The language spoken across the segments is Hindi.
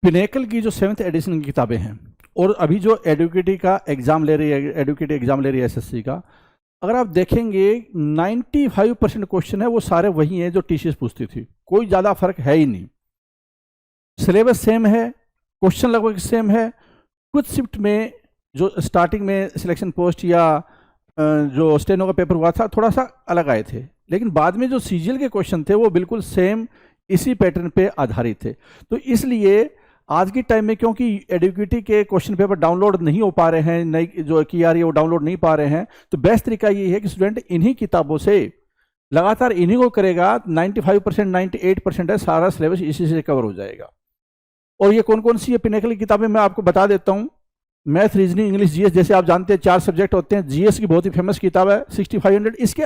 पिनेकल की जो 7th एडिशन की किताबें हैं और अभी जो एडुकेटी का एग्ज़ाम ले रही है, एडुकेटी एग्ज़ाम ले रही है एसएससी का, अगर आप देखेंगे 95% क्वेश्चन है वो सारे वही हैं जो टीसीएस पूछती थी। कोई ज़्यादा फर्क है ही नहीं। सिलेबस सेम है, क्वेश्चन लगभग सेम है। कुछ शिफ्ट में जो स्टार्टिंग में सिलेक्शन पोस्ट या जो स्टेनो का पेपर हुआ था थोड़ा सा अलग आए थे, लेकिन बाद में जो सीजीएल के क्वेश्चन थे वो बिल्कुल सेम इसी पैटर्न पे आधारित थे। तो इसलिए आज के टाइम में क्योंकि एडुकेटी के क्वेश्चन पेपर डाउनलोड नहीं हो पा रहे हैं, नई जो की आ रही है वो डाउनलोड नहीं पा रहे हैं, तो बेस्ट तरीका ये है कि स्टूडेंट इन्हीं किताबों से लगातार इन्हीं को करेगा। 95% 98% है, सारा सिलेबस इसी से कवर हो जाएगा। और ये कौन कौन सी ये पिनेकल की किताबें मैं आपको बता देता हूँ। मैथ, रीजनिंग, इंग्लिश, जीएस, जैसे आप जानते हैं 4 सब्जेक्ट होते हैं। जीएस की बहुत ही फेमस किताब है 6500। इसके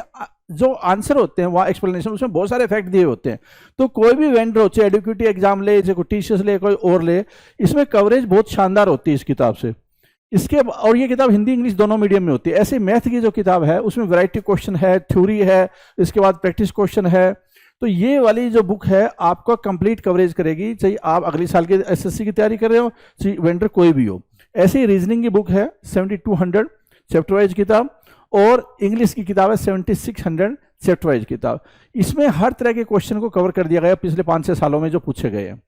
जो आंसर होते हैं वहाँ एक्सप्लेनेशन, उसमें बहुत सारे फैक्ट दिए होते हैं। तो कोई भी वेंडर हो, चाहे एडुकेटी एग्जाम ले, चाहे कोई टीसीएस ले, कोई और ले, इसमें कवरेज बहुत शानदार होती है इस किताब से। इसके और ये किताब हिंदी इंग्लिश दोनों मीडियम में होती है। ऐसे मैथ की जो किताब है उसमें वैरायटी क्वेश्चन है, थ्योरी है, इसके बाद प्रैक्टिस क्वेश्चन है। तो ये वाली जो बुक है आपका कंप्लीट कवरेज करेगी, चाहे आप अगले साल के एसएससी की तैयारी कर रहे हो, चाहे वेंडर कोई भी हो। ऐसे ही रीजनिंग की बुक है 7200 चैप्टर वाइज किताब, और इंग्लिश की किताब है 7600 चैप्टर वाइज किताब। इसमें हर तरह के क्वेश्चन को कवर कर दिया गया पिछले 5-6 सालों में जो पूछे गए हैं,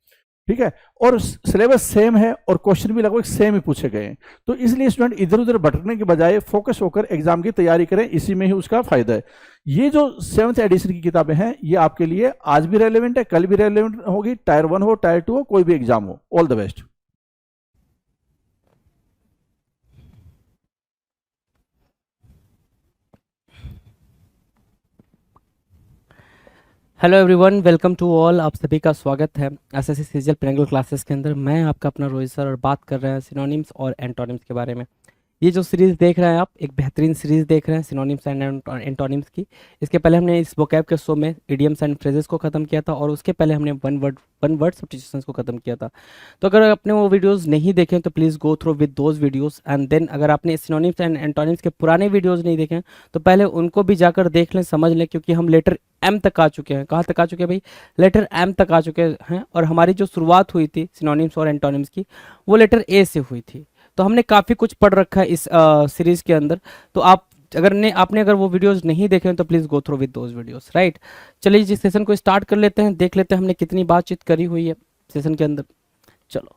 ठीक है। और सिलेबस सेम है और क्वेश्चन भी लगभग सेम ही पूछे गए हैं। तो इसलिए स्टूडेंट इधर उधर भटकने के बजाय फोकस होकर एग्जाम की तैयारी करें, इसी में ही उसका फायदा है। ये जो 7th एडिशन की किताबें हैं ये आपके लिए आज भी रेलेवेंट है, कल भी रेलेवेंट होगी, टायर 1 हो, टायर 2 हो, कोई भी एग्जाम हो। All the best. Hello everyone, welcome to all. आप सभी का स्वागत है एसएससी सीजीएल पिनेकल क्लासेस के अंदर। मैं आपका अपना रोहित सर और बात कर रहे हैं सिनोनिम्स और एंटोनिम्स के बारे में। ये जो सीरीज़ देख रहे हैं आप, एक बेहतरीन सीरीज़ देख रहे हैं सिनोनिम्स एंड एंटोनिम्स की। इसके पहले हमने इस वोकैब के शो में इडियम्स एंड फ्रेजेस को ख़त्म किया था, और उसके पहले हमने वन वर्ड सब्स्टिट्यूशंस को ख़त्म किया था। तो अगर आपने वो वीडियोस नहीं देखे तो please go through with those videos, and then अगर आपने सिनोनिम्स एंड एंटोनिम्स के पुराने वीडियोज़ नहीं देखे तो पहले उनको भी जाकर देख लें, समझ लें, क्योंकि हम लेटर एम तक आ चुके हैं। कहाँ तक आ चुके हैं भाई? लेटर एम तक आ चुके हैं। और हमारी जो शुरुआत हुई थी सिनोनिम्स और एंटोनिम्स की, वो लेटर ए से हुई थी। तो हमने काफ़ी कुछ पढ़ रखा है इस सीरीज़ के अंदर। तो आपने अगर वो वीडियोस नहीं देखे तो please go through with those videos, right. चलिए जिस सेशन को स्टार्ट कर लेते हैं, देख लेते हैं हमने कितनी बातचीत करी हुई है सेशन के अंदर। चलो,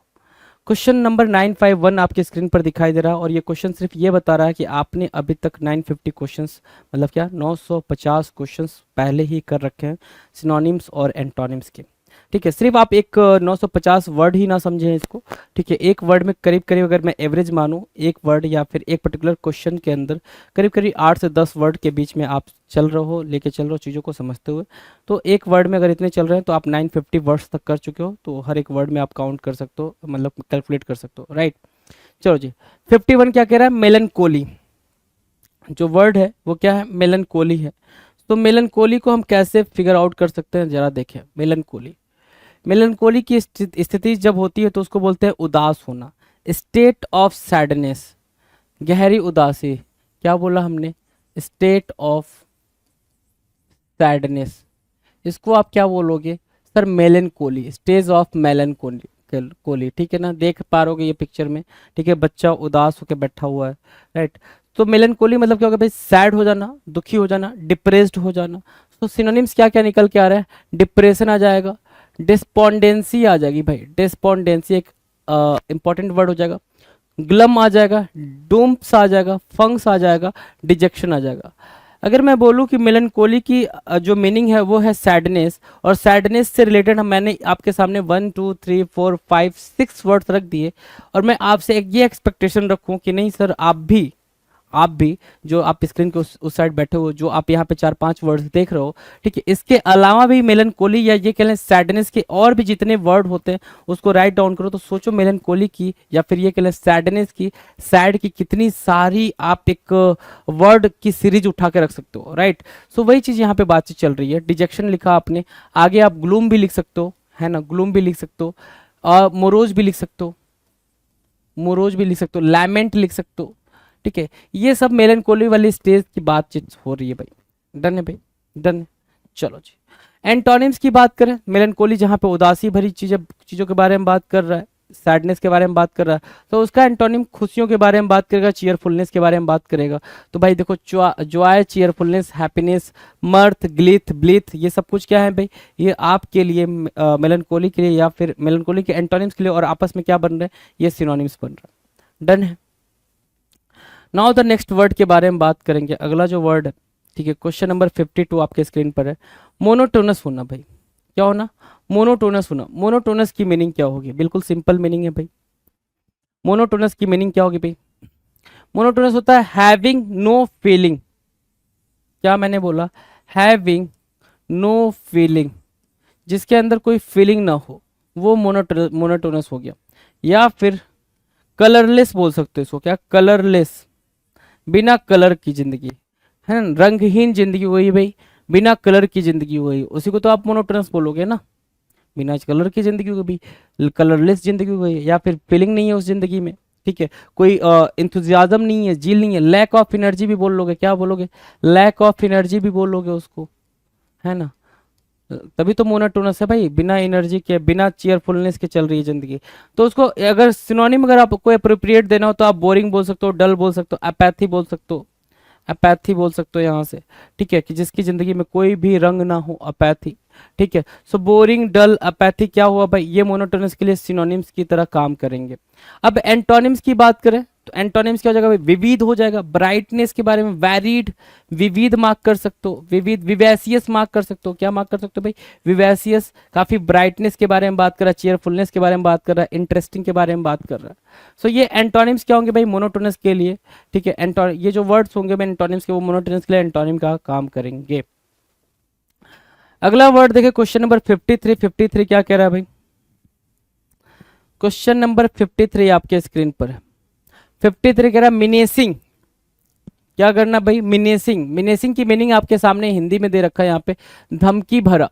क्वेश्चन नंबर 951 आपकी स्क्रीन पर दिखाई दे रहा है, और ये क्वेश्चन सिर्फ ये बता रहा है कि आपने अभी तक 950 क्वेश्चंस, मतलब क्या 950 क्वेश्चंस पहले ही कर रखे हैं सिनोनिम्स और एंटोनिम्स के। ठीक है, सिर्फ आप एक 950 वर्ड ही ना समझें इसको। ठीक है, एक वर्ड में करीब करीब अगर मैं एवरेज मानूं, एक वर्ड या फिर एक पर्टिकुलर क्वेश्चन के अंदर करीब करीब 8 से 10 वर्ड के बीच में आप लेके चल रहे हो चीज़ों को समझते हुए, तो एक वर्ड में अगर इतने चल रहे हैं तो आप 950 वर्ड्स तक कर चुके हो। तो हर एक वर्ड में आप काउंट कर सकते हो, मतलब कैलकुलेट कर सकते हो, राइट। चलो जी, 51 क्या कह रहा है? मेलनकोली। जो वर्ड है वो क्या है? मेलनकोली है। तो मेलनकोली को हम कैसे फिगर आउट कर सकते हैं, जरा देखें। मेलनकोली की स्थिति जब होती है तो उसको बोलते हैं उदास होना, स्टेट ऑफ सैडनेस, गहरी उदासी। क्या बोला हमने? State of sadness. इसको आप क्या बोलोगे sir? Melancholy, stage of melancholy. ठीक है ना, देख पा रहोगे ये पिक्चर में। ठीक है, बच्चा उदास होकर बैठा हुआ है, राइट। तो मेलनकोली मतलब क्या होगा भाई? सैड हो जाना, दुखी हो जाना, डिप्रेस्ड हो जाना। तो सिनोनिम्स क्या क्या निकल के आ रहा है? डिप्रेशन आ जाएगा, डिस्पोंडेंसी आ जाएगी भाई, डिस्पोंडेंसी एक इंपॉर्टेंट वर्ड हो जाएगा, ग्लम आ जाएगा, डूम्स आ जाएगा, फंक्स आ जाएगा, डिजेक्शन आ जाएगा। अगर मैं बोलूं कि मेलनकोली की जो मीनिंग है वो है सैडनेस, और सैडनेस से रिलेटेड मैंने आपके सामने 1 2 3 4 5 6 वर्ड्स रख दिए, और मैं आपसे ये एक्सपेक्टेशन रखूं कि नहीं सर, आप भी जो आप स्क्रीन के उस साइड बैठे हो, जो आप यहाँ पे 4-5 वर्ड्स देख रहे हो, ठीक है, इसके अलावा भी मेलनकोली या ये कह लें सैडनेस के और भी जितने वर्ड होते हैं उसको राइट डाउन करो। तो सोचो मेलनकोली की या फिर ये कह लें सैडनेस की, सैड की कितनी सारी आप एक वर्ड की सीरीज उठा के रख सकते हो, राइट। सो वही चीज़ यहाँ पे बातचीत चल रही है। डिजेक्शन लिखा आपने, आगे आप ग्लूम भी लिख सकते हो, है ना, ग्लूम भी लिख सकते हो, मोरोज भी लिख सकते हो, लैमेंट लिख सकते हो। ठीक है, ये सब मेलनकोली वाली स्टेज की बातचीत हो रही है भाई। डन है भाई, डन है। चलो जी, एंटोनिम्स की बात करें। मेलनकोली जहाँ पे उदासी भरी चीज़ों के बारे में बात कर रहा है, सैडनेस के बारे में बात कर रहा है, तो उसका एंटोनिम खुशियों के बारे में बात करेगा, चीयरफुलनेस के बारे में बात करेगा। तो भाई देखो, जॉय, चीयरफुलनेस, हैप्पीनेस, मर्थ, ग्लिथ, ब्लिथ, ये सब कुछ क्या है भाई, ये आपके लिए मेलनकोली के लिए या फिर मेलनकोली के एंटोनिम्स के लिए और आपस में क्या बन रहे हैं, ये सिनोनिम्स बन रहा है। डन है। नाउ द नेक्स्ट वर्ड के बारे में बात करेंगे। अगला जो वर्ड है, ठीक है, क्वेश्चन नंबर 52 आपके स्क्रीन पर है। मोनोटोनस होना भाई, क्या होना, मोनोटोनस होना। मोनोटोनस की मीनिंग क्या होगी, बिल्कुल सिंपल मीनिंग है भाई। मोनोटोनस की मीनिंग क्या होगी भाई, मोनोटोनस होता है हैविंग नो फीलिंग। क्या मैंने बोला, हैविंग नो फीलिंग, जिसके अंदर कोई फीलिंग ना हो, वो मोनोटोनस हो गया। या फिर कलरलेस बोल सकते हो इसको, क्या, कलरलेस, बिना कलर की जिंदगी, है ना, रंगहीन जिंदगी हुई भाई, बिना कलर की जिंदगी हुई, उसी को तो आप मोनोटोनस बोलोगे ना। बिना कलर की जिंदगी को भी कलरलेस जिंदगी हो गई, या फिर फीलिंग नहीं है उस जिंदगी में, ठीक है, कोई इंथुजियाज्म नहीं है, जील नहीं है, लैक ऑफ एनर्जी भी बोल लोगे, क्या बोलोगे, लैक ऑफ एनर्जी भी बोल लोगे उसको, है ना। तभी तो मोनोटोनस है भाई, बिना एनर्जी के, बिना चीयरफुलनेस के चल रही है जिंदगी। तो उसको अगर सिनोनिम अगर आपको अप्रोप्रिएट देना हो तो आप बोरिंग बोल सकते हो, डल बोल सकते हो, अपैथी बोल सकते हो, अपैथी बोल सकते हो यहाँ से, ठीक है, कि जिसकी जिंदगी में कोई भी रंग ना हो, अपैथी, ठीक है। सो बोरिंग, डल, अपैथी क्या हुआ भाई, ये मोनोटोनस के लिए सिनोनिम्स की तरह काम करेंगे। अब एंटोनिम्स की बात करें तो एंटोनिम्स क्या हो जाएगा भाई, विविध हो जाएगा। ब्राइटनेस के बारे में वैरिड, विविध मार्क कर सकते हो, विविध, विवैसियस मार्क कर सकते हो, क्या मार्क कर सकते हो भाई, विवैसियस, काफी ब्राइटनेस के बारे में बात कर रहा है, चीयरफुलनेस के बारे में बात कर रहा है, इंटरेस्टिंग के बारे में बात कर रहा है। सो ये एंटोनिम्स क्या होंगे भाई, मोनोटोनस के लिए, ठीक है। ये जो वर्ड्स होंगे भाई एंटोनिम्स के, वो मोनोटोनस के लिए एंटोनिम का काम करेंगे। अगला वर्ड देखिए, क्वेश्चन नंबर 53। 53 क्या कह रहा है भाई, क्वेश्चन नंबर 53 आपके स्क्रीन पर है। 53 कह रहा है मिनेसिंग। क्या करना भाई, मिनेसिंग। मिनेसिंग की मीनिंग आपके सामने हिंदी में दे रखा है यहाँ पे, धमकी भरा,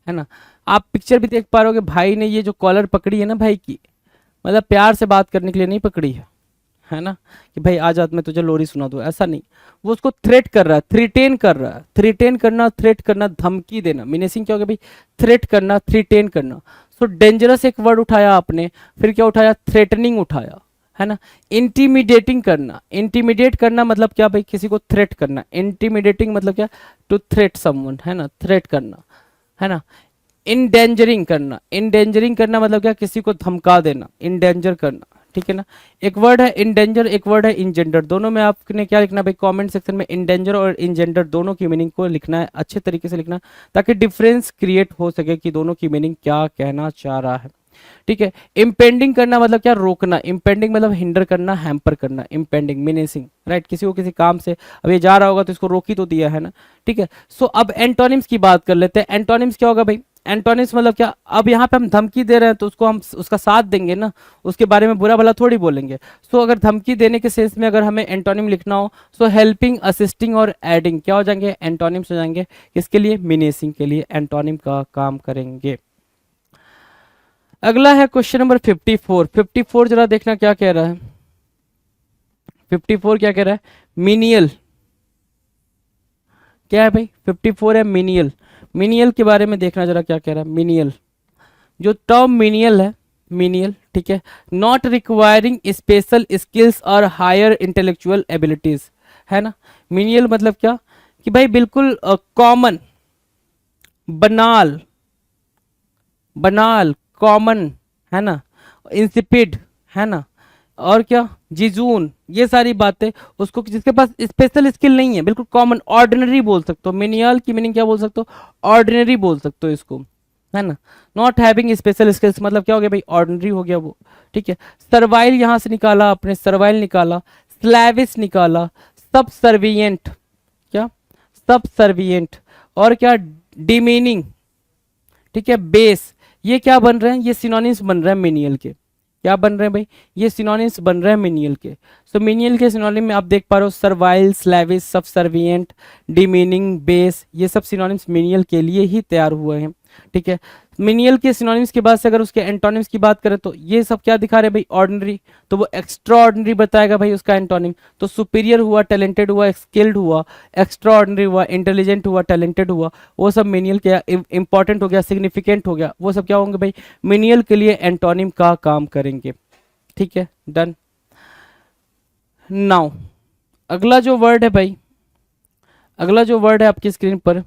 है ना। आप पिक्चर भी देख पा रहे हो, भाई ने ये जो कॉलर पकड़ी है ना भाई की, मतलब प्यार से बात करने के लिए नहीं पकड़ी है ना, कि भाई आ जा मैं तुझे लोरी सुना दूं, ऐसा नहीं। वो उसको थ्रेट कर रहा है, थ्रीटेन कर रहा है, थ्रीटेन करना, थ्रेट करना, धमकी देना। मिनेसिंग क्या हो गया भाई, थ्रेट करना, थ्रीटेन करना। सो डेंजरस एक वर्ड उठाया आपने, फिर क्या उठाया, थ्रेटनिंग उठाया, है ना। इंटीमिडेटिंग करना, इंटीमिडेट करना मतलब क्या भाई, किसी को थ्रेट करना। इंटीमिडेटिंग मतलब क्या, टू थ्रेट समवन, है ना, थ्रेट करना, है ना। इंडेंजरिंग करना, इंडेंजरिंग करना मतलब क्या, किसी को धमका देना, इंडेंजर करना, ठीक है ना। एक वर्ड है इंडेंजर, एक वर्ड है इंजेंडर। दोनों में आपने क्या लिखना भाई, कमेंट सेक्शन में इंडेंजर और इंजेंडर दोनों की मीनिंग को लिखना है, अच्छे तरीके से लिखना, ताकि डिफरेंस क्रिएट हो सके कि दोनों की मीनिंग क्या कहना चाह रहा है, ठीक है। इम्पेंडिंग करना मतलब क्या, रोकना। इम्पेंडिंग मतलब हिंडर करना, हैम्पर करना, इम्पेंडिंग, मिनेसिंग, राइट। किसी को किसी काम से अब ये जा रहा होगा तो इसको रोक ही तो दिया है ना, ठीक है। सो अब एंटोनिम्स की बात कर लेते हैं। एंटोनिम्स क्या होगा भाई, एंटोनिम्स मतलब क्या, अब यहाँ पे हम धमकी दे रहे हैं तो उसको हम उसका साथ देंगे ना, उसके बारे में बुरा भला थोड़ी बोलेंगे। सो अगर धमकी देने के सेंस में अगर हमें एंटोनिम लिखना हो, सो हेल्पिंग, असिस्टिंग और एडिंग क्या हो जाएंगे, एंटोनिम्स हो जाएंगे। किसके लिए, मिनेसिंग के लिए एंटोनिम का काम करेंगे। अगला है क्वेश्चन नंबर 54। 54 जरा देखना क्या कह रहा है, 54 क्या कह रहा है, मिनियल। क्या है भाई, 54 है मिनियल। मिनियल के बारे में देखना जरा क्या कह रहा है, मिनियल। जो टर्म मिनियल है, मिनियल, ठीक है, नॉट रिक्वायरिंग स्पेशल स्किल्स और हायर इंटेलेक्चुअल एबिलिटीज, है ना। मिनियल मतलब क्या, कि भाई बिल्कुल कॉमन, बनाल, बनाल, कॉमन, है ना, इंसिपिड, है ना, और क्या, जिजून, ये सारी बातें उसको, जिसके पास स्पेशल स्किल नहीं है, बिल्कुल कॉमन, ऑर्डिनरी बोल सकते हो। मिनियल की मीनिंग क्या बोल सकते हो, ऑर्डिनरी बोल सकते हो इसको, है ना। नॉट हैविंग स्पेशल स्किल्स मतलब क्या हो गया भाई, ऑर्डिनरी हो गया वो, ठीक है। सर्वाइल यहां से निकाला आपने, सर्वाइल निकाला, स्लैविश निकाला, सब सर्वियंट, क्या, सब सर्वियंट, और क्या, डिमीनिंग, ठीक है, बेस। ये क्या बन रहे हैं, ये सिनोनिम्स बन रहे हैं मिनियल के। क्या बन रहे हैं भाई, ये सिनोनिम्स बन रहे हैं मिनियल के। सो मिनियल के सिनोनिम में आप देख पा रहे हो, सर्वाइल, स्लैविश, सबसर्विएंट, डिमीनिंग, बेस, ये सब सिनोनिम्स मिनियल के लिए ही तैयार हुए हैं, ठीक है। मिनियल के सिनोनिम्स के बाद से अगर उसके एंटोनिम्स की बात करें तो ये सब क्या दिखा रहे हैं भाई, ऑर्डिनरी, तो वो एक्स्ट्रा ऑर्डिनरी बताएगा भाई उसका एंटोनिम। तो सुपीरियर हुआ, टैलेंटेड हुआ, स्किल्ड हुआ, एक्स्ट्रा ऑर्डिनरी हुआ, इंटेलिजेंट हुआ, टैलेंटेड हुआ, वो सब मिनियल के, इंपॉर्टेंट हो गया, सिग्निफिकेंट हो गया, वो सब क्या होंगे भाई, मिनियल के लिए एंटोनिम का काम करेंगे। ठीक है, डन। नाउ अगला जो वर्ड है भाई, अगला जो वर्ड है आपकी स्क्रीन पर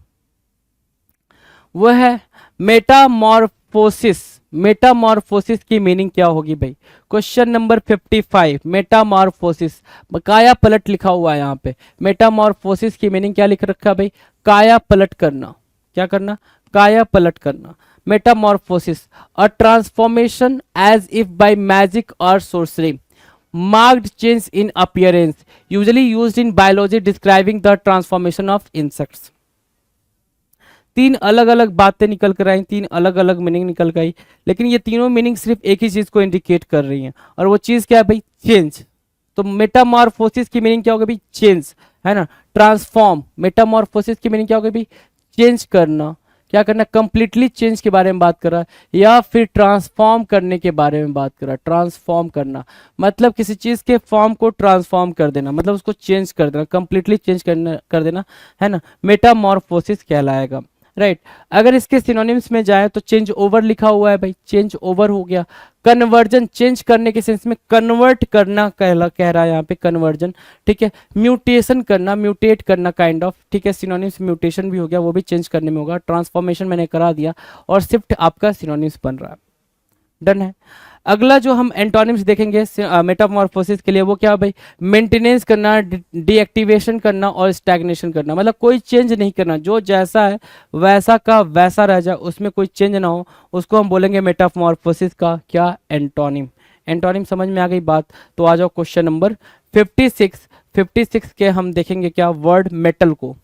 वो है मेटामॉर्फोसिस। मेटामॉर्फोसिस की मीनिंग क्या होगी भाई? क्वेश्चन नंबर 55, मेटामॉर्फोसिस, काया पलट लिखा हुआ है यहाँ पे। मेटामॉर्फोसिस की मीनिंग क्या लिख रखा है भाई? काया पलट करना। क्या करना? काया पलट करना। Metamorphosis, a transformation as if by magic और sorcery, marked change in appearance, usually used in biology describing the transformation of insects। तीन अलग अलग बातें निकल कर आई, तीन अलग अलग मीनिंग निकल कर आई, लेकिन ये तीनों मीनिंग सिर्फ एक ही चीज को इंडिकेट कर रही हैं, और वो चीज क्या है भाई? चेंज। तो मेटामॉर्फोसिस की मीनिंग क्या होगा भाई? चेंज, है ना। ट्रांसफॉर्म, मेटामॉर्फोसिस की मीनिंग क्या होगा भाई? चेंज करना। क्या करना? कंप्लीटली चेंज के बारे में बात कर रहा है, या फिर ट्रांसफॉर्म करने के बारे में बात कर रहा है। ट्रांसफॉर्म करना मतलब किसी चीज के फॉर्म को ट्रांसफॉर्म कर देना, मतलब उसको चेंज कर देना, कंप्लीटली चेंज कर देना, है ना, मेटामॉर्फोसिस कहलाएगा। राइट। अगर इसके सिनोनिम्स में जाए तो चेंज ओवर लिखा हुआ है भाई, चेंज ओवर हो गया। कन्वर्जन, चेंज करने के सेंस में कन्वर्ट करना कह रहा है यहाँ पे, कन्वर्जन। ठीक है। म्यूटेशन करना, म्यूटेट करना काइंड ऑफ। ठीक है। सिनोनिम्स म्यूटेशन भी हो गया, वो भी चेंज करने में होगा। ट्रांसफॉर्मेशन मैंने करा दिया, और शिफ्ट आपका सिनोनिम्स बन रहा है। डन है। अगला जो हम एंटोनिम्स देखेंगे मेटामॉर्फोसिस के लिए, वो क्या है भाई? मेंटेनेंस करना, डीएक्टिवेशन करना और स्टैग्नेशन करना। मतलब कोई चेंज नहीं करना, जो जैसा है वैसा का वैसा रह जाए, उसमें कोई चेंज ना हो, उसको हम बोलेंगे मेटामॉर्फोसिस का क्या? एंटोनिम। एंटोनिम समझ में आ गई बात? तो आ जाओ क्वेश्चन नंबर 56। 56 के हम देखेंगे क्या? वर्ड मेटल को।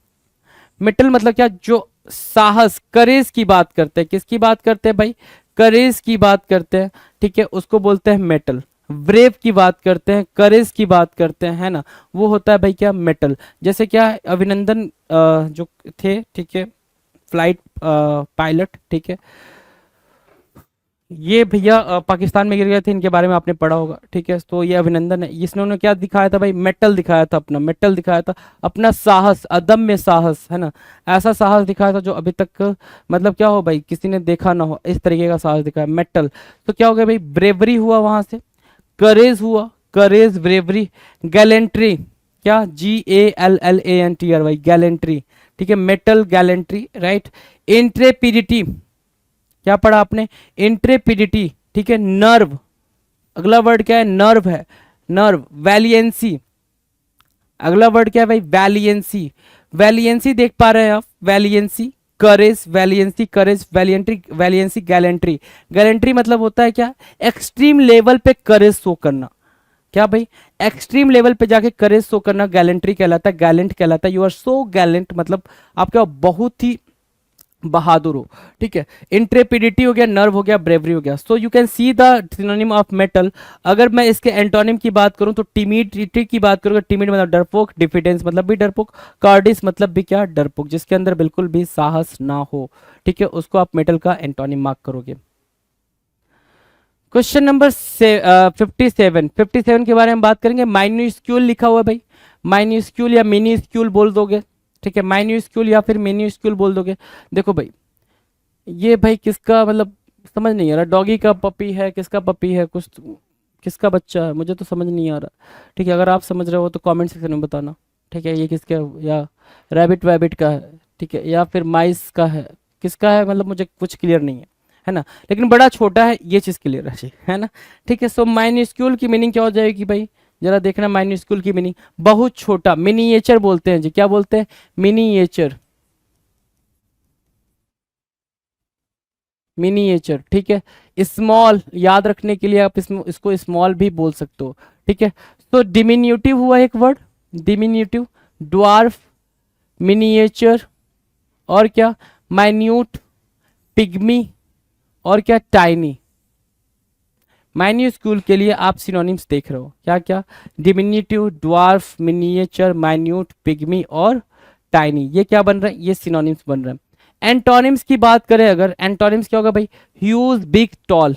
मेटल मतलब क्या? जो साहस, करेज की बात करते हैं। किसकी बात करते हैं भाई? करेज की बात करते हैं। ठीक है, उसको बोलते हैं मेटल। ब्रेव की बात करते हैं, करेज की बात करते हैं, है ना, वो होता है भाई क्या? मेटल। जैसे क्या, अभिनंदन जो थे, ठीक है, फ्लाइट पायलट, ठीक है, ये भैया पाकिस्तान में गिर गए थे, इनके बारे में आपने पढ़ा होगा। ठीक है, तो ये अभिनंदन है, इसने क्या दिखाया था भाई? मेटल दिखाया था, अपना मेटल दिखाया था, अपना साहस, अदम्य साहस, है ना, ऐसा साहस दिखाया था जो अभी तक मतलब क्या हो भाई, किसी ने देखा ना हो, इस तरीके का साहस दिखाया, मेटल। तो क्या हो गया भाई? ब्रेवरी हुआ वहां से, करेज हुआ, करेज, ब्रेवरी, गैलेंट्री, क्या? GALLANTRY, gallantry. ठीक है, मेटल, गैलेंट्री, राइट। इंट्रेपिडिटी, क्या पढ़ा आपने? इंट्रेपिडिटी। ठीक है, नर्व, अगला वर्ड क्या है? नर्व है, नर्व। वैलियंसी, अगला वर्ड क्या है भाई? वैलियंसी। वैलियंसी देख पा रहे हैं आप? वैलियंसी, करेज, वैलियंसी, करेज, वैलियंट्री, वैलियंसी, गैलेंट्री। गैलेंट्री मतलब होता है क्या? एक्सट्रीम लेवल पे करेज शो करना। क्या भाई? एक्सट्रीम लेवल पे जाके करेज शो करना गैलेंट्री कहलाता है, गैलेंट कहलाता है। यू आर सो गैलेंट, मतलब आप क्या, बहुत ही बहादुर हो। ठीक है, इंट्रेपिडिटी हो गया, नर्व हो गया, ब्रेवरी हो गया। So you can see the synonym of metal. अगर मैं इसके एंटोनिम की बात करूं तो टिमिडिटी की बात करूंगा, टिमिड मतलब डरपोक, डिफिडेंस मतलब भी डरपोक, कार्डिस मतलब भी क्या? डरपोक, जिसके अंदर बिल्कुल भी साहस ना हो। ठीक है, उसको आप मेटल का एंटोनिम मार्क करोगे। Question number 57। 57 के बारे में बात करेंगे। माइन्यूस्क्यूल लिखा हुआ है भाई, माइन्यूस्क्यूल या मिनीस्क्यूल बोल दोगे। ठीक है, माइन्यूस्क्यूल या फिर मिनीस्क्यूल बोल दोगे। देखो भाई, ये भाई किसका, मतलब समझ नहीं आ रहा, डॉगी का पपी है, किसका पपी है, कुछ किसका बच्चा है, मुझे तो समझ नहीं आ रहा। ठीक है, अगर आप समझ रहे हो तो कमेंट सेक्शन में बताना। ठीक है, ये किसका, या रैबिट वैबिट का है, ठीक है, या फिर माइस का है, किसका है, मतलब मुझे कुछ क्लियर नहीं है ना, लेकिन बड़ा छोटा है, ये चीज़ क्लियर है ना। ठीक है, सो माइन्यूस्क्यूल की मीनिंग क्या हो जाएगी भाई? जरा देखना, माइन्यूस्क्यूल की मीनिंग बहुत छोटा, मिनिएचर बोलते हैं जी। क्या बोलते हैं? Miniature, miniature. ठीक है, स्मॉल, याद रखने के लिए आप इसको स्मॉल भी बोल सकते हो। ठीक है, तो डिमिन्यूटिव हुआ एक वर्ड, डिमिन्यूटिव, ड्वार्फ, मिनिएचर, और क्या? माइन्यूट, पिग्मी, और क्या? टाइनी। माइन्यूस्क्यूल के लिए आप सिनोनिम्स देख रहे हो, क्या क्या? डिमिन्यूटिव, ड्वार्फ, मिनिएचर, माइन्यूट, पिग्मी और टाइनी। ये क्या बन रहा है? ये सिनोनिम्स बन रहे हैं। एंटोनिम्स की बात करें अगर, एंटोनिम्स क्या होगा भाई, ह्यूज, बिग, टॉल।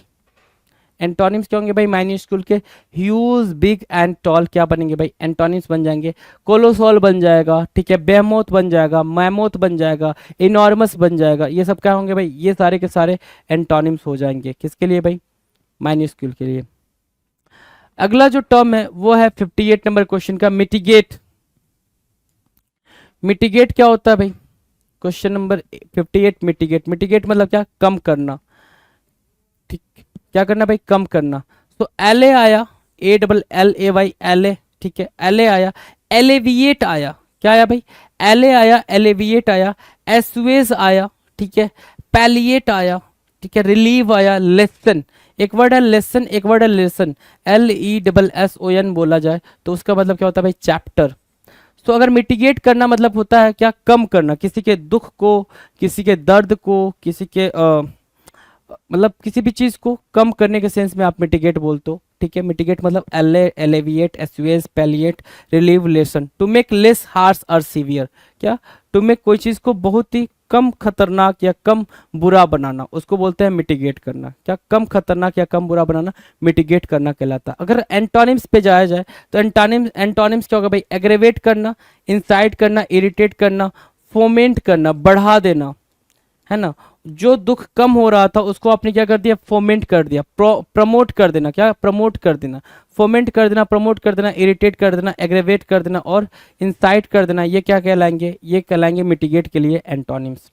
एंटोनिम्स क्या होंगे भाई माइन्यूस्कुल के, ह्यूज, बिग एंड टॉल क्या बनेंगे भाई, एंटोनिम्स बन जाएंगे। कोलोसॉल बन जाएगा, ठीक है, बेमोथ बन जाएगा, मैमोथ बन जाएगा, इनॉर्मस बन जाएगा, ये सब क्या होंगे भाई, ये सारे के सारे एंटोनिम्स हो जाएंगे। किसके लिए भाई, माइन्यूस्कुल के लिए। अगला जो टर्म है वो है 58 नंबर क्वेश्चन का, मिटिगेट। मिटिगेट क्या होता है भाई, क्वेश्चन नंबर 58, मिटिगेट। मिटिगेट मतलब क्या, कम करना, ठीक, क्या करना भाई, कम करना। तो एल ए आया, ALLAY, एल ए, ठीक है, एल ए आया, एलेविएट आया, क्या आया भाई, एल ए आया, एलेविएट आया, एसवेज आया, ठीक है, पैलिएट आया, ठीक है, रिलीव आया, लेसन। एक वर्ड है लेसन, एक वर्ड है लेसन, LESSON बोला जाए तो उसका मतलब क्या होता है भाई, चैप्टर। तो अगर मिटिगेट करना मतलब होता है क्या, कम करना, किसी के दुख को, किसी के दर्द को, किसी के मतलब किसी भी चीज को कम करने के सेंस में आप मिटिगेट बोलते हो, ठीक है। मिटिगेट मतलब alleviate, assuage, palliate, relieve, lessen, to make less harsh और सीवियर। क्या, टू मेक कोई चीज को बहुत ही कम खतरनाक या कम बुरा बनाना, उसको बोलते हैं मिटिगेट करना। क्या, कम खतरनाक या कम बुरा बनाना मिटिगेट करना कहलाता है। अगर एंटोनिम्स पे जाया जाए तो एंटोनिम्स क्या होगा भाई, एग्रेवेट करना, इंसाइट करना, इरिटेट करना, फोमेंट करना, बढ़ा देना, है ना। जो दुख कम हो रहा था उसको आपने क्या कर दिया, फोमेंट कर दिया, प्रमोट कर देना, क्या, प्रमोट कर देना, फोमेंट कर देना, प्रमोट कर देना, इरिटेट कर देना, एग्रेवेट कर देना और इंसाइट कर देना, ये क्या कहलाएंगे, ये कहलाएंगे मिटिगेट के लिए एंटोनिम्स।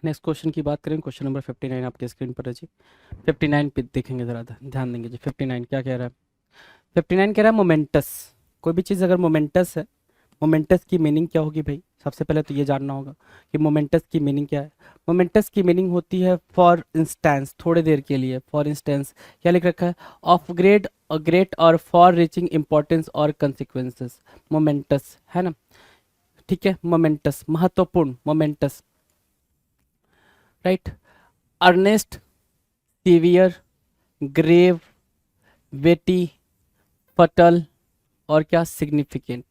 नेक्स्ट क्वेश्चन की बात करें, क्वेश्चन नंबर 59 आपके स्क्रीन पर है जी। 59 पे देखेंगे, जरा ध्यान देंगे जी। 59 क्या कह रहा है, 59 कह रहा है मोमेंटस। कोई भी चीज़ अगर मोमेंटस है, मोमेंटस की मीनिंग क्या होगी भाई, सबसे पहले तो ये जानना होगा कि मोमेंटस की मीनिंग क्या है। मोमेंटस की मीनिंग होती है फॉर इंस्टेंस, थोड़े देर के लिए, फॉर इंस्टेंस क्या लिख रखा है, ऑफ ग्रेट और फॉर रीचिंग इंपॉर्टेंस और कंसिक्वेंसेस, मोमेंटस, है ना, ठीक है। मोमेंटस महत्वपूर्ण, momentous, right. Earnest, severe, grave, weighty, fatal और क्या, सिग्निफिकेंट,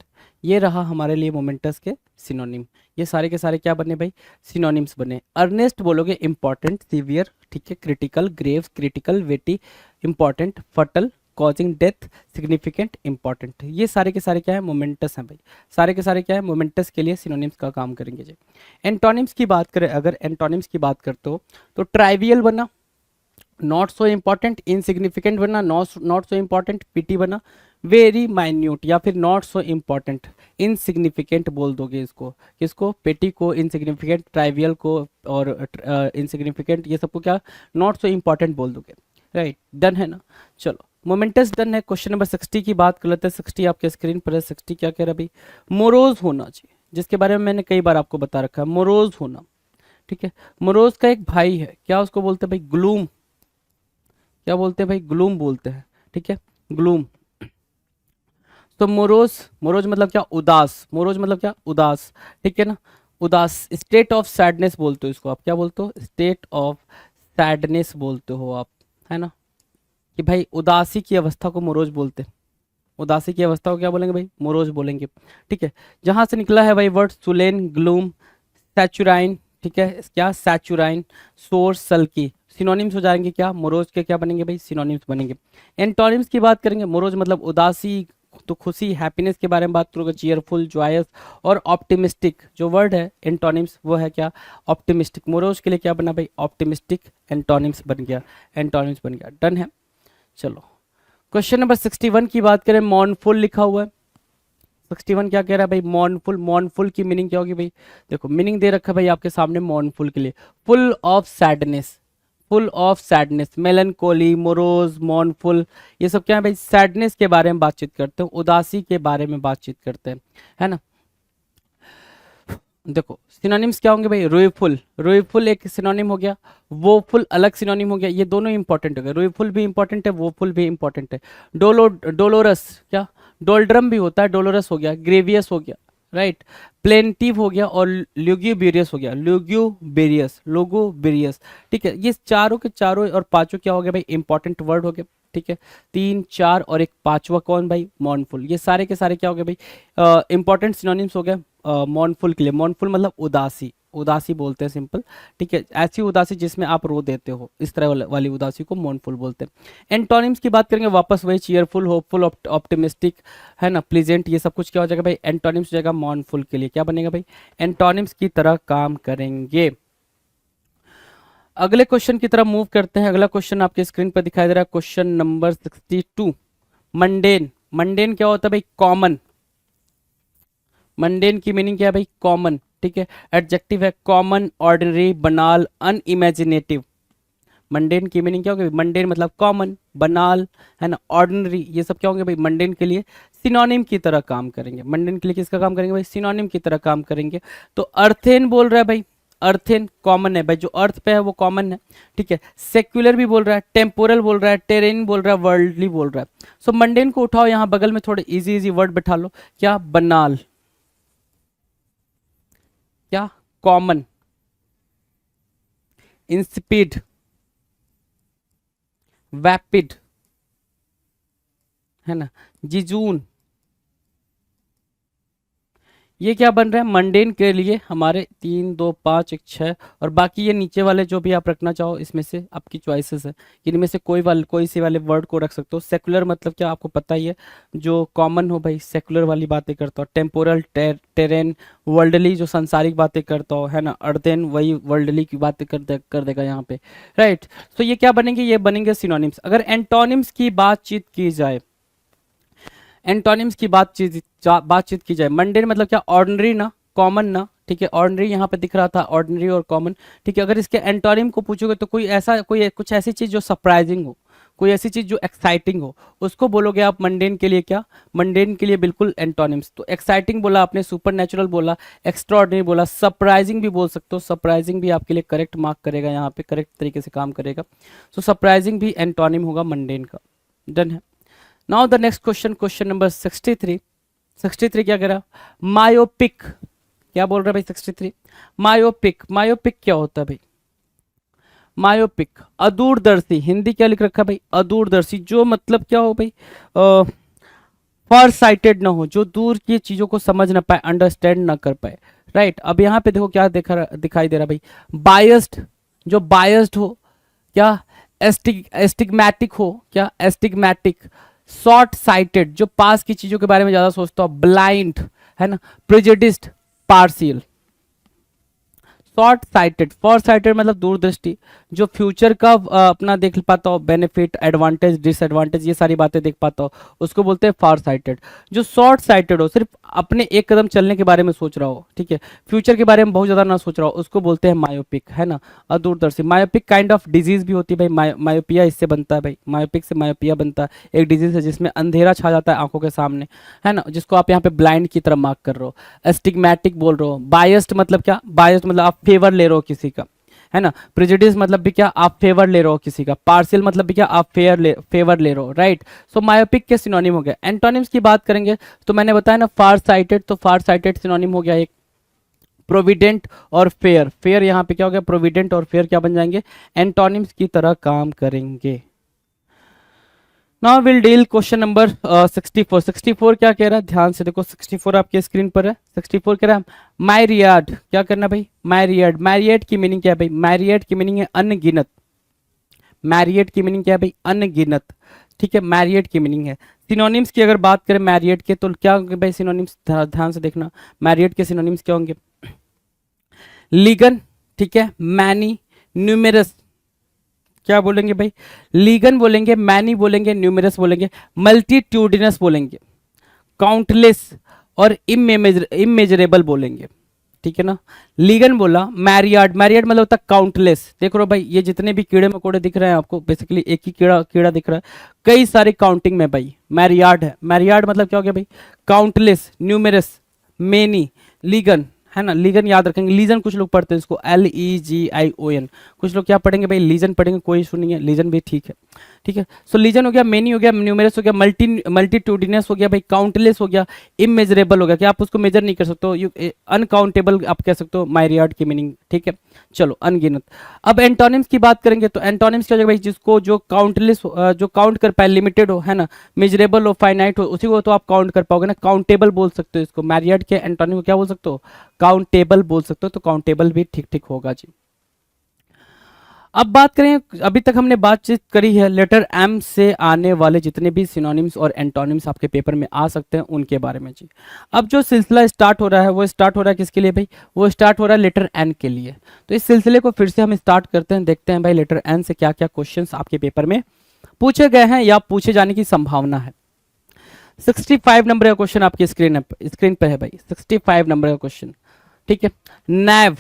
ये रहा हमारे लिए मोमेंटस के सिनोनिम। ये सारे के सारे क्या बने भाई, सिनोनिम्स बने। अर्नेस्ट बोलोगे इंपॉर्टेंट, सीवियर, ठीक है, क्रिटिकल, ग्रेव, क्रिटिकल, वेटी, इंपॉर्टेंट, फटल, कॉजिंग डेथ, सिग्निफिकेंट, इंपॉर्टेंट, ये सारे के सारे क्या है, मोमेंटस हैं भाई। सारे के सारे क्या है, मोमेंटस के लिए सिनोनिम्स का काम करेंगे जी। एंटोनिम्स की बात करें अगर, एंटोनिम्स की बात करते हो तो ट्राइवियल बना, नॉट सो इम्पॉर्टेंट, इनसिग्निफिकेंट बना, नॉट सो इम्पॉर्टेंट, पीटी बना, वेरी माइन्यूट या फिर नॉट सो इम्पॉर्टेंट, इनसिग्निफिकेंट बोल दोगे इसको, किसको, पेटी को, इनसिग्निफिकेंट, ट्राइवियल को और इनसिग्निफिकेंट, ये सबको क्या, नॉट सो इम्पॉर्टेंट बोल दोगे, राइट। डन है ना, चलो मोमेंटस डन है। क्वेश्चन नंबर 60 की बात कर लेते हैं। 60 आपके स्क्रीन पर है। 60 क्या कह रहा है भाई, मोरोज होना चाहिए, जिसके बारे में मैंने कई बार आपको बता रखा है, मोरोज होना, ठीक है। मोरोज का एक भाई है, क्या उसको बोलते हैं भाई, ग्लूम, क्या बोलते हैं भाई, ग्लूम बोलते हैं, ठीक है, ग्लूम। तो मोरोज, मोरोज मतलब क्या, उदास, मोरोज मतलब क्या, उदास, ठीक है ना, उदास, स्टेट ऑफ सैडनेस बोलते हो इसको आप, क्या बोलते हो, स्टेट ऑफ सैडनेस बोलते हो आप, है ना, कि भाई उदासी की अवस्था को मोरोज बोलते हैं। उदासी की अवस्था को क्या बोलेंगे भाई, मोरोज बोलेंगे, ठीक है। जहां से निकला है भाई वर्ड सुलेन, ग्लूम, सैचुराइन, ठीक है, क्या, सैचुराइन, सोर्स, सल्की, सिनोनिम्स हो जाएंगे क्या, मोरोज के क्या बनेंगे भाई, सिनोनिम्स बनेंगे। एंटोनिम्स की बात करेंगे, मोरोज मतलब उदासी, तो खुशी, हैप्पीनेस के बारे में बात करोगे, चीयरफुल, जॉयस और ऑप्टिमिस्टिक, जो वर्ड है एंटोनिम्स वो है क्या, ऑप्टिमिस्टिक। मोरोज के लिए क्या बना भाई, ऑप्टिमिस्टिक, एंटोनिम्स बन गया, एंटोनिम्स बन गया, डन है। चलो क्वेश्चन नंबर 61 की बात करें, मॉर्नफुल लिखा हुआ है। 61 क्या कह रहा है भाई, मॉर्नफुल, मॉर्नफुल की मीनिंग क्या होगी भाई, देखो मीनिंग दे रखा है भाई आपके सामने मॉर्नफुल के लिए, full of sadness, full of sadness, melancholy, morose, mournful, ये सब क्या है भाई, सैडनेस के बारे में बातचीत करते हैं, उदासी के बारे में बातचीत करते हैं, है ना। देखो सिनोनिम्स क्या होंगे भाई, रोईफुल, रोईफुल एक सिनोनिम हो गया, वोफुल अलग सिनोनिम हो गया, ये दोनों इंपॉर्टेंट हो गए, रोईफुल भी इंपॉर्टेंट है, वोफुल भी इंपॉर्टेंट है। डोलोरस, क्या, डोल्ड्रम भी होता है, डोलोरस हो गया, ग्रेवियस हो गया, राइट, प्लेंटिव हो गया और ल्यूग्यूबेरियस हो गया, लोगोबेरियस। ठीक है, ये चारों के चारों और पांचों क्या हो गया भाई, इंपॉर्टेंट वर्ड हो गए। ठीक है, 3 4 और एक पांचवा कौन भाई, मॉर्नफुल। ये सारे के सारे क्या हो गए भाई, इंपॉर्टेंट सिनोनिम्स हो गए मॉर्नफुल के लिए। मॉर्नफुल मतलब उदासी, उदासी बोलते हैं सिंपल। ठीक है, ऐसी उदासी जिसमें आप रो देते हो, इस तरह वाली उदासी को मॉर्नफुल बोलते हैं। एंटोनिम्स की बात करेंगे वापस वही, चीयरफुल, होपफुल, ऑप्टिमिस्टिक, है ना, प्लीजेंट, ये सब कुछ क्या हो जाएगा भाई, एंटोनिम्स हो जाएगा मॉर्नफुल के लिए। क्या बनेगा भाई, एंटोनिम्स की तरह काम करेंगे। अगले क्वेश्चन की तरफ मूव करते हैं। अगला क्वेश्चन आपके स्क्रीन पर दिखाई दे रहा है, क्वेश्चन नंबर 62। मंडेन, मंडेन क्या होता है भाई, कॉमन। मंडेन की मीनिंग क्या है भाई, कॉमन। ठीक है, एडजेक्टिव है कॉमन, ऑर्डिनरी, बनाल, अनइमेजिनेटिव। मंडेन की मीनिंग क्या होगी, मंडेन मतलब कॉमन, बनाल, है ना, ऑर्डिनरी, ये सब क्या होंगे भाई, मंडेन के लिए सिनोनिम की तरह काम करेंगे। मंडेन के लिए किसका काम करेंगे भाई, सिनोनिम की तरह काम करेंगे। तो अर्थेन बोल रहा है भाई, अर्थेन कॉमन है भाई, जो अर्थ पे है वो कॉमन है। ठीक है, सेक्युलर भी बोल रहा है, टेम्पोरल बोल रहा है, टेरेन बोल रहा है, वर्ल्डली बोल रहा है। सो मंडेन को उठाओ, यहाँ बगल में थोड़े इजी इजी वर्ड बैठा लो। क्या, बनाल, क्या, कॉमन, इंस्पीड, वैपिड, है ना, जिजून। ये क्या बन रहा है, मंडेन के लिए हमारे 3 2 5 1 6, और बाकी ये नीचे वाले जो भी आप रखना चाहो इसमें से आपकी चॉइसेस है, इनमें से कोई से वाले वर्ड को रख सकते हो। सेकुलर मतलब क्या, आपको पता ही है, जो कॉमन हो भाई, सेकुलर वाली बातें करता हो। टेम्पोरल, टेरेन, वर्ल्डली, जो सांसारिक बातें करता हो, है ना। अर्देन, वही वर्ल्डली की बातें कर देगा यहाँ पे, राइट। तो ये क्या बनेंगे, ये बनेंगे सिनोनिम्स। अगर एंटोनिम्स की बातचीत की जाए, एंटोनिम्स की बातचीत की जाए, मंडेन मतलब क्या, ऑर्डिनरी ना, कॉमन ना। ठीक है, ऑर्डिनरी यहाँ पे दिख रहा था, ऑर्डिनरी और कॉमन। ठीक है, अगर इसके एंटोनिम को पूछोगे तो कोई कुछ ऐसी चीज जो सरप्राइजिंग हो, कोई ऐसी चीज जो एक्साइटिंग हो, उसको बोलोगे आप मंडेन के लिए। क्या, मंडेन के लिए बिल्कुल एंटोनिम्स। तो एक्साइटिंग बोला आपने, सुपरनेचुरल बोला, एक्स्ट्राऑर्डिनरी बोला, सरप्राइजिंग भी बोल सकते हो। सरप्राइजिंग भी आपके लिए करेक्ट मार्क करेगा, यहाँ पे करेक्ट तरीके से काम करेगा। सो सरप्राइजिंग भी एंटोनिम होगा मंडेन का। डन है। Now the next question, question number 63। 63 क्या कह रहा, मायोपिक। क्या बोल रहा है भाई 63, मायोपिक। मायोपिक क्या होता है भाई, मायोपिक, अदूरदर्शी। हिंदी क्या लिख रखा है भाई, अदूरदर्शी। जो मतलब क्या हो भाई, फार साइटेड ना हो, जो दूर की चीजों को समझ ना पाए, अंडरस्टैंड ना कर पाए, राइट। अब यहाँ पे देखो क्या दिखाई दे रहा भाई, बायस्ड, जो बायस्ड हो। क्या, एस्टिग्मैटिक हो, क्या, एस्टिग्मैटिक। शॉर्ट साइटेड, जो पास की चीजों के बारे में ज्यादा सोचता हो, ब्लाइंड, है ना, prejudiced, partial. Short sighted, far sighted मतलब दूरदृष्टि, जो फ्यूचर का अपना देख पाता हो, बेनिफिट, एडवांटेज, डिसएडवांटेज, ये सारी बातें देख पाता हो, उसको बोलते हैं फॉर साइटेड। जो शॉर्ट साइटेड हो, सिर्फ अपने एक कदम चलने के बारे में सोच रहा हो, ठीक है, फ्यूचर के बारे में बहुत ज्यादा ना सोच रहा हो, उसको बोलते हैं मायोपिक, है ना, अदूरदर्शी। मायोपिक काइंड ऑफ डिजीज भी होती है भाई, मायोपिया इससे बनता है भाई, मायोपिक से मायोपिया बनता है। एक डिजीज है जिसमें अंधेरा छा जाता है आंखों के सामने, है ना, जिसको आप यहाँ पे ब्लाइंड की तरह मार्क कर रहे हो। एस्टिग्मैटिक बोल रहे हो। बायस्ड मतलब क्या, बायस्ड मतलब आप फेवर ले रहे हो किसी का, है ना। प्रेजुडिस मतलब भी क्या, आप फेवर ले रहे हो किसी का। पार्शियल मतलब भी क्या, आप फेवर ले रहे हो, राइट। सो मायोपिक के सिनोनिम हो गया। एंटोनिम्स की बात करेंगे तो मैंने बताया ना, फार साइटेड, तो फार साइटेड सिनोनिम हो गया एक। प्रोविडेंट और फेयर, फेयर यहाँ पे क्या हो गया, प्रोविडेंट और फेयर क्या बन जाएंगे, एंटोनिम्स की तरह काम करेंगे। Now will deal question number 64। 64 क्या कह रहा है, ध्यान से देखो, 64 आपके स्क्रीन पर है। 64 कह रहा है मैरियाड। क्या करना भाई, मैरियाड। मैरियड की मीनिंग क्या है भाई, मैरियड की मीनिंग है अनगिनत। मैरियड की मीनिंग क्या है भाई, अनगिनत। ठीक है, मैरियड की मीनिंग है। सिनोनिम्स की अगर बात करें मैरियड के, तो क्या होंगे भाई सिनोनिम्स, ध्यान से देखना, मैरियड के सिनोनिम्स क्या होंगे, लीगन, ठीक है, मैनी, न्यूमेरस। क्या बोलेंगे भाई, लीगन बोलेंगे, मैनी बोलेंगे, न्यूमेरस बोलेंगे, मल्टीट्यूडिनस बोलेंगे, काउंटलेस और इमेजरेबल बोलेंगे। ठीक है ना। लीगन बोला, मैरियाड, मैरियाड मतलब होता है काउंटलेस। देख रहे हो भाई, ये जितने भी कीड़े मकोड़े दिख रहे हैं आपको, बेसिकली एक ही कीड़ा दिख रहा है, कई सारे काउंटिंग में भाई मैरियाड है। मैरियाड मतलब क्या हो गया भाई, काउंटलेस, न्यूमेरस, मेनी, लीगन, है ना। लीगन याद रखेंगे, लीजन कुछ लोग पढ़ते हैं इसको, LEGION। कुछ लोग क्या पढ़ेंगे भाई, लीजन पढ़ेंगे, कोई इशू नहीं है, लीजन भी ठीक है। ठीक है। सो लीजन हो गया, मेनी हो गया, न्यूमेरस हो गया, मल्टीट्यूडिनस हो गया भाई, काउंटलेस हो गया, इमेजरेबल हो गया कि आप उसको मेजर नहीं कर सकते हो, अनकाउंटेबल आप कह सकते हो मायरियार्ड की मीनिंग, ठीक है। चलो अनगिनत। अब एंटोनिम्स की बात करेंगे तो एंटोनिम्स क्या हो जाएगा भाई, जिसको जो काउंटलेस जो काउंट कर पाए, लिमिटेड हो, है ना, मेजरेबल हो, फाइनाइट हो, उसी को तो आप काउंट कर पाओगे ना, काउंटेबल बोल सकते हो इसको, मायरियार्ड के एंटोनिम को क्या बोल सकते हो, काउंटेबल बोल सकते हो, तो काउंटेबल भी ठीक ठीक होगा जी। अब बात करें, अभी तक हमने बातचीत करी है लेटर एम से आने वाले जितने भी सिनोनिम्स और एंटोनिम्स आपके पेपर में आ सकते हैं उनके बारे में जी। अब जो सिलसिला स्टार्ट हो रहा है वो स्टार्ट हो रहा है किसके लिए भाई, वो स्टार्ट हो रहा है लेटर एन के लिए। तो इस सिलसिले को फिर से हम स्टार्ट करते हैं, देखते हैं भाई लेटर एन से क्या क्या क्वेश्चन आपके पेपर में पूछे गए हैं या पूछे जाने की संभावना है। 65 नंबर का क्वेश्चन आपकी स्क्रीन पे है भाई, 65 नंबर का क्वेश्चन, ठीक है। नैव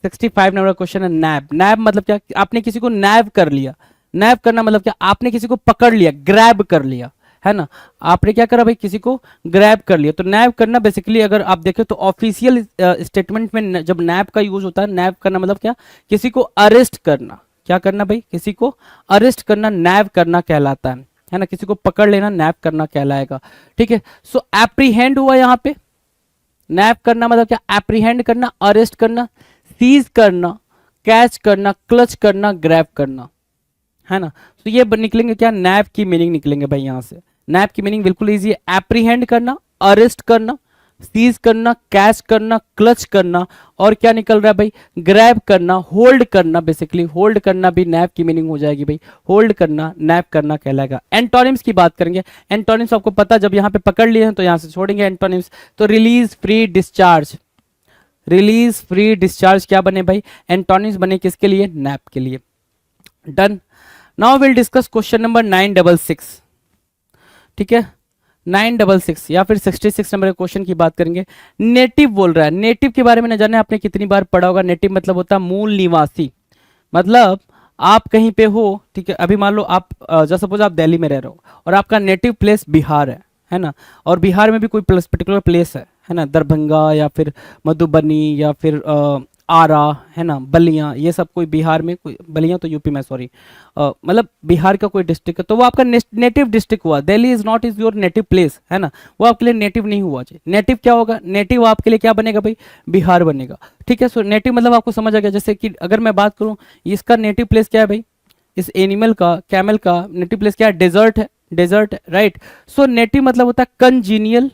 65 नंबर का क्वेश्चन है, नैब। नैब मतलब क्या, आपने किसी को नैब कर लिया। नैब करना मतलब क्या, आपने किसी को पकड़ लिया, ग्रैब कर लिया, है ना, आपने क्या करा भाई, किसी को ग्रैब कर लिया। तो नैब करना बेसिकली अगर आप देखें तो ऑफिशियल स्टेटमेंट में जब नैब का यूज होता है, नैब करना मतलब क्या, किसी को अरेस्ट करना। क्या करना भाई, किसी को अरेस्ट करना नैब करना कहलाता है ना, किसी को पकड़ लेना नैब करना कहलाएगा, ठीक है। सो एप्रीहेंड हुआ यहाँ पे, नैब करना मतलब क्या, एप्रीहेंड करना, अरेस्ट करना, सीज करना, कैच करना, क्लच करना, ग्रैब करना, है ना। तो ये निकलेंगे क्या, नैब की मीनिंग निकलेंगे भाई यहाँ से। नैब की मीनिंग बिल्कुल इजी है, एप्रीहेंड करना, अरेस्ट करना, सीज करना, कैच करना, क्लच करना, और क्या निकल रहा है भाई, ग्रैब करना, होल्ड करना। बेसिकली होल्ड करना भी नैब की मीनिंग हो जाएगी भाई, होल्ड करना नैब करना कहलाएगा। एंटोनिम्स की बात करेंगे, एंटोनिम्स आपको पता, जब यहाँ पे पकड़ लिए हैं तो यहाँ से छोड़ेंगे एंटोनिम्स। तो release, free, discharge, release, free, discharge क्या बने भाई, एंटोनिम्स बने किसके लिए, नैप के लिए। Done. Now will discuss question number 966, ठीक है, 966 या फिर 66 नंबर के क्वेश्चन की बात करेंगे। नेटिव बोल रहा है, नेटिव के बारे में न जाने आपने कितनी बार पढ़ा होगा। नेटिव मतलब होता है मूल निवासी, मतलब आप कहीं पे हो, ठीक है, अभी मान लो आप जैसे सपोज आप दिल्ली में रह रहे हो और आपका नेटिव प्लेस बिहार है ना, और बिहार में भी कोई पर्टिकुलर प्लेस है ना, दरभंगा या फिर मधुबनी या फिर आरा, है ना, बलिया, ये सब कोई बिहार में, कोई बलिया तो यूपी में, सॉरी, मतलब बिहार का कोई डिस्ट्रिक्ट है, तो वो आपका नेटिव डिस्ट्रिक्ट हुआ। Delhi is not is your native place, है ना, वो आपके लिए नेटिव नहीं हुआ जी। नेटिव क्या होगा, नेटिव आपके लिए क्या बनेगा भाई, बिहार बनेगा, ठीक है। सो नेटिव मतलब आपको समझ आ गया। जैसे कि अगर मैं बात करूं, इसका नेटिव प्लेस क्या है भाई, इस एनिमल का, कैमल का नेटिव प्लेस क्या है, डेजर्ट है, डेजर्ट, राइट। सो नेटिव मतलब होता है कंजीनियल,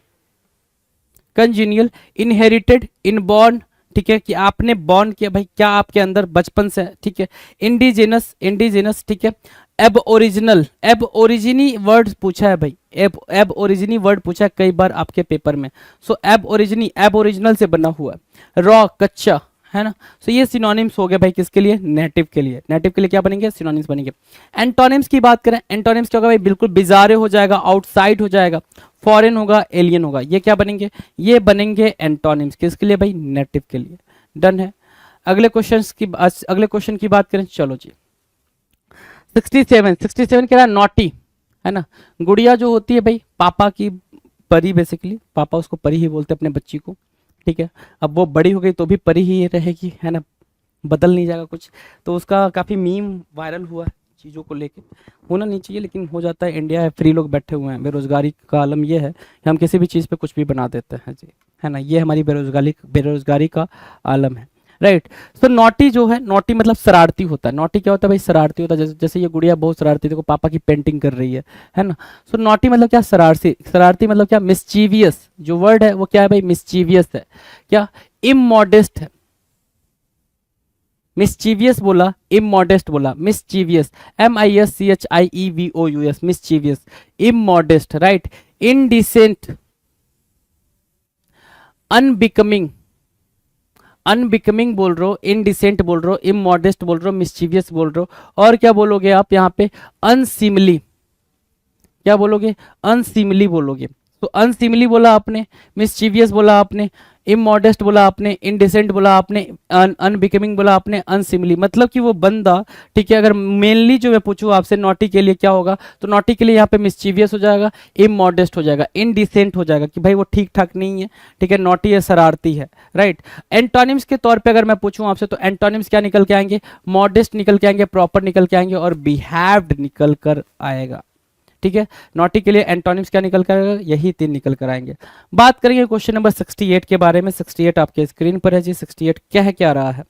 कंजीनियल, इनहेरिटेड, इनबॉर्न, ठीक है, कि आपने बॉर्न किया भाई, क्या आपके अंदर बचपन से, ठीक है। इंडिजिनस, इंडिजिनस, ठीक है। एब ओरिजिनल, एब ओरिजिनी वर्ड पूछा है भाई, एब ओरिजिनी वर्ड पूछा है कई बार आपके पेपर में। सो एब ओरिजिनी, एब ओरिजिनल से बना हुआ है। रॉ, कच्चा, है ना। सो ये सिनोनिम्स हो गए भाई किसके लिए, नेटिव के लिए। नेटिव के लिए क्या बनेंगे, सिनोनिम्स बनेंगे। एंटोनिम्स की बात करें, एंटोनिम्स क्या होगा भाई, बिल्कुल बिजारे हो जाएगा, आउटसाइड हो जाएगा, फॉरेन होगा, एलियन होगा, ये क्या बनेंगे, ये बनेंगे एंटोनिम्स किसके लिए भाई, नेटिव के लिए। डन है। अगले क्वेश्चन की बात करें, चलो जी। 67 कह रहा है नॉटी, है ना, गुड़िया जो होती है भाई पापा की परी, बेसिकली पापा उसको परी ही बोलते हैं अपने बच्ची को, ठीक है। अब वो बड़ी हो गई तो भी परी ही रहेगी, है ना, बदल नहीं जाएगा कुछ। तो उसका काफ़ी मीम वायरल हुआ है चीज़ों को लेके, होना नहीं चाहिए लेकिन हो जाता है। इंडिया है, फ्री लोग बैठे हुए हैं, बेरोजगारी का आलम ये है कि हम किसी भी चीज़ पे कुछ भी बना देते हैं जी, है ना, ये हमारी बेरोजगारी का आलम है, राइट। सो नॉटी जो है, नॉटी मतलब शरारती होता है। नॉटी क्या होता है भाई, शरारती होता है। जैसे ये गुड़िया बहुत शरारती, देखो पापा की पेंटिंग कर रही है ना। सो नॉटी मतलब क्या, शरारती, शरारती मतलब क्या, मिस्चीवियस, जो वर्ड है वो क्या है भाई, मिस्चीवियस है। क्या, इममॉडेस्ट है, मिस्चीवियस बोला, इममॉडेस्ट बोला, mischievous, MISCHIEVOUS, mischievous, immodest, right. Indecent, unbecoming, unbecoming बोल रहे हो, इनडिसेंट बोल रहे हो, इममॉडेस्ट बोल रहे हो, मिस्चीवियस बोल रहे हो, और क्या बोलोगे आप यहाँ पे, अनसिमली, क्या बोलोगे, अनसिमली बोलोगे। तो अनसिमली बोला आपने, मिस्चीवियस बोला आपने, इमोडेस्ट बोला आपने, इनडिसेंट बोला आपने, अनबिकमिंग बोला आपने, अनसिमली, मतलब कि वो बंदा, ठीक है, अगर मेनली जो मैं पूछूं आपसे नॉटी के लिए क्या होगा, तो नॉटी के लिए यहाँ पे मिस्चीवियस हो जाएगा, इमोडेस्ट हो जाएगा, इनडिसेंट हो जाएगा कि भाई वो ठीक ठाक नहीं है, ठीक है, नॉटी है, शरारती है, राइट। एंटोनिम्स के तौर पे अगर मैं पूछूं आपसे तो एंटोनिम्स क्या निकल के आएंगे, मॉडेस्ट निकल के आएंगे, प्रॉपर निकल के आएंगे और बिहेव्ड निकल कर आएगा, ठीक है। नॉटी के लिए एंटोनिम्स क्या निकल कर आएगा, यही तीन निकल कर आएंगे। बात करेंगे क्वेश्चन नंबर 68 के बारे में। 68 आपके स्क्रीन पर है जी। 68 क्या रहा है,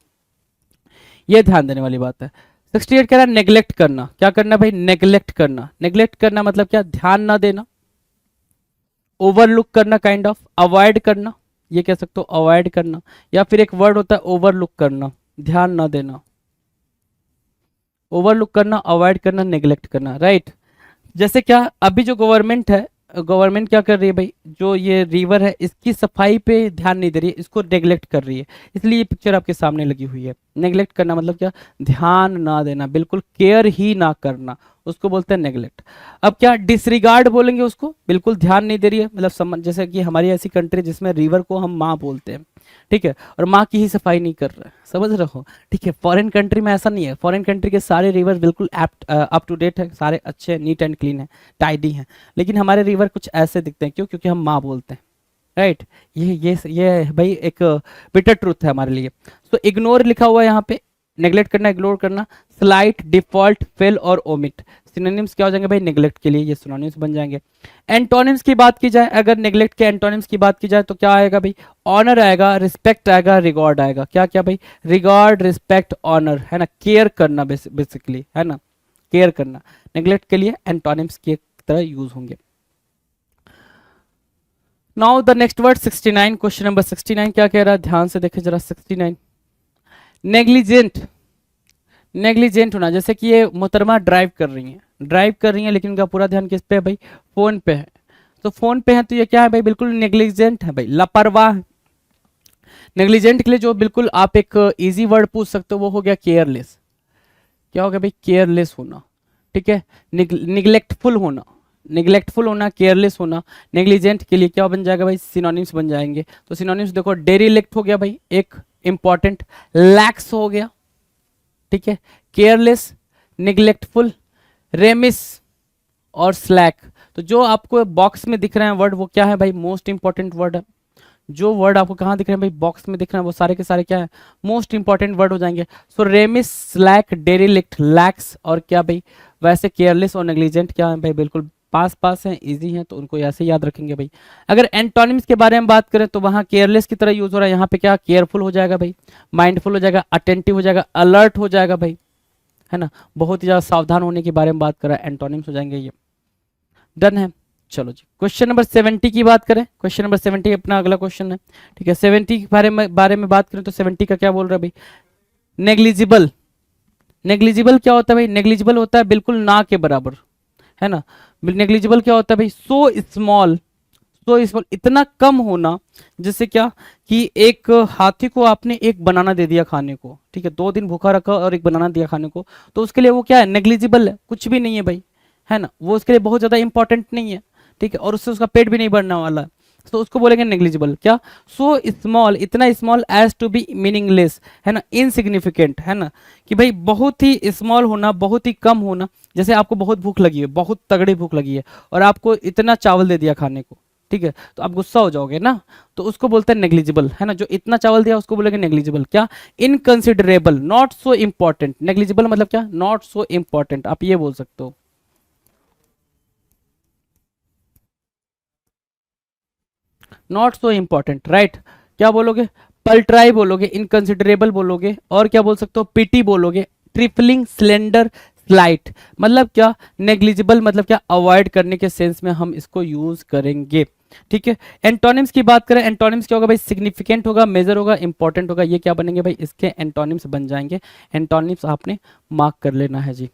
ये ध्यान देने वाली बात है। 68 कह रहा है नेग्लेक्ट करना। क्या करना भाई, नेग्लेक्ट करना। नेग्लेक्ट करना मतलब क्या, ध्यान ना देना, ओवरलुक करना, काइंड ऑफ अवॉइड करना, ये कह सकते हो अवॉइड करना, या फिर एक वर्ड होता है ओवरलुक करना, ध्यान ना देना, ओवरलुक करना, अवॉइड करना, नेग्लेक्ट करना, राइट। जैसे क्या, अभी जो गवर्नमेंट है, गवर्नमेंट क्या कर रही है भाई, जो ये रिवर है इसकी सफाई पे ध्यान नहीं दे रही है, इसको नेग्लेक्ट कर रही है, इसलिए ये पिक्चर आपके सामने लगी हुई है। नेग्लेक्ट करना मतलब क्या, ध्यान ना देना, बिल्कुल केयर ही ना करना, उसको बोलते हैं नेग्लेक्ट। अब क्या, डिसरिगार्ड बोलेंगे उसको, बिल्कुल ध्यान नहीं दे रही है, मतलब समझ, जैसे कि हमारी ऐसी कंट्री जिसमें रिवर को हम माँ बोलते हैं, ठीक है, और माँ की ही सफाई नहीं कर रहे, समझ रहे हो, ठीक है। फॉरेन कंट्री में ऐसा नहीं है, फॉरेन कंट्री के सारे रिवर बिल्कुल अप टू डेट है, सारे अच्छे, नीट एंड क्लीन है, टाइडी हैं, लेकिन हमारे रिवर कुछ ऐसे दिखते हैं, क्यों, क्योंकि हम माँ बोलते हैं, राइट। ये भाई एक बिटर ट्रूथ है हमारे लिए। तो इग्नोर लिखा हुआ है यहाँ पे, नेग्लेक्ट करना, इग्नोर करना, स्लाइट, डिफॉल्ट, फेल और ओमिट, सिनोनिम्स क्या हो जाएंगे भाई नेग्लेक्ट के लिए, ये सिनोनिम्स बन जाएंगे। एंटोनिम्स की बात की जाए, अगर नेग्लेक्ट के एंटोनिम्स की बात की जाए तो क्या आएगा भाई, ऑनर आएगा, रिस्पेक्ट आएगा, रिगॉर्ड आएगा। क्या क्या भाई, रिगॉर्ड, रिस्पेक्ट, ऑनर, है ना, केयर करना बेसिकली, है ना, केयर करना। नेग्लेक्ट के लिए एंटोनिम्स की तरह यूज होंगे। Now the next word 69, question number 69 क्या कह रहा है, ध्यान से देखें जरा। 69, नेग्लिजेंट। नेग्लिजेंट होना, जैसे कि ये मोहतरमा ड्राइव कर रही हैं, लेकिन उनका पूरा ध्यान किस पे है भाई, फोन पे है। तो फोन पे है तो ये क्या है भाई, बिल्कुल नेग्लिजेंट है भाई, लापरवाह। नेग्लिजेंट के लिए जो बिल्कुल आप एक इजी वर्ड पूछ सकते हो वो हो गया केयरलेस। क्या हो गया भाई, केयरलेस होना, ठीक है। निग्लेक्टफुल होना, निग्लेक्टफुल होना, केयरलेस होना। नेग्लिजेंट के लिए क्या बन जाएगा भाई, सिनोनिम्स बन जाएंगे। तो सिनोनिम्स देखो, डेरिलेक्ट हो गया भाई एक इंपॉर्टेंट, लैक्स हो गया, ठीक है, केयरलेस, निग्लेक्टफुल, रेमिस और स्लैक। तो जो आपको बॉक्स में दिख रहे हैं वर्ड वो क्या है भाई, मोस्ट इंपॉर्टेंट वर्ड है। जो वर्ड आपको कहाँ दिख रहे हैं भाई, बॉक्स में दिख रहे हैं, वो सारे के सारे क्या है, मोस्ट इंपॉर्टेंट वर्ड हो जाएंगे। सो रेमिस, स्लैक, डेरिलेक्ट, लैक्स और क्या भाई, वैसे केयरलेस और नेग्लिजेंट क्या है भाई, बिल्कुल पास हैं, इजी हैं, तो उनको ऐसे याद रखेंगे भाई। अगर एंटोनिम्स के बारे में बात करें तो वहां केयरलेस की तरह यूज हो रहा है, यहाँ पे क्या, केयरफुल हो जाएगा भाई, माइंडफुल हो जाएगा, अटेंटिव हो जाएगा, अलर्ट हो जाएगा भाई, है ना, बहुत ही ज्यादा सावधान होने के बारे में बात कर रहा है, एंटोनिम्स हो जाएंगे ये। डन है। चलो जी, क्वेश्चन नंबर 70 की बात करें। क्वेश्चन नंबर 70 अपना अगला क्वेश्चन है, ठीक है। 70 के बारे में बात करें तो 70 का क्या बोल रहा है भाई, नेग्लिजिबल। नेग्लिजिबल क्या होता है भाई, नेग्लिजिबल होता है बिल्कुल ना के बराबर, है ना। नेग्लिजिबल क्या होता है भाई, सो स्मॉल, सो स्मॉल, इतना कम होना, जैसे क्या कि एक हाथी को आपने एक बनाना दे दिया खाने को, ठीक है, 2 दिन भूखा रखा और एक बनाना दिया खाने को, तो उसके लिए वो क्या है, नेग्लिजिबल है, कुछ भी नहीं है भाई, है ना, वो उसके लिए बहुत ज्यादा इंपॉर्टेंट नहीं है, ठीक है, और उससे उसका पेट भी नहीं भरने वाला है, तो उसको बोलेंगे नेग्लिजिबल। क्या, सो स्मॉल, इतना small as to be meaningless, है ना, इनसिग्निफिकेंट, है ना, कि भाई बहुत ही स्मॉल होना, बहुत ही कम होना। जैसे आपको बहुत भूख लगी है, बहुत तगड़ी भूख लगी है, और आपको इतना चावल दे दिया खाने को, ठीक है, तो आप गुस्सा हो जाओगे ना, तो उसको बोलते हैं नेग्लिजिबल, है ना, जो इतना चावल दिया उसको बोलेंगे नेग्लिजिबल। क्या, इनकंसिडरेबल, नॉट सो इंपॉर्टेंट। नेग्लिजिबल मतलब क्या, नॉट सो इंपॉर्टेंट, आप ये बोल सकते हो। Not so important, right. क्या बोलोगे, पल्ट्राई बोलोगे, इनकंसिडरेबल बोलोगे, और क्या बोल सकते हो, पिटी बोलोगे, ट्रिपलिंग, स्लेंडर, स्लाइट। मतलब क्या, नेग्लिजिबल मतलब क्या, अवॉइड करने के सेंस में हम इसको यूज करेंगे, ठीक है। एंटोनिम्स की बात करें, एंटोनिम्स क्या होगा भाई, सिग्निफिकेंट होगा, मेजर होगा, इंपॉर्टेंट होगा, ये क्या बनेंगे भाई, इसके एंटोनिम्स बन जाएंगे। एंटोनिम्स आपने मार्क कर लेना है जी।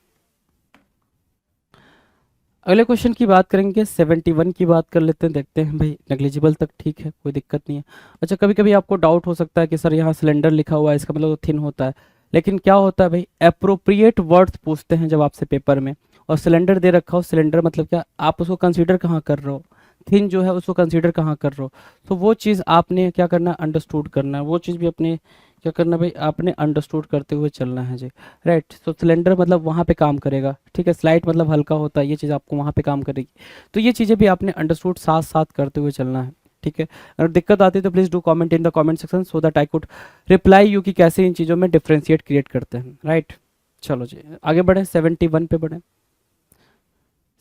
अगले क्वेश्चन की बात करेंगे, 71 की बात कर लेते हैं, देखते हैं भाई, नेग्लिजिबल तक ठीक है, कोई दिक्कत नहीं है। अच्छा, कभी कभी आपको डाउट हो सकता है कि सर यहाँ सिलेंडर लिखा हुआ है, इसका मतलब तो थिन होता है, लेकिन क्या होता है भाई, अप्रोप्रिएट वर्ड्स पूछते हैं जब आपसे पेपर में, और सिलेंडर दे रखा हो, सिलेंडर मतलब क्या, आप उसको कंसीडर कहाँ कर रहे हो, थिन जो है उसको कंसीडर कहाँ कर रहे हो, तो वो चीज़ आपने क्या करना है, अंडरस्टूड करना है, वो चीज़ भी अपने क्या करना भाई, आपने अंडरस्टूड करते हुए चलना है जी। राइट, तो सिलेंडर मतलब वहाँ पे काम करेगा, ठीक है, स्लाइड मतलब हल्का होता है, ये चीज़ आपको वहाँ पे काम करेगी। तो ये चीज़ें भी आपने अंडरस्टूड साथ साथ करते हुए चलना है, ठीक है। अगर दिक्कत आती है तो please do comment in the comment section so that I could reply you कि कैसे इन चीज़ों में डिफ्रेंशिएट क्रिएट करते हैं। राइट, चलो जी आगे बढ़े, 71 पे बढ़े।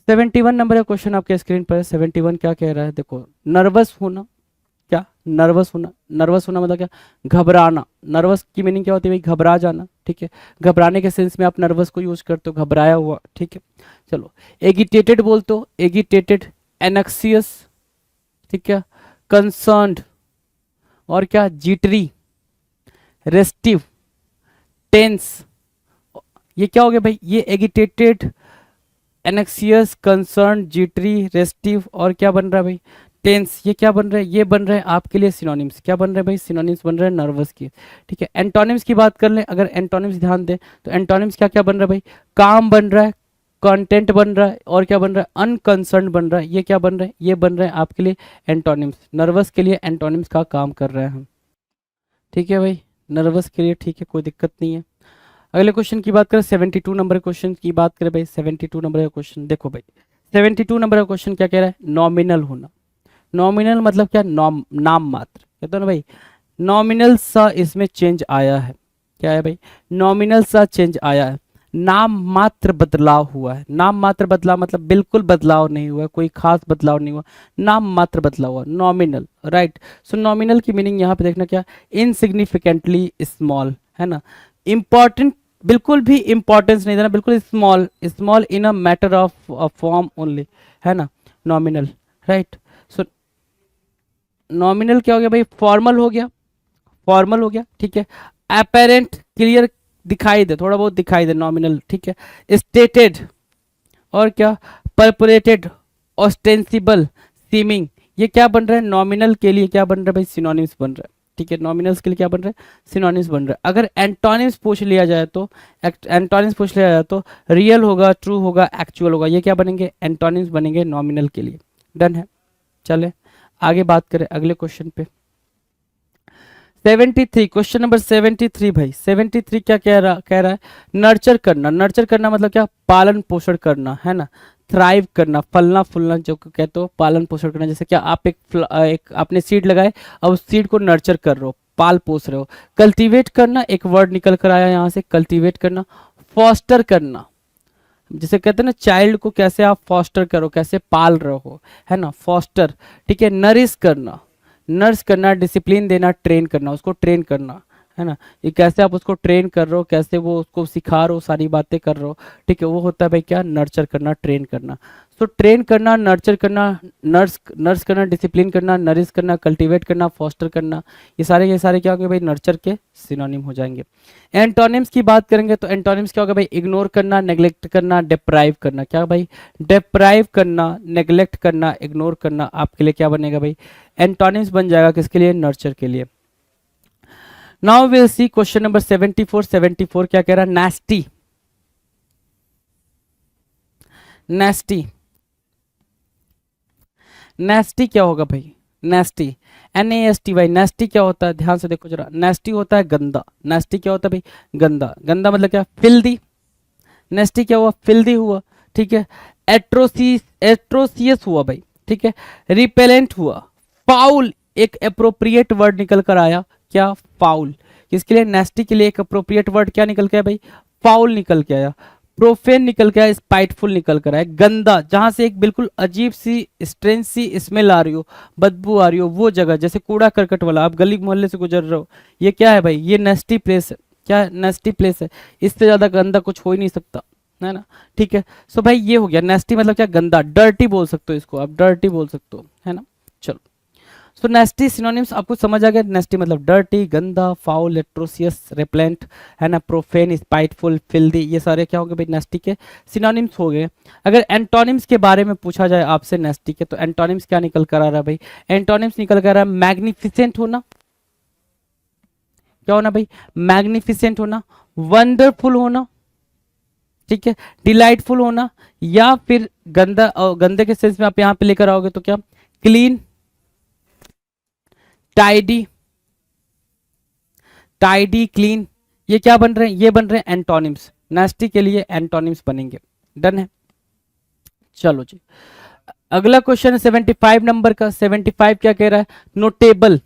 71 नंबर का क्वेश्चन आपके स्क्रीन पर है। 71 क्या कह रहा है, देखो, नर्वस होना, क्या नर्वस होना, नर्वस होना मतलब क्या, घबराना। नर्वस की मीनिंग क्या होती है भाई, घबरा जाना, ठीक है, घबराने के सेंस में आप नर्वस को यूज करते हो, घबराया हुआ, ठीक है। चलो, एगिटेटेड बोलते हो, एगिटेटेड, एनक्सियस, ठीक है, कंसर्न्ड, और क्या, जीटरी, रेस्टिव, टेंस। ये क्या हो गया भाई, ये एगिटेटेड, एनक्सियस, कंसर्न, जीटरी, रेस्टिव, और क्या बन रहा है भाई, टेंस। ये क्या बन रहा है, ये बन रहा है आपके लिए सिनोनिम्स। क्या बन रहे हैं भाई, सिनोनिम्स बन रहे हैं नर्वस की, ठीक है। एंटोनिम्स की बात कर लें, अगर एंटोनिम्स ध्यान दें तो एंटोनिम्स क्या क्या बन रहा है भाई, काम बन रहा है, कंटेंट बन रहा है, और क्या बन रहा है, अनकंसर्न बन रहा है। ये क्या बन रहा है, ये बन रहे हैं आपके लिए एंटोनिम्स। नर्वस के लिए एंटोनिम्स का काम कर रहे हैं हम, ठीक है भाई, नर्वस के लिए, ठीक है, कोई दिक्कत नहीं है। अगले क्वेश्चन की बात करें, 72 नंबर क्वेश्चन की बात करें भाई। 72 नंबर का क्वेश्चन देखो भाई, 72 नंबर का क्वेश्चन क्या कह रहा है, नॉमिनल होना। नॉमिनल मतलब क्या, नाम मात्र, कहते हो ना भाई, नॉमिनल सा इसमें चेंज आया है। क्या है भाई, नॉमिनल सा चेंज आया है, नाम मात्र बदलाव हुआ है। नाम मात्र बदलाव मतलब बिल्कुल बदलाव नहीं हुआ, कोई खास बदलाव नहीं हुआ, नाम मात्र बदलाव हुआ, नॉमिनल। राइट, सो नॉमिनल की मीनिंग यहाँ पे देखना क्या, इनसिग्निफिकेंटली स्मॉल, है ना, इंपॉर्टेंट, बिल्कुल भी इंपॉर्टेंस नहीं देना, बिल्कुल small, small in a matter of form only, है ना, नॉमिनल। राइट, सो नॉमिनल क्या हो गया भाई, फॉर्मल हो गया, फॉर्मल हो गया, ठीक है। अपेरेंट, क्लियर, दिखाई दे, थोड़ा बहुत दिखाई दे, नॉमिनल, ठीक है। स्टेटेड, और क्या, परपोरेटेड, ऑस्टेंसिबल, सीमिंग। ये क्या बन रहा है, नॉमिनल के लिए क्या बन रहा है भाई, सिनोनिम्स बन रहा है, ठीक है। नॉमिनल्स के लिए क्या बन रहा है, सिनोनिम्स बन रहा है। अगर एंटोनिम्स पूछ लिया जाए तो, एंटोनिम्स पूछ लिया जाए तो रियल होगा, ट्रू होगा, एक्चुअल होगा, ये क्या बनेंगे, एंटोनिम्स बनेंगे नॉमिनल के लिए। डन है, चले आगे बात करें अगले क्वेश्चन पे। 73, क्वेश्चन नंबर 73 भाई। 73 क्या कह रहा है, नर्चर करना। नर्चर करना मतलब क्या, पालन पोषण करना, है ना, थ्राइव करना, फलना फूलना जो कहते हो, पालन पोषण करना। जैसे क्या, आप एक आपने सीड लगाए, अब उस सीड को नर्चर कर रहे हो, पाल पोस रहे हो। कल्टीवेट करना, एक वर्ड निकल कर आया यहाँ से, कल्टीवेट करना। फॉस्टर करना, जैसे कहते हैं ना, चाइल्ड को कैसे आप फॉस्टर करो, कैसे पाल रहे हो, है ना, फॉस्टर, ठीक है। नरिश करना, नर्स करना, डिसिप्लिन देना, ट्रेन करना, उसको ट्रेन करना, है ना, ये कैसे आप उसको ट्रेन कर रहे हो, कैसे वो उसको सिखा रहे हो, सारी बातें कर रहे हो, ठीक है, वो होता है भाई क्या, नर्चर करना, ट्रेन करना। सो ट्रेन करना, नर्चर करना, नर्स करना, डिसिप्लिन करना, नरिश करना, कल्टीवेट करना, फॉस्टर करना, ये सारे क्या होंगे भाई, नर्चर के सिनोनिम हो जाएंगे। एंटोनिम्स की बात करेंगे तो एंटोनिम्स क्या होगा भाई, इग्नोर करना, नेग्लेक्ट करना, डिप्राइव करना। क्या भाई, डिप्राइव करना, नेग्लेक्ट करना, इग्नोर करना, आपके लिए क्या बनेगा भाई, एंटोनिम्स बन जाएगा, किसके लिए, नर्चर के लिए। Now will see question number 74। 74 क्या कह रहा है, नेस्टी। नेस्टी, नेस्टी क्या होगा भाई, नेस्टी, NASTY भाई। नेस्टी क्या होता है, ध्यान से देखो जरा, नेस्टी होता है गंदा। नेस्टी क्या होता है भाई, गंदा। गंदा मतलब क्या, फिल्दी। नेस्टी क्या हुआ, फिल्दी हुआ, ठीक है। एट्रोसियस हुआ भाई, ठीक है। रिपेलेंट हुआ। फाउल, एक अप्रोप्रिएट वर्ड निकल कर आया, क्या, फाउल। किसके लिए, नेस्टी के लिए एक अप्रोप्रिएट वर्ड क्या निकल के आया भाई, फाउल निकल के आया। प्रोफेन निकल के आया, स्पाइटफुल निकल कर आया। गंदा, जहां से एक बिल्कुल अजीब सी स्ट्रेंज सी स्मेल आ रही हो, बदबू आ रही हो, वो जगह, जैसे कूड़ा करकट वाला, आप गली मोहल्ले से गुजर रहे हो, ये क्या है भाई, ये नेस्टी प्लेस है। क्या है, नेस्टी प्लेस है, इससे ज्यादा गंदा कुछ हो ही नहीं सकता, है ना, ठीक है। सो भाई ये हो गया, नेस्टी मतलब क्या, गंदा, डर्टी बोल सकते हो इसको आप, डर्टी बोल सकते हो, है ना। चलो, सो नेस्टी सिनोनिम्स आपको समझ आ गया। नेस्टी मतलब डर्टी, गंदा, फाउल, एट्रोसियस, रेपलेंट, है ना, प्रोफेन, स्पाइटफुल, फिल्दी, ये सारे क्या हो गए भाई, नेस्टी के सिनोनिम्स हो गए। अगर एंटोनिम्स के बारे में पूछा जाए आपसे नेस्टी के, तो एंटोनिम्स क्या निकल कर आ रहा है भाई, एंटोनिम्स निकल कर आ रहा है मैग्निफिसेंट होना। क्या होना भाई, मैग्निफिसेंट होना, वंडरफुल होना, ठीक है, डिलाइटफुल होना, या फिर गंदा, गंदे के सेंस में आप यहाँ पे लेकर आओगे तो क्या, क्लीन, टाइडी, टाइडी, क्लीन, ये क्या बन रहे हैं? ये बन रहे हैं एंटोनिम्स। नास्टी के लिए एंटोनिम्स बनेंगे। डन है। चलो जी, अगला क्वेश्चन है 75 नंबर का। 75 क्या कह रहा है? नोटेबल।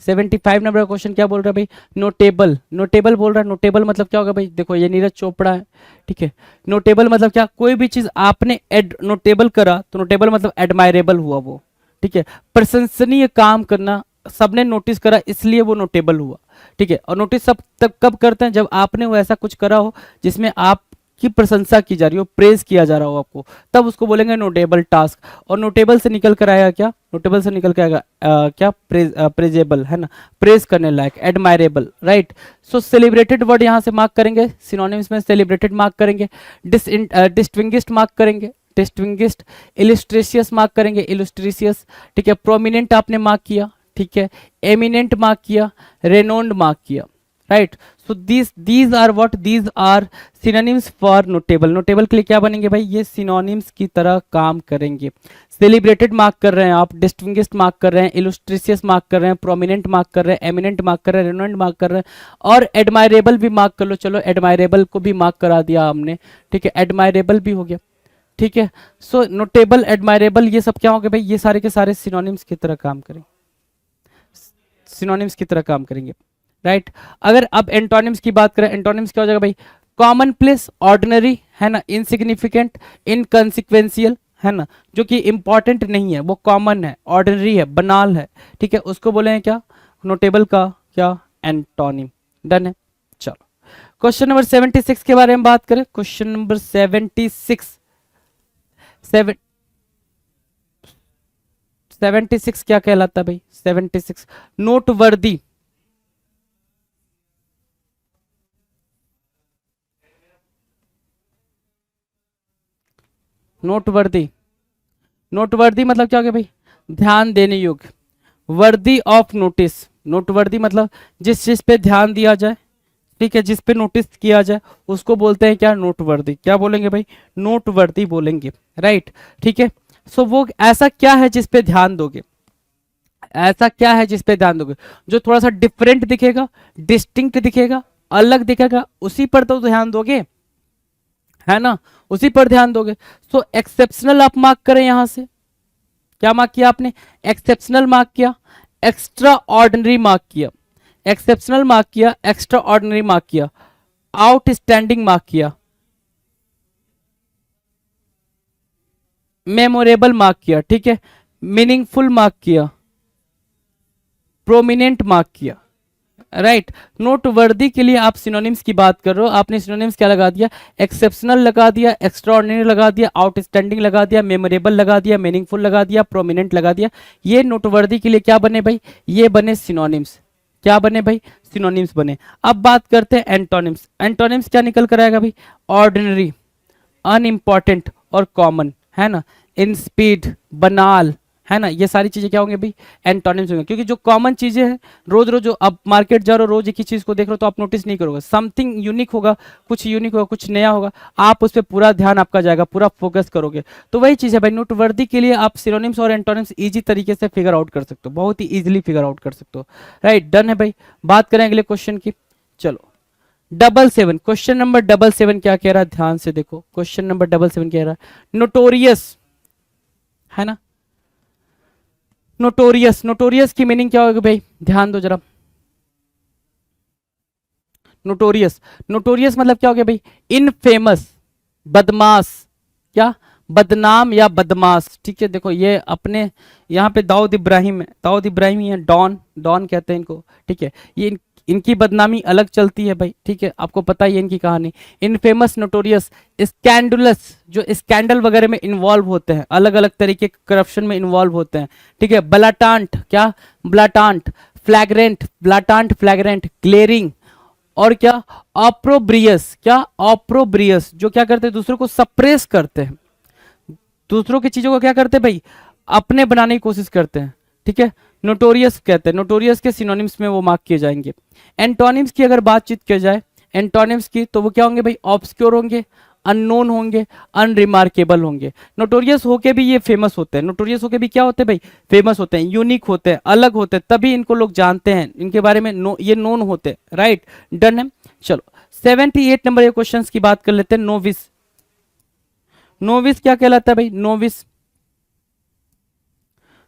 75 नंबर का क्वेश्चन क्या बोल रहा है भाई? नोटेबल। नोटेबल बोल रहा है। नोटेबल मतलब क्या होगा भाई? देखो ये नीरज चोपड़ा है, ठीक है। नोटेबल मतलब क्या? कोई भी चीज आपने नोटेबल करा तो नोटेबल मतलब एडमायरेबल हुआ वो, ठीक है। प्रशंसनीय काम करना, सबने नोटिस करा इसलिए वो नोटेबल हुआ, ठीक है। और नोटिस सब तब कब करते हैं? जब आपने वो ऐसा कुछ करा हो जिसमें आपकी प्रशंसा की जा रही हो, प्रेज किया जा रहा हो आपको, तब उसको बोलेंगे नोटेबल टास्क। और नोटेबल से निकल कर आएगा क्या? नोटेबल से निकल के आएगा क्या? प्रेजेबल, है ना, प्रेज करने लायक, एडमायरेबल, राइट। सो सेलिब्रेटेड वर्ड यहाँ से मार्क करेंगे, सिनोनिम्स में सेलिब्रेटेड मार्क करेंगे, डिस्टिंग्विश्ड मार्क करेंगे, डिस्टिंग्विश्ड, इलिस्ट्रेशियस मार्क करेंगे, इलिस्ट्रेशियस, ठीक है। प्रोमिनेंट आपने मार्क किया, ठीक है। एमिनेंट मार्क किया, रेनोन्ड मार्क किया, right. So these are what? These are synonyms for notable. Notable के लिए क्या बनेंगे भाई? ये सिनोनिम्स की तरह काम करेंगे। सेलिब्रेटेड मार्क कर रहे हैं आप, डिस्टिंग्विश्ड मार्क कर रहे हैं, इलस्ट्रेशियस मार्क कर रहे हैं, प्रोमिनेंट मार्क कर रहे हैं, एमिनेंट मार्क कर रहे हैं, रेनोन्ड मार्क कर रहे हैं, और एडमायरेबल भी मार्क कर लो। चलो एडमायरेबल को भी मार्क करा दिया हमने, ठीक है। एडमायरेबल भी हो गया, ठीक है। सो नोटेबल, एडमायरेबल, ये सब क्या हो गए भाई? ये सारे के सारे सिनोनिम्स की तरह काम करेंगे, सिनोनिम्स की तरह काम करेंगे, राइट। अगर अब एंटोनिम्स की बात करें, एंटोनिम्स क्या हो जाएगा भाई? कॉमन प्लेस, ऑर्डिनरी, है ना, इनसिग्निफिकेंट, इनकॉन्सिक्वेंशियल, है ना, जो कि इंपॉर्टेंट नहीं है, वो कॉमन है, ऑर्डिनरी है, बनाल है, ठीक है, उसको बोलेंगे क्या? नोटेबल का क्या? एंटोनिम। डन है। चलो क्वेश्चन नंबर 76 के बारे में बात करें। क्वेश्चन नंबर 76, 76 क्या कहलाता है भाई? 76 नोटवर्दी, नोटवर्दी, नोटवर्दी मतलब क्या हो गया भाई? ध्यान देने योग्य, वर्दी ऑफ नोटिस। नोटवर्दी मतलब जिस चीज पे ध्यान दिया जाए, ठीक है, जिस पे नोटिस किया जाए, उसको बोलते हैं क्या? नोटवर्दी। क्या बोलेंगे भाई? नोटवर्दी बोलेंगे, राइट, ठीक है। सो वो ऐसा क्या है जिस पे ध्यान दोगे? ऐसा क्या है जिस पे ध्यान दोगे? जो थोड़ा सा डिफरेंट दिखेगा, डिस्टिंक्ट दिखेगा, अलग दिखेगा, उसी पर तो ध्यान दोगे, है ना, उसी पर ध्यान दोगे। सो एक्सेप्शनल आप मार्क करें, यहां से क्या मार्क किया आपने? एक्सेप्शनल मार्क किया, एक्स्ट्रा ऑर्डिनरी मार्क किया, एक्सेप्शनल मार्क किया, एक्स्ट्रा ऑर्डिनरी मार्क किया, आउटस्टैंडिंग मार्क किया, मेमोरेबल मार्क किया, ठीक है, मीनिंगफुल मार्क किया, प्रोमिनेंट मार्क किया, राइट। नोटवर्दी के लिए आप सिनोनिम्स की बात कर रहे हो, आपने सिनोनिम्स क्या लगा दिया? एक्सेप्शनल लगा दिया, एक्स्ट्राऑर्डिनरी लगा दिया, आउटस्टैंडिंग लगा दिया, मेमोरेबल लगा दिया, मीनिंगफुल लगा दिया, प्रोमिनेंट लगा दिया। ये नोटवर्दी के लिए क्या बने भाई? ये बने सिनोनिम्स। क्या बने भाई? सिनोनिम्स बने। अब बात करते हैं एंटोनिम्स। एंटोनिम्स क्या निकल कर आएगा भाई? ऑर्डिनरी, अनइम्पॉर्टेंट और कॉमन, है ना, इन स्पीड, बनाल, है ना, ये सारी चीजें क्या होंगे भाई? एंटोनिम्स होंगे। क्योंकि जो कॉमन चीजें हैं, रोज रोज जो आप मार्केट जा रहे हो, रोज एक ही चीज को देख रहे हो, तो आप नोटिस नहीं करोगे। समथिंग यूनिक होगा, कुछ यूनिक होगा, कुछ नया होगा, आप उस पर पूरा ध्यान आपका जाएगा, पूरा फोकस करोगे। तो वही चीज है भाई, नोटवर्दी के लिए आप सिनोनिम्स और एंटोनिम्स इजी तरीके से फिगर आउट कर सकते हो, बहुत ही इजिली फिगर आउट कर सकते हो, राइट। डन है भाई। बात करें अगले क्वेश्चन की। चलो 77, क्वेश्चन नंबर 77 क्या कह रहा है? ध्यान से देखो, क्वेश्चन नंबर 77 कह रहा है नोटोरियस, है ना, नोटोरियस। नोटोरियस की मीनिंग क्या होगी भाई? ध्यान दो जरा। नोटोरियस, नोटोरियस मतलब क्या हो गया भाई? इनफेमस, बदमाश, क्या? बदनाम या बदमाश, ठीक है। देखो ये अपने यहाँ पे दाऊद इब्राहिम है, दाऊद इब्राहिम ही है, डॉन, डॉन कहते हैं इनको, ठीक है। ये इनकी बदनामी अलग चलती है भाई, ठीक है, आपको पता ही है इनकी कहानी। इनफेमस, नोटोरियस, स्कैंडुलस, जो स्कैंडल वगैरह में इन्वॉल्व होते हैं, अलग अलग तरीके के करप्शन में इन्वॉल्व होते हैं, ठीक है। ब्लाटांट, क्या? ब्लाटांट, फ्लैग्रेंट, ब्लाटांट, फ्लैग्रेंट, ग्लेरिंग, और क्या? ऑप्रोब्रियस, क्या? ऑप्रोब्रियस, जो क्या करते हैं? दूसरों को सप्रेस करते हैं, दूसरों की चीजों को क्या करते हैं भाई? अपने बनाने की कोशिश करते हैं, ठीक है। नोटोरियस कहते हैं, नोटोरियस के सिनोनिम्स में वो मार्क किए जाएंगे। एंटोनिम्स की अगर बातचीत की जाए, एंटोनिम्स की, तो वो क्या होंगे भाई? ऑब्सक्योर होंगे, अननोन होंगे, अनरिमार्केबल होंगे। नोटोरियस होके भी ये फेमस होते हैं, नोटोरियस होके भी क्या होते हैं भाई, फेमस होते हैं, यूनिक होते हैं, अलग होते हैं, तभी इनको लोग जानते हैं, इनके बारे में ये नोन होते हैं, राइट, डन है। चलो 78 नंबर के क्वेश्चन की बात कर लेते हैं। नोविस, नोविस क्या कहलाता है भाई, नोविस,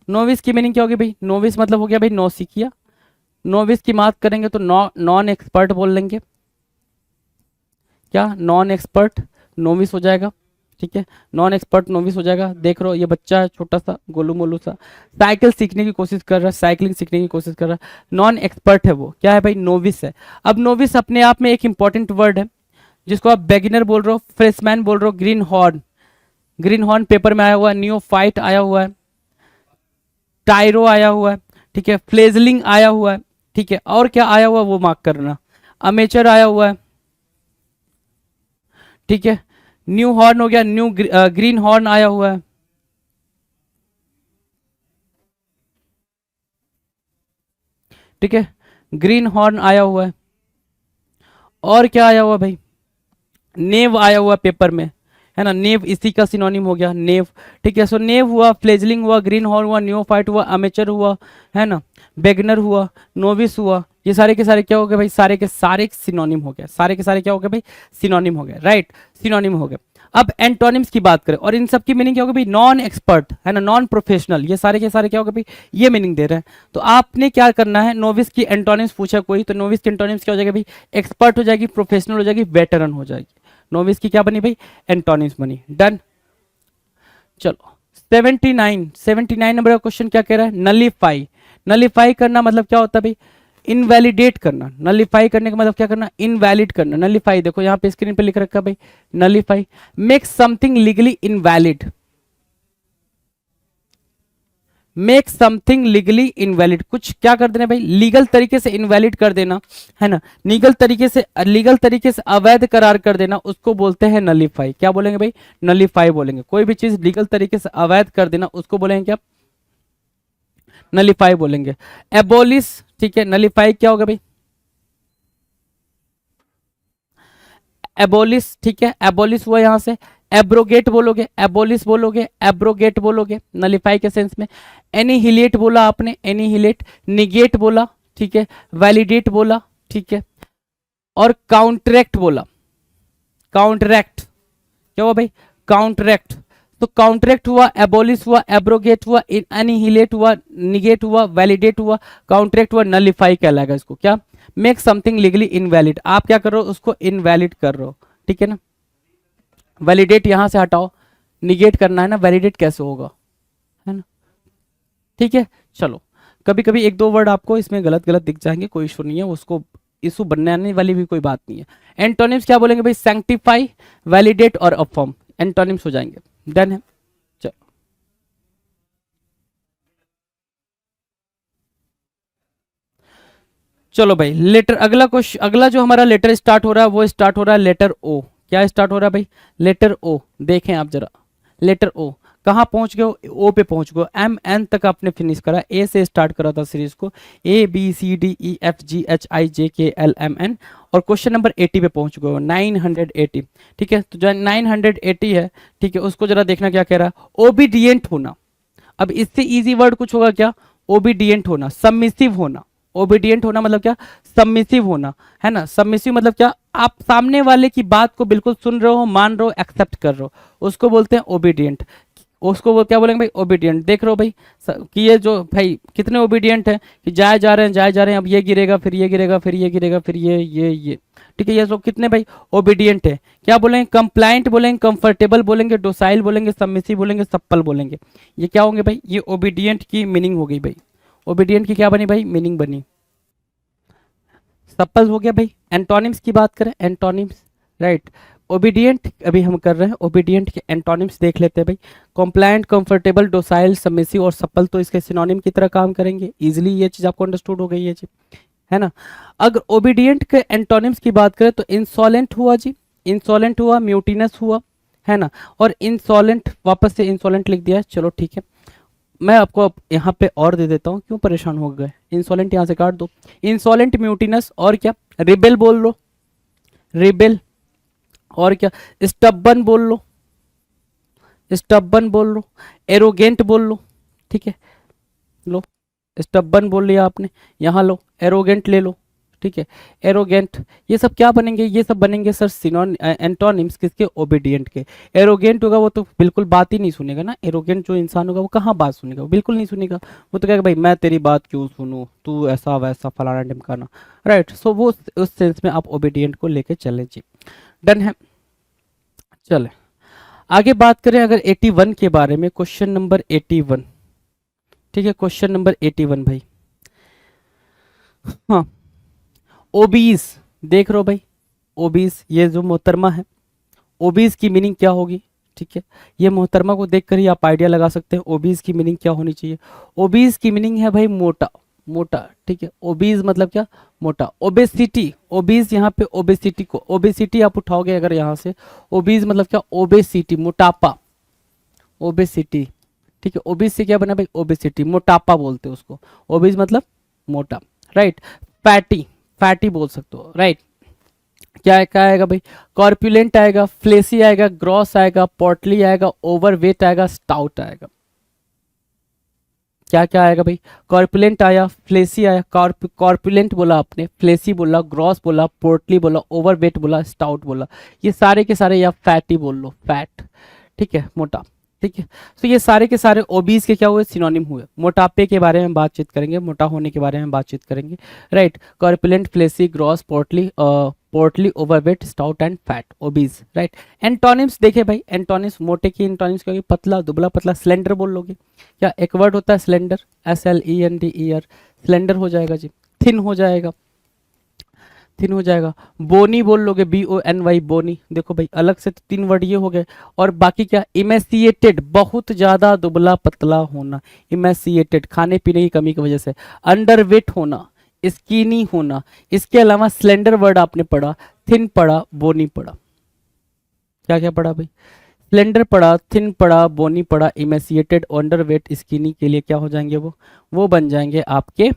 नोविस की मीनिंग क्या होगी भाई, नोविस मतलब हो गया भाई नौसिखिया। नोविस की बात करेंगे तो नॉन एक्सपर्ट बोल लेंगे, क्या नॉन एक्सपर्ट नोविस हो जाएगा, ठीक है, नॉन एक्सपर्ट नोविस हो जाएगा। देख रहे हो ये बच्चा है छोटा सा गोलू मोलू सा, साइकिल सीखने की कोशिश कर रहा है, साइकिलिंग सीखने की कोशिश कर रहा है, नॉन एक्सपर्ट है वो, क्या है भाई, नोविस है। अब नोविस अपने आप में एक इंपॉर्टेंट वर्ड है, जिसको आप बेगिनर बोल रहे हो, फ्रेशमैन बोल रहे हो, green horn, green horn paper में आया हुआ है, नियोफाइट आया हुआ है, टायरो आया हुआ है, ठीक है, फ्लेजलिंग आया हुआ है, ठीक है, और क्या आया हुआ है वो मार्क करना, अमेचर आया हुआ है, ठीक है, न्यू हॉर्न हो गया, न्यू ग्रीन हॉर्न आया हुआ है, ठीक है, ग्रीन हॉर्न आया हुआ है, और क्या आया हुआ भाई, नेव आया हुआ पेपर में, है ना, नेव इसी का सिनोनिम हो गया नेव, ठीक है। सो नेव हुआ, फ्लेजलिंग हुआ, ग्रीन हॉर्न हुआ, न्योफाइट हुआ, अमेचर हुआ, है ना, बेगनर हुआ, नोविस हुआ, ये सारे के सारे क्या हो गए भाई, सारे के सारे सिनोनिम हो गए, सारे के सारे क्या हो गए भाई, सिनोनिम हो गए, राइट, सिनोनिम हो गए। अब एंटोनिम्स की बात करें, और इन सब की मीनिंग क्या होगा भाई, नॉन एक्सपर्ट, है ना, नॉन प्रोफेशनल, ये सारे के सारे क्या होगा भाई, ये मीनिंग दे रहे हैं। तो आपने क्या करना है, नोविस की एंटोनिम्स पूछा कोई, तो नोविस की एंटोनिम्स क्या हो जाएगा भाई, एक्सपर्ट हो जाएगी, प्रोफेशनल हो जाएगी, वेटरन हो जाएगी। नोविस की क्या बनी भाई, एंटोनिम्स बनी, डन। चलो 79 नंबर का क्वेश्चन क्या कह रहा है, नलीफाई, नलीफाई करना मतलब क्या होता है भाई, इनवैलिडेट करना, नलीफाई करने का मतलब क्या करना, इनवैलिड करना। नलीफाई देखो यहाँ पे स्क्रीन पे लिख रखा है भाई, nullify, make something legally invalid, make something legally invalid, कुछ क्या कर देना भाई, लीगल तरीके से इनवैलिड कर देना, है ना, लीगल तरीके से अवैध करार कर देना, उसको बोलते हैं नलीफाई। क्या बोलेंगे भाई, नलीफाई बोलेंगे। कोई भी चीज लीगल तरीके से अवैध कर देना उसको बोलेंगे क्या, नलीफाई बोलेंगे। एबोलिश, ठीक है, नलीफाई क्या होगा भाई, एबोलिश, ठीक है, एबोलिश हुआ यहां से, एब्रोगेट बोलोगे, एबोलिश बोलोगे, एब्रोगेट बोलोगे, नलीफाई के सेंस में। एनीहिलेट बोला आपने, एनीहिलेट, निगेट बोला, ठीक है, वैलिडेट बोला, ठीक है, और काउंटरैक्ट बोला, काउंटरैक्ट क्या हुआ भाई, काउंटरैक्ट। तो काउंटरैक्ट हुआ, एबोलिश हुआ, एब्रोगेट हुआ, एनीहिलेट हुआ, निगेट हुआ, वैलिडेट हुआ, काउंटरैक्ट हुआ, नलीफाई कहलाएगा इसको, क्या, मेक समथिंग लीगली इनवैलिड, आप क्या कर रहे हो, उसको इनवैलिड कर रहे हो, ठीक है ना। वैलिडेट यहां से हटाओ, निगेट करना है ना, वैलिडेट कैसे होगा, है ना, ठीक है। चलो कभी कभी एक दो वर्ड आपको इसमें गलत गलत दिख जाएंगे, कोई इशू नहीं है, उसको इशू बनने वाली भी कोई बात नहीं है। एंटोनिम्स क्या बोलेंगे भाई, सैंक्टिफाई, वैलिडेट और अफर्म, एंटोनिम्स हो जाएंगे, डन है। चलो चलो भाई लेटर, अगला क्वेश्चन, अगला जो हमारा लेटर स्टार्ट हो रहा है वो स्टार्ट हो रहा है लेटर ओ। क्या स्टार्ट हो रहा है भाई, लेटर ओ, देखें आप जरा, लेटर ओ, कहाँ पहुंच गए हो, ओ पे पहुंच गए, एम एन तक आपने फिनिश करा, ए से स्टार्ट करा था सीरीज को, A B C D E F G H I J K L M N, और क्वेश्चन नंबर 80 पे पहुंच गए हो, 980, ठीक है। तो जो 980 है, ठीक है, उसको जरा देखना क्या कह रहा है, ओबीडियंट होना। अब इससे इजी वर्ड कुछ होगा क्या, ओबीडियंट होना, सबमिसिव होना, ओबीडियंट होना मतलब क्या, सबमिसिव होना, है ना, सबमिसिव मतलब क्या, आप सामने वाले की बात को बिल्कुल सुन रहे हो, मान रहे हो, एक्सेप्ट कर रहे हो, उसको बोलते हैं ओबीडियंट। उसको वो क्या बोलेंगे भाई, ओबीडियंट। देख रहे हो भाई कि ये जो भाई कितने ओबीडियंट है, कि जाए जा रहे हैं, जाए जा रहे हैं, अब ये गिरेगा, फिर ये गिरेगा, फिर ये गिरेगा, फिर ये, ठीक है, ये सब कितने भाई ओबीडियंट है। क्या बोलेंगे, कंप्लाइंट बोलेंगे, कंफर्टेबल बोलेंगे, डोसाइल बोलेंगे, सबमिसिव बोलेंगे, सप्पल बोलेंगे। ये क्या होंगे भाई, ये ओबीडियंट की मीनिंग हो गई भाई, ओबीडियंट की क्या बनी भाई, मीनिंग बनी। सप्पल हो गया भाई। एंटोनिम्स की बात करें, एंटोनिम्स, राइट, ओबीडियंट अभी हम कर रहे हैं, ओबीडियंट के एंटोनिम्स देख लेते हैं भाई। कॉम्प्लायंट, कंफर्टेबल, डोसाइल, सबमिसिव और सप्पल तो इसके सिनोनिम की तरह काम करेंगे, इजीली ये चीज आपको अंडरस्टूड हो गई है जी, है ना। अगर ओबीडियंट के एंटोनिम्स की बात करें तो इंसोलेंट हुआ जी, इंसोलेंट हुआ, म्यूटिनस हुआ, है ना, और इंसोलेंट, वापस से इंसोलेंट लिख दिया है, चलो ठीक है। मैं आपको अब यहाँ पे और दे देता हूँ, क्यों परेशान हो गए, इंसोलेंट यहाँ से काट दो, इंसोलेंट, म्यूटिनस और क्या, रिबेल बोल लो, रिबेल, और क्या, स्टबन बोल लो, स्टबन बोल लो, एरोगेंट बोल लो, ठीक है, लो स्टबन बोल लिया आपने, यहाँ लो एरोगेंट ले लो, ठीक है, एरोगेंट, ये सब क्या बनेंगे, ये सब बनेंगे सर एंटोनिम्स किसके, ओबीडिएंट के। एरोगेंट होगा वो तो बिल्कुल बात ही नहीं सुनेगा ना, एरोगेंट जो इंसान होगा वो कहाँ बात सुनेगा, वो बिल्कुल नहीं सुनेगा, वो तो कहेगा भाई मैं तेरी बात क्यों सुनूं, तू ऐसा वैसा फलाना ढिमकाना, राइट। सो वो उस सेंस में आप ओबीडिएंट को लेके चले जी, डन है। चले आगे बात करें अगर 81 के बारे में, क्वेश्चन नंबर 81, ठीक है, क्वेश्चन नंबर 81 भाई, हाँ, ओबीस देख रहे हो भाई, ओबीस ये जो मोहतरमा है, ओबीस की मीनिंग क्या होगी, ठीक है, ये मोहतरमा को देखकर ही आप आइडिया लगा सकते हैं ओबीस की मीनिंग क्या होनी चाहिए। ओबीस की मीनिंग है भाई मोटा, मोटा, ठीक है, ओबीस मतलब क्या, मोटा। ओबेसिटी, ओबीस यहाँ पे ओबेसिटी को, ओबेसिटी आप उठाओगे अगर यहाँ से, ओबीस मतलब क्या, ओबेसिटी, मोटापा, ओबेसिटी, ठीक है, ओबीस से क्या बना भाई, ओबेसिटी, मोटापा बोलते हैं उसको, ओबीस मतलब मोटा, राइट। फैटी, फैटी बोल सकते हो, राइट। क्या आएगा भाई, कॉर्पुलेंट आएगा, फ्लेसी आएगा, ग्रॉस आएगा, पोर्टली आएगा, ओवरवेट आएगा, स्टाउट आएगा। क्या क्या आएगा भाई, कॉर्पुलेंट आया, फ्लेसी आया, कॉर्पुलेंट बोला आपने, फ्लेसी बोला, ग्रॉस बोला, पोर्टली बोला, ओवरवेट बोला, स्टाउट बोला, ये सारे के सारे या फैटी बोल लो, फैट, ठीक है, मोटा, ठीक है। तो ये सारे के सारे ओबीस के क्या हुए, सिनोनिम हुए। मोटापे के बारे में बातचीत करेंगे, मोटा होने के बारे में बातचीत करेंगे, right. Corpulent, fleshy, gross, Potli, overweight, stout and fat, obese, right. Antonyms देखे भाई, एंटोनिम्स मोटे की एंटोनिम्स क्या होगी, पतला, दुबला पतला, स्लेंडर बोल लोगे, क्या एक वर्ड होता है स्लेंडर, SLENDER, स्लेंडर हो जाएगा जी, थिन हो जाएगा, थिन हो जाएगा। बोनी बोल लोगे, BONY, बोनी, देखो भाई अलग से तो 3 वर्ड ये हो गए, और बाकी क्या, इमेसिएटेड, बहुत ज्यादा दुबला पतला होना, इमेसिएटेड, खाने पीने की कमी की वजह से, अंडरवेट होना, स्कीनी होना। इसके अलावा स्लेंडर वर्ड आपने पढ़ा, थिन पढ़ा, बोनी पढ़ा, क्या क्या पढ़ा भाई, स्लेंडर पढ़ा, थिन पढ़ा, बोनी पढ़ा, इमेसिएटेड, अंडरवेट, स्कीनी के लिए क्या हो जाएंगे, वो बन जाएंगे आपके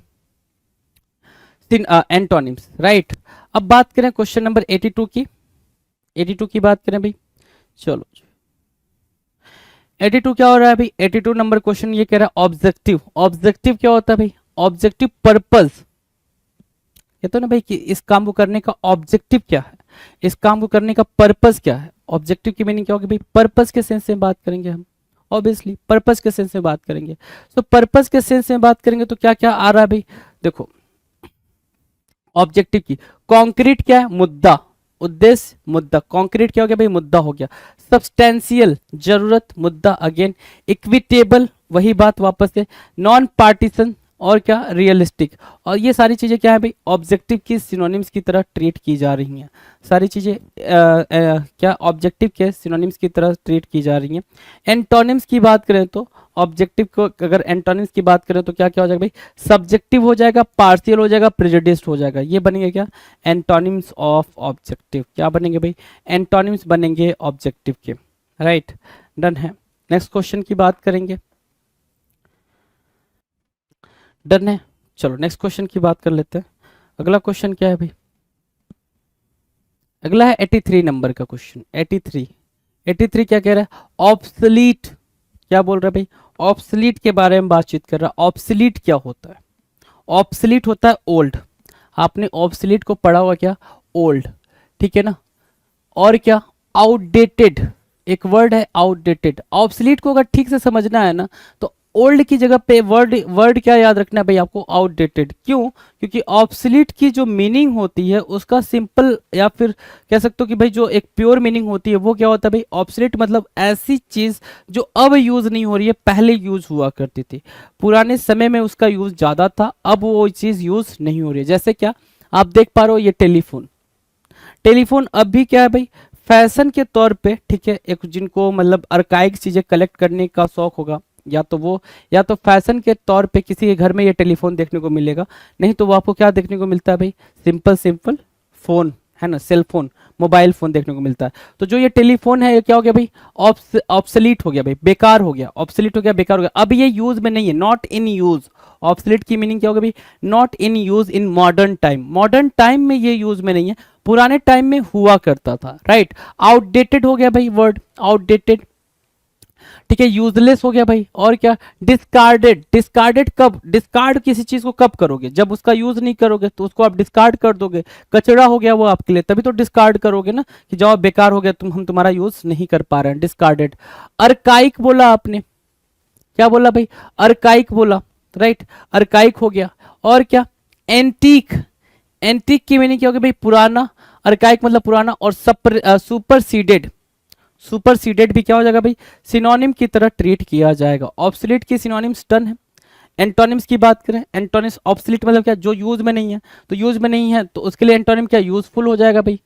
एंटोनिम्स, राइट। अब बात करें क्वेश्चन नंबर 82 की, 82 की बात करें भाई, चलो 82 क्या हो रहा है भाई, 82 नंबर क्वेश्चन ये कह रहा है ऑब्जेक्टिव। ऑब्जेक्टिव क्या होता है भाई, ऑब्जेक्टिव पर्पस, ये तो ना भाई कि इस काम को करने का ऑब्जेक्टिव क्या है, इस काम को करने का पर्पस क्या है। ऑब्जेक्टिव की मीनिंग क्या होगी भाई, पर्पस के सेंस में बात करेंगे हम, ऑब्वियसली पर्पस के सेंस में बात करेंगे। तो पर्पस के सेंस में बात करेंगे तो क्या क्या आ रहा है भाई, देखो ऑब्जेक्टिव की, कॉन्क्रीट क्या है, मुद्दा, उद्देश्य, मुद्दा, कॉन्क्रीट क्या हो गया भाई, मुद्दा हो गया। सब्सटेंशियल, जरूरत, मुद्दा अगेन। इक्विटेबल, वही बात वापस से। नॉन पार्टीशन, और क्या, रियलिस्टिक। और ये सारी चीजें क्या है भाई, ऑब्जेक्टिव की सिनोनिम्स की तरह ट्रीट की जा रही हैं, सारी चीजें क्या ऑब्जेक्टिव के सिनोनिम्स की तरह ट्रीट की जा रही हैं। एंटोनिम्स की बात करें तो ऑब्जेक्टिव को अगर एंटोनिम्स की बात करें तो क्या क्या हो जाएगा भाई, सब्जेक्टिव हो जाएगा, पार्शियल हो जाएगा, प्रेजुडिस्ड हो जाएगा, ये बनेंगे क्या, एंटोनिम्स ऑफ ऑब्जेक्टिव। क्या बनेंगे भाई, एंटोनिम्स बनेंगे ऑब्जेक्टिव के, राइट, डन है। नेक्स्ट क्वेश्चन की बात करेंगे, डन है। चलो नेक्स्ट क्वेश्चन की बात कर लेते हैं। अगला क्वेश्चन क्या है भाई, अगला है 83 नंबर का क्वेश्चन। 83 क्या कह रहा है, ऑब्सलीट, क्या बोल रहा है भाई, ऑब्सलीट के बारे में बातचीत कर रहा है। ऑब्सलीट क्या होता है, ऑब्सलीट होता है ओल्ड, आपने ऑब्सलीट को पढ़ा हुआ क्या, ओल्ड, ठीक है ना। और क्या, आउटडेटेड, एक वर्ड है आउटडेटेड। ऑब्सलीट को अगर ठीक से समझना है ना तो ओल्ड की जगह पे वर्ड क्या याद रखना है भाई आपको, आउटडेटेड। क्यों, क्योंकि ऑब्सलीट की जो मीनिंग होती है उसका सिंपल या फिर कह सकते हो कि भाई जो एक प्योर मीनिंग होती है वो क्या होता है भाई, ऑब्सलीट मतलब ऐसी चीज जो अब यूज नहीं हो रही है, पहले यूज हुआ करती थी, पुराने समय में उसका यूज ज्यादा था, अब वो चीज यूज नहीं हो रही है। जैसे क्या आप देख पा रहे हो, ये टेलीफोन, टेलीफोन अब भी क्या है भाई, फैशन के तौर पे, ठीक है, एक जिनको मतलब अर्काइक चीजें कलेक्ट करने का शौक होगा, या तो वो, या तो फैशन के तौर पे किसी के घर में ये टेलीफोन देखने को मिलेगा, नहीं तो वो आपको क्या देखने को मिलता है भाई, सिंपल फोन है ना, सेल फोन, मोबाइल फोन देखने को मिलता है। तो जो ये टेलीफोन है ये क्या हो गया भाई, ऑब्सलीट हो गया भाई, बेकार हो गया, ऑब्सलीट हो गया, बेकार हो गया, अब ये यूज में नहीं है, नॉट इन यूज। ऑब्सलीट की मीनिंग क्या होगा भाई, not in use in modern time, modern time में ये यूज में नहीं है, पुराने टाइम में हुआ करता था, राइट। आउटडेटेड हो गया भाई वर्ड, आउटडेटेड, ठीक है। यूजलेस हो गया भाई, और क्या, डिस्कार्डेड। डिस्कार्डेड कब, डिस्कार्ड किसी चीज को कब करोगे, जब उसका यूज नहीं करोगे तो उसको आप डिस्कार्ड कर दोगे, कचरा हो गया वो आपके लिए, तभी तो डिस्कार्ड करोगे ना, कि जब बेकार हो गया, हम तुम्हारा यूज नहीं कर पा रहे हैं, डिस्कार्डेड। अर्काइक बोला आपने, क्या बोला भाई, अर्काइक बोला, राइट, अर्काइक हो गया। और क्या, एंटीक। एंटीक की मीनिंग क्या होगी भाई, पुराना, अर्काइक मतलब पुराना, और सुपरसीडेड। सुपरसीडेड भी क्या हो जाएगा भाई, सिनोनिम की तरह ट्रीट किया जाएगा। ऑब्सोलीट की सिनोनिम्स डन है। एंटोनिम्स की बात करें, एंटोनिम्स, ऑब्सोलीट मतलब क्या, जो यूज में नहीं है, तो यूज में नहीं है तो उसके लिए एंटोनिम क्या, यूजफुल हो जाएगा भाई,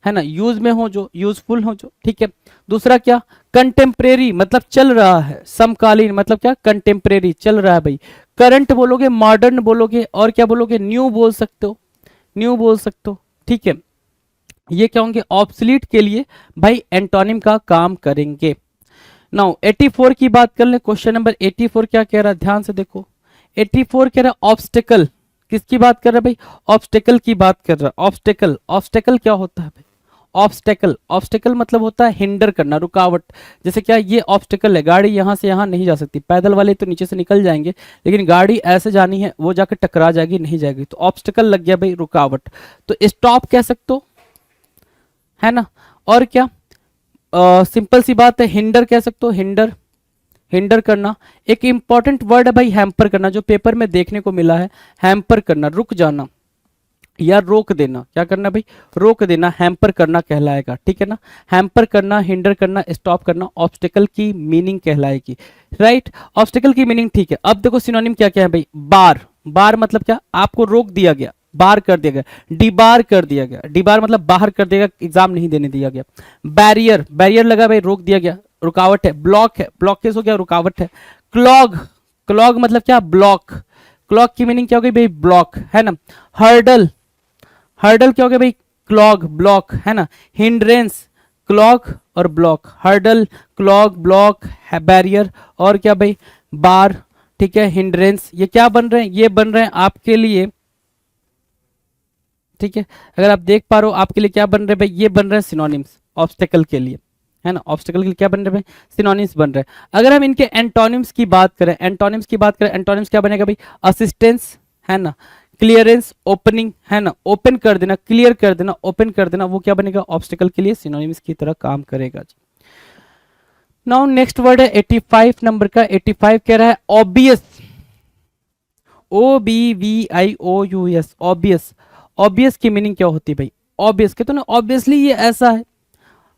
है ना, यूज में हो जो, यूजफुल हो जो, ठीक है। दूसरा क्या, कंटेम्प्रेरी मतलब चल रहा है, समकालीन मतलब क्या, कंटेम्प्रेरी चल रहा है भाई। करंट बोलोगे, मॉडर्न बोलोगे, और क्या बोलोगे, न्यू बोल सकते हो, न्यू बोल सकते हो, ठीक है। ये क्या होंगे, ऑब्सोलीट के लिए भाई एंटोनिम का काम करेंगे। नाउ 84 की बात कर ले, क्वेश्चन नंबर 84 क्या कह रहा है, ध्यान से देखो। 84 कह रहा है ऑब्स्टेकल, किसकी बात कर रहा है भाई, ऑब्स्टेकल की बात कर रहा है। ऑब्स्टेकल, ऑब्स्टेकल क्या होता है भाई, ऑब्स्टेकल, ऑब्स्टेकल मतलब होता है हिंडर करना, रुकावट। जैसे क्या, ये ऑब्स्टेकल है, गाड़ी यहां से यहां नहीं जा सकती, पैदल वाले तो नीचे से निकल जाएंगे, लेकिन गाड़ी ऐसे जानी है, वो जाकर टकरा जाएगी, नहीं जाएगी, तो ऑब्स्टेकल लग गया भाई, रुकावट। तो स्टॉप कह सकते हो, है ना। और क्या, सिंपल सी बात है, हिंडर कह सकते हो, हिंडर, हिंडर करना। एक इंपॉर्टेंट वर्ड है भाई, हैम्पर करना, जो पेपर में देखने को मिला है, हैम्पर करना, रुक जाना या रोक देना, क्या करना भाई, रोक देना, हैम्पर करना कहलाएगा, ठीक है ना। हैम्पर करना, हिंडर करना, स्टॉप करना, ऑब्स्टेकल की मीनिंग कहलाएगी, राइट। ऑब्स्टेकल की मीनिंग, ठीक है। अब देखो सिनोनिम क्या क्या है भाई, बार। बार मतलब क्या, आपको रोक दिया गया, बार कर दिया गया, डिबार कर दिया गया, डिबार मतलब बाहर कर दिया गया, एग्जाम नहीं देने दिया गया। बैरियर, बैरियर लगा भाई, रोक दिया गया, रुकावट है। ब्लॉक है, ब्लॉकेज हो गया, रुकावट है। क्लॉग, क्लॉग मतलब क्या, ब्लॉक। क्लॉग की मीनिंग क्या हो गई भाई, ब्लॉक, है ना। हर्डल, हर्डल क्या हो गया भाई, क्लॉग, ब्लॉक, है ना। हिंड्रेंस, क्लॉग और block, hurdle, clog, block, barrier, और क्या भाई, बार, ठीक है। हिंड्रेंस, ये क्या बन रहे हैं, ये बन रहे हैं आपके लिए, ठीक है। अगर आप देख पा रहे हो आपके लिए क्या बन रहे हैं भाई, ये बन रहे हैं सिनोनिम्स ऑब्स्टेकल के लिए, है ना। ऑब्स्टेकल के लिए क्या बन रहे हैं भाई, सिनोनिम्स बन रहे हैं। अगर हम इनके एंटोनिम्स की बात करें, एंटोनिम्स की बात करें, एंटोनिम्स क्या बनेगा भाई, असिस्टेंस, है ना, क्लियरेंस, ओपनिंग, है ना, ओपन कर देना, क्लियर कर देना, ओपन कर देना, वो क्या बनेगा, ऑब्स्टेकल के लिए सिनोनिम्स की तरह काम करेगा। नाउ नेक्स्ट वर्ड है 85 नंबर का। 85 कह रहा है ऑब्वियस, OBVIOUS, ऑब्वियस। ऑब्वियस की मीनिंग क्या होती है भाई, ऑब्वियस कहते ना, ऑब्वियसली ये ऐसा है,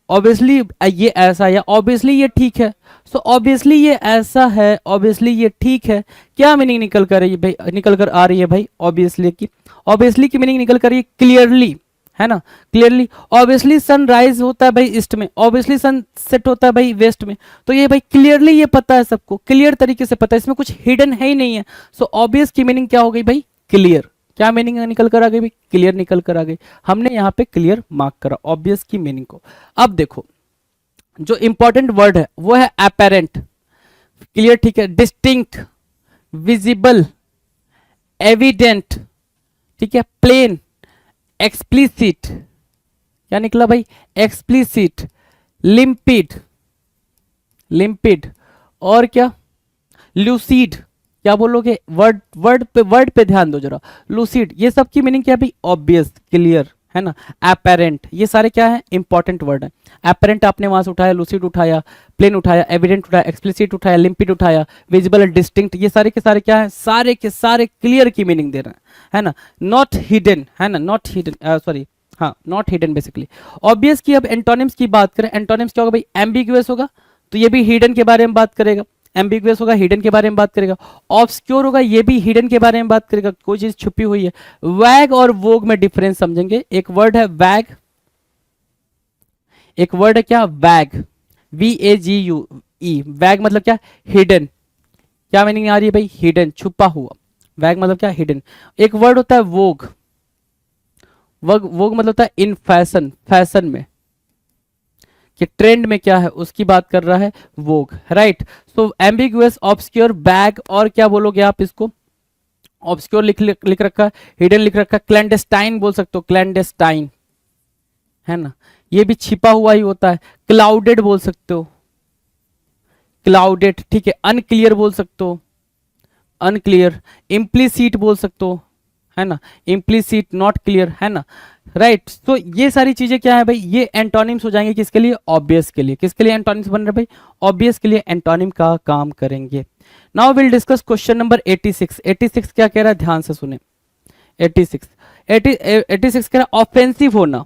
ऑब्वियसली ये ऐसा है, या ऑब्वियसली ये ठीक है। सो ऑब्वियसली ये ऐसा है, ऑब्वियसली ये ठीक है, क्या मीनिंग निकल कर रही है भाई, निकल कर आ रही है भाई ऑब्वियसली की। ऑब्वियसली की मीनिंग निकल कर रही है क्लियरली, है ना, क्लियरली। ऑब्वियसली सन होता है भाई ईस्ट में, ऑब्वियसली सन सेट होता है भाई वेस्ट में, तो ये भाई क्लियरली ये पता है सबको, क्लियर तरीके से पता है, इसमें कुछ हिडन है ही नहीं है। सो ऑब्वियस की मीनिंग क्या हो गई भाई, क्लियर। क्या मीनिंग निकल कर आ गई भाई, क्लियर निकल कर आ गई। हमने यहाँ पे क्लियर मार्क करा ऑब्वियस की मीनिंग को। अब देखो जो इंपॉर्टेंट वर्ड है वो है अपेरेंट, क्लियर, ठीक है। डिस्टिंक्ट, विजिबल, एविडेंट, ठीक है। प्लेन, एक्सप्लिसिट, क्या निकला भाई, एक्सप्लिसिट। लिम्पिड, लिम्पिड, और क्या, लूसीड, क्या बोलोगे, वर्ड पे ध्यान दो जरा, लूसीड। ये सब की मीनिंग क्या है भाई, ऑब्वियस, क्लियर, है ना। अपेरेंट, ये सारे क्या है, इंपॉर्टेंट वर्ड है। अपेरेंट आपने वहां से उठाया, लूसीड उठाया, प्लेन उठाया, एविडेंट उठाया, एक्सप्लिसिट उठाया, लिम्पिड उठाया, विजिबल, डिस्टिंक्ट, ये सारे के सारे क्या है, सारे के सारे क्लियर की मीनिंग दे रहे हैं, है ना। नॉट हिडन, है ना, नॉट हिडन, सॉरी, हाँ, नॉट हिडन बेसिकली। ऑब्वियस की अब एंटोनिम्स की बात करें, एंटोनिम्स क्या होगा भाई, एम्बिगुअस होगा, तो ये भी हिडन के बारे में बात करेगा। एम्बिगुअस होगा, हिडन के बारे में बात करेगा। ऑब्सक्योर होगा, ये भी हिडन के बारे में बात करेगा, कोई चीज छुपी हुई है। वैग और वोग में डिफरेंस समझेंगे। एक वर्ड है वैग, एक वर्ड है क्या, वैग, VAGUE। वैग मतलब क्या, हिडन, क्या मीनिंग आ रही है भाई, हिडन, छुपा हुआ। वैग मतलब क्या, हिडन। एक वर्ड होता है वोग, वोग मतलब होता है इन फैशन, फैशन में, कि ट्रेंड में क्या है उसकी बात कर रहा है वोग, राइट। सो एम्बिगुअस, ऑब्सक्योर, बैग, और क्या बोलोगे आप इसको, ऑब्सक्योर लिख रखा है, हिडन लिख रखा है, क्लैंडेस्टाइन बोल सकते हो, क्लैंडेस्टाइन, है ना, ये भी छिपा हुआ ही होता है। क्लाउडेड बोल सकते हो, क्लाउडेड, ठीक है। अनक्लियर बोल सकते हो, अनक्लियर। इम्प्लीसीट बोल सकते हो, है ना, इम्प्लीसीट, नॉट क्लियर, है ना, राइट। तो ये सारी चीजें क्या है भाई, ये एंटोनिम्स हो जाएंगे किसके लिए, ऑब्वियस के लिए। किसके लिए एंटोनिम्स बन रहे भाई, ऑब्वियस के लिए एंटोनिम का काम करेंगे। Now will discuss question number 86। 86 क्या कह रहा है, ध्यान से सुने। 86 86 कह रहा है ऑफेंसिव होना।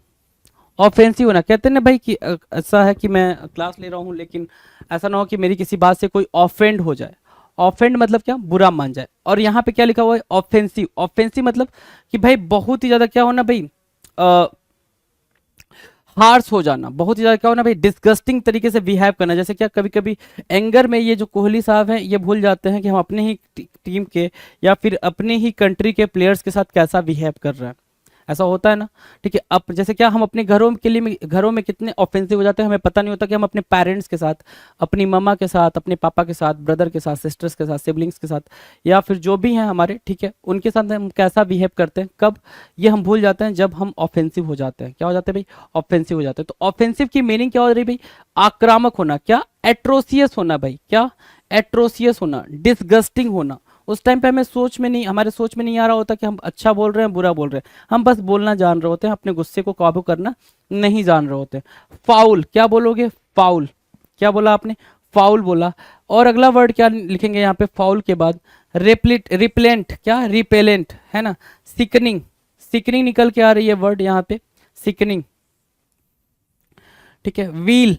ऑफेंसिव होना, कहते हैं ना भाई कि ऐसा है कि मैं क्लास ले रहा हूं लेकिन ऐसा ना हो कि मेरी किसी बात से कोई ऑफेंड हो जाए। ऑफेंड मतलब क्या, बुरा मान जाए। और यहाँ पे क्या लिखा हुआ है, ऑफेंसिव। ऑफेंसिव मतलब कि भाई बहुत ही ज्यादा क्या होना भाई, हार्श हो जाना, बहुत ही ज्यादा क्या होना भाई, डिस्गस्टिंग तरीके से बिहेव करना। जैसे क्या कभी कभी एंगर में ये जो कोहली साहब हैं ये भूल जाते हैं कि हम अपने ही टीम के या फिर अपने ही कंट्री के प्लेयर्स के साथ कैसा बिहेव कर रहे हैं। ऐसा होता है ना, ठीक है। अब जैसे क्या हम अपने घरों में कितने ऑफेंसिव हो जाते हैं, हमें पता नहीं होता कि हम अपने पेरेंट्स के साथ, अपनी मम्मा के साथ, अपने पापा के साथ, ब्रदर के साथ, सिस्टर्स के साथ, सिबलिंग्स के साथ, या फिर जो भी हैं हमारे, ठीक है, उनके साथ हम कैसा बिहेव करते हैं। कब ये हम भूल जाते हैं, जब हम ऑफेंसिव हो जाते हैं। क्या हो जाते हैं भाई, ऑफेंसिव हो जाते हैं। तो ऑफेंसिव की मीनिंग क्या हो रही है भाई, आक्रामक होना, क्या, एट्रोसियस होना भाई, क्या, एट्रोसियस होना, डिसगस्टिंग होना। उस टाइम पे हमें सोच में नहीं, हमारे सोच में नहीं आ रहा होता कि हम अच्छा बोल रहे हैं बुरा बोल रहे हैं, हम बस बोलना जान रहे होते हैं, अपने गुस्से को काबू करना नहीं जान रहे होते। फाउल, क्या बोलोगे, फाउल, क्या बोला आपने, फाउल बोला। और अगला वर्ड क्या लिखेंगे यहाँ पे फाउल के बाद, रिप्लेंट, क्या, रिपेलेंट, है ना, सिकनिंग, सिकनिंग निकल के आ रही है वर्ड यहाँ पे, सिकनिंग, ठीक है। व्हील,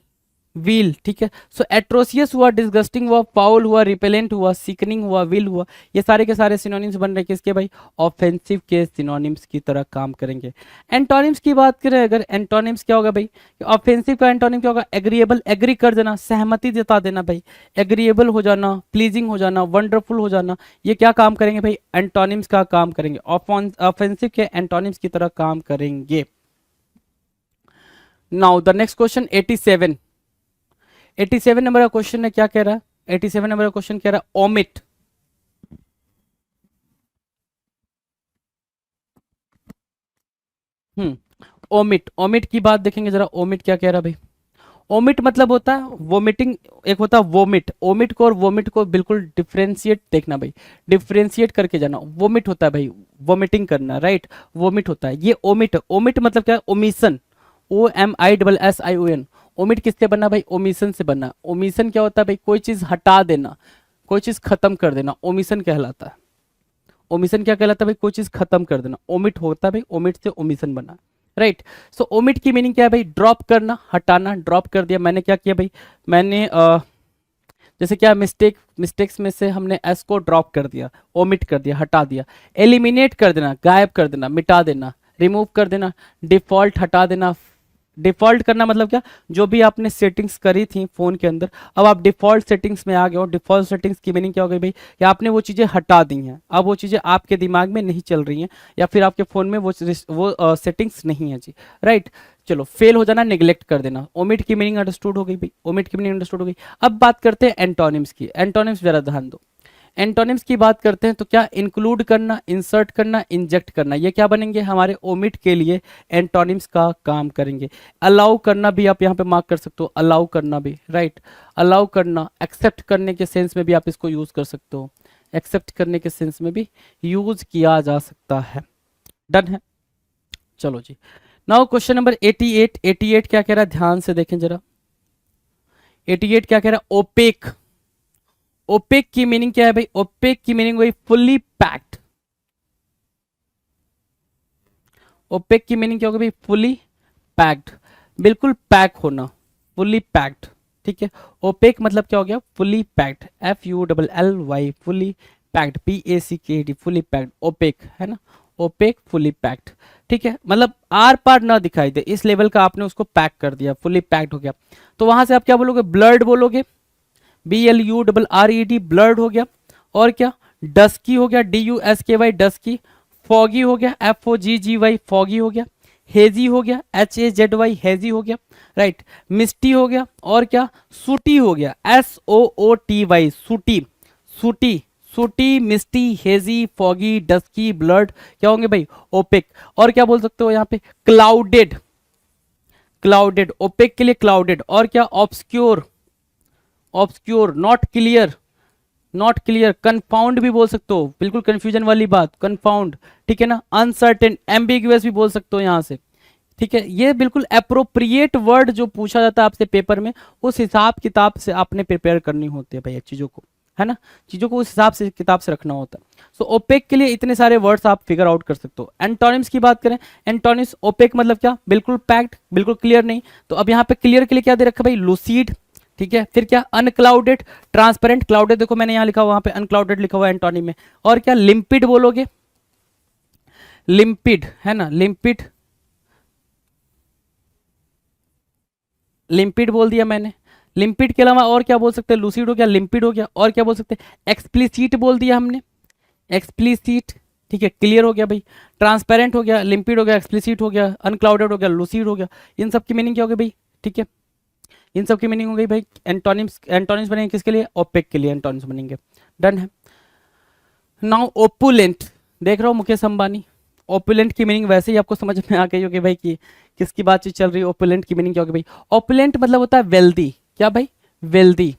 व्हील, ठीक है। सो एट्रोसियस हुआ, डिसगस्टिंग हुआ, फाउल हुआ, रिपेलेंट हुआ, सीकनिंग हुआ, व्हील हुआ। ये सारे के सारे सिनोनिम्स बन रहे किसके भाई, ऑफेंसिव के सिनोनिम्स की तरह काम करेंगे। एंटोनिम्स की बात करें अगर, एंटोनिम्स क्या होगा भाई, ऑफेंसिव का एंटोनिम क्या होगा, एग्रीएबल, एग्री कर देना, सहमति जता देना भाई, एग्रीएबल हो जाना, प्लीजिंग हो जाना, वंडरफुल हो जाना। ये क्या काम करेंगे भाई, एंटोनिम्स का काम करेंगे, ऑफेंसिव के एंटोनिम्स की तरह काम करेंगे। Now the next question 87। 87 number का क्वेश्चन है, क्या कह रहा है, 87 नंबर का क्वेश्चन कह रहा है ओमिट। ओमिट, ओमिट की बात देखेंगे जरा, ओमिट क्या कह रहा है भाई। ओमिट मतलब होता है वोमिटिंग, एक होता है वोमिट। ओमिट को और वोमिट को बिल्कुल डिफ्रेंशिएट देखना भाई, डिफ्रेंशिएट करके जाना। वोमिट होता है भाई वोमिटिंग करना, राइट, वोमिट होता है। ये ओमिट, ओमिट मतलब क्या है, ओमिशन, OMISSION। ओमिट किससे बनना भाई, ओमिशन से बनना। ओमिशन क्या होता है भाई, कोई चीज हटा देना, कोई चीज खत्म कर देना, ओमिशन कहलाता है। ओमिशन क्या कहलाता है भाई, कोई चीज खत्म कर देना, ओमिट होता है भाई, ओमिट से ओमिशन बना, राइट। सो ओमिट की मीनिंग क्या है भाई, ड्रॉप करना, हटाना, ड्रॉप कर दिया मैंने, क्या किया भाई, मैंने जैसे क्या मिस्टेक्स में से हमने एस को ड्रॉप कर दिया, ओमिट कर दिया, हटा दिया। एलिमिनेट कर देना, गायब कर देना, मिटा देना, रिमूव कर देना। डिफॉल्ट, हटा देना। डिफॉल्ट करना मतलब क्या, जो भी आपने सेटिंग्स करी थी फोन के अंदर, अब आप डिफॉल्ट सेटिंग्स में आ गए हो। डिफॉल्ट सेटिंग्स की मीनिंग क्या हो गई भाई, कि आपने वो चीजें हटा दी हैं, अब वो चीजें आपके दिमाग में नहीं चल रही हैं, या फिर आपके फोन में वो सेटिंग्स नहीं है जी, राइट। चलो, फेल हो जाना, निगलेक्ट कर देना। ओमिट की मीनिंग अंडरस्टूड हो गई भाई, ओमिट की मीनिंग अंडरस्टूड हो गई। अब बात करते हैं एंटोनिम्स की। एंटोनिम्स जरा ध्यान दो। एंटोनिम्स की बात करते हैं तो क्या, इंक्लूड करना, इंसर्ट करना, इंजेक्ट करना, ये क्या बनेंगे हमारे ओमिट के लिए एंटोनिम्स का काम करेंगे। अलाउ करना भी आप यहाँ पे मार्क कर सकते हो, अलाउ करना भी, राइट, अलाउ करना। एक्सेप्ट करने के सेंस में भी आप इसको यूज कर सकते हो, एक्सेप्ट करने के सेंस में भी यूज किया जा सकता है। डन है, चलो जी। Now question number 88। 88 क्या कह रहा है, ध्यान से देखें जरा। 88 क्या कह रहा है, ओपेक। ओपेक की मीनिंग क्या है भाई, ओपेक की मीनिंग वही फुल्ली पैक्ड। ओपेक की मीनिंग क्या होगी भाई, फुल्ली पैक्ड, बिल्कुल पैक होना, फुल्ली पैक्ड, ठीक है। ओपेक मतलब क्या हो गया, fully packed, FULLY, fully packed, PACKD, fully packed, opaque, है ना, ओपेक, फुल्ली पैक्ड, ठीक है। मतलब आर पार ना दिखाई दे, इस लेवल का आपने उसको पैक कर दिया, फुल्ली पैक्ड हो गया। तो वहां से आप क्या बोलोगे, ब्लर्ड बोलोगे, BLURRED, ब्लर्ड हो गया। और क्या, डस्की हो गया, DUSKY, डस्की। फॉगी हो गया, FOGGY, फॉगी हो गया। हेजी हो गया, HAZY, हेजी हो गया, राइट। मिस्टी हो गया, और क्या, सूटी हो गया, SOOTY, सूटी, सूटी, सूटी, मिस्टी, हेजी, फॉगी, डस्की, ब्लर्ड क्या होंगे भाई, ओपेक। और क्या बोल सकते हो यहाँ पे, क्लाउडेड, क्लाउडेड, ओपेक के लिए क्लाउडेड, और क्या obscure, obscure, not clear, not clear, confound भी बोल सकते हो, बिल्कुल कंफ्यूजन वाली बात, कंफाउंड, ठीक है ना, अनसर्टेन, एम्बिगुअस भी बोल सकते हो यहाँ से, ठीक है। ये बिल्कुल अप्रोप्रिएट वर्ड जो पूछा जाता है आपसे पेपर में, उस हिसाब किताब से आपने प्रिपेयर करनी होती है भाई चीज़ों को, है ना, चीज़ों को उस हिसाब से किताब से रखना होता है। सो ओपेक के लिए इतने सारे वर्ड्स आप फिगर आउट कर सकते हो। एंटोनिम्स की बात करें, एंटोनिम्स, ओपेक मतलब क्या, बिल्कुल पैक्ड, बिल्कुल क्लियर नहीं, तो अब यहाँ पे क्लियर के लिए क्या दे रखा है भाई, लूसीड, ठीक है। फिर क्या, अनक्लाउडेड, ट्रांसपेरेंट, क्लाउडेड देखो मैंने यहाँ लिखा हुआ, वहाँ पे अनक्लाउडेड लिखा हुआ है एंटोनिम में, और क्या, लिम्पिड बोलोगे, लिम्पिड, है ना, लिम्पिड, लिम्पिड बोल दिया मैंने। लिम्पिड के अलावा और क्या बोल सकते हैं, लूसिड हो गया, लिम्पिड हो गया, और क्या बोल सकते हैं, एक्सप्लिसिट बोल दिया हमने, एक्सप्लिसिट, ठीक है, क्लियर हो गया भाई, ट्रांसपेरेंट हो गया, लिम्पिड हो गया, एक्सप्लिसिट हो गया, अनक्लाउडेड हो गया, लूसिड हो गया, इन सब की मीनिंग क्या हो गई भाई, ठीक है, इन सब की मीनिंग हो गई भाई एंटोनिम्स, एंटोनिम्स बनेंगे किसके लिए, ओपेक के लिए एंटोनिम्स बनेंगे, डन है। नाउ ओपुलेंट, देख रहा हूँ मुकेश अंबानी, ओपुलेंट की मीनिंग वैसे ही आपको समझ में आ गई होगी भाई कि किसकी बातचीत चल रही है, ओपुलेंट की मीनिंग क्या होगी भाई, ओपुलेंट मतलब होता है वेल्दी, क्या भाई, वेल्दी,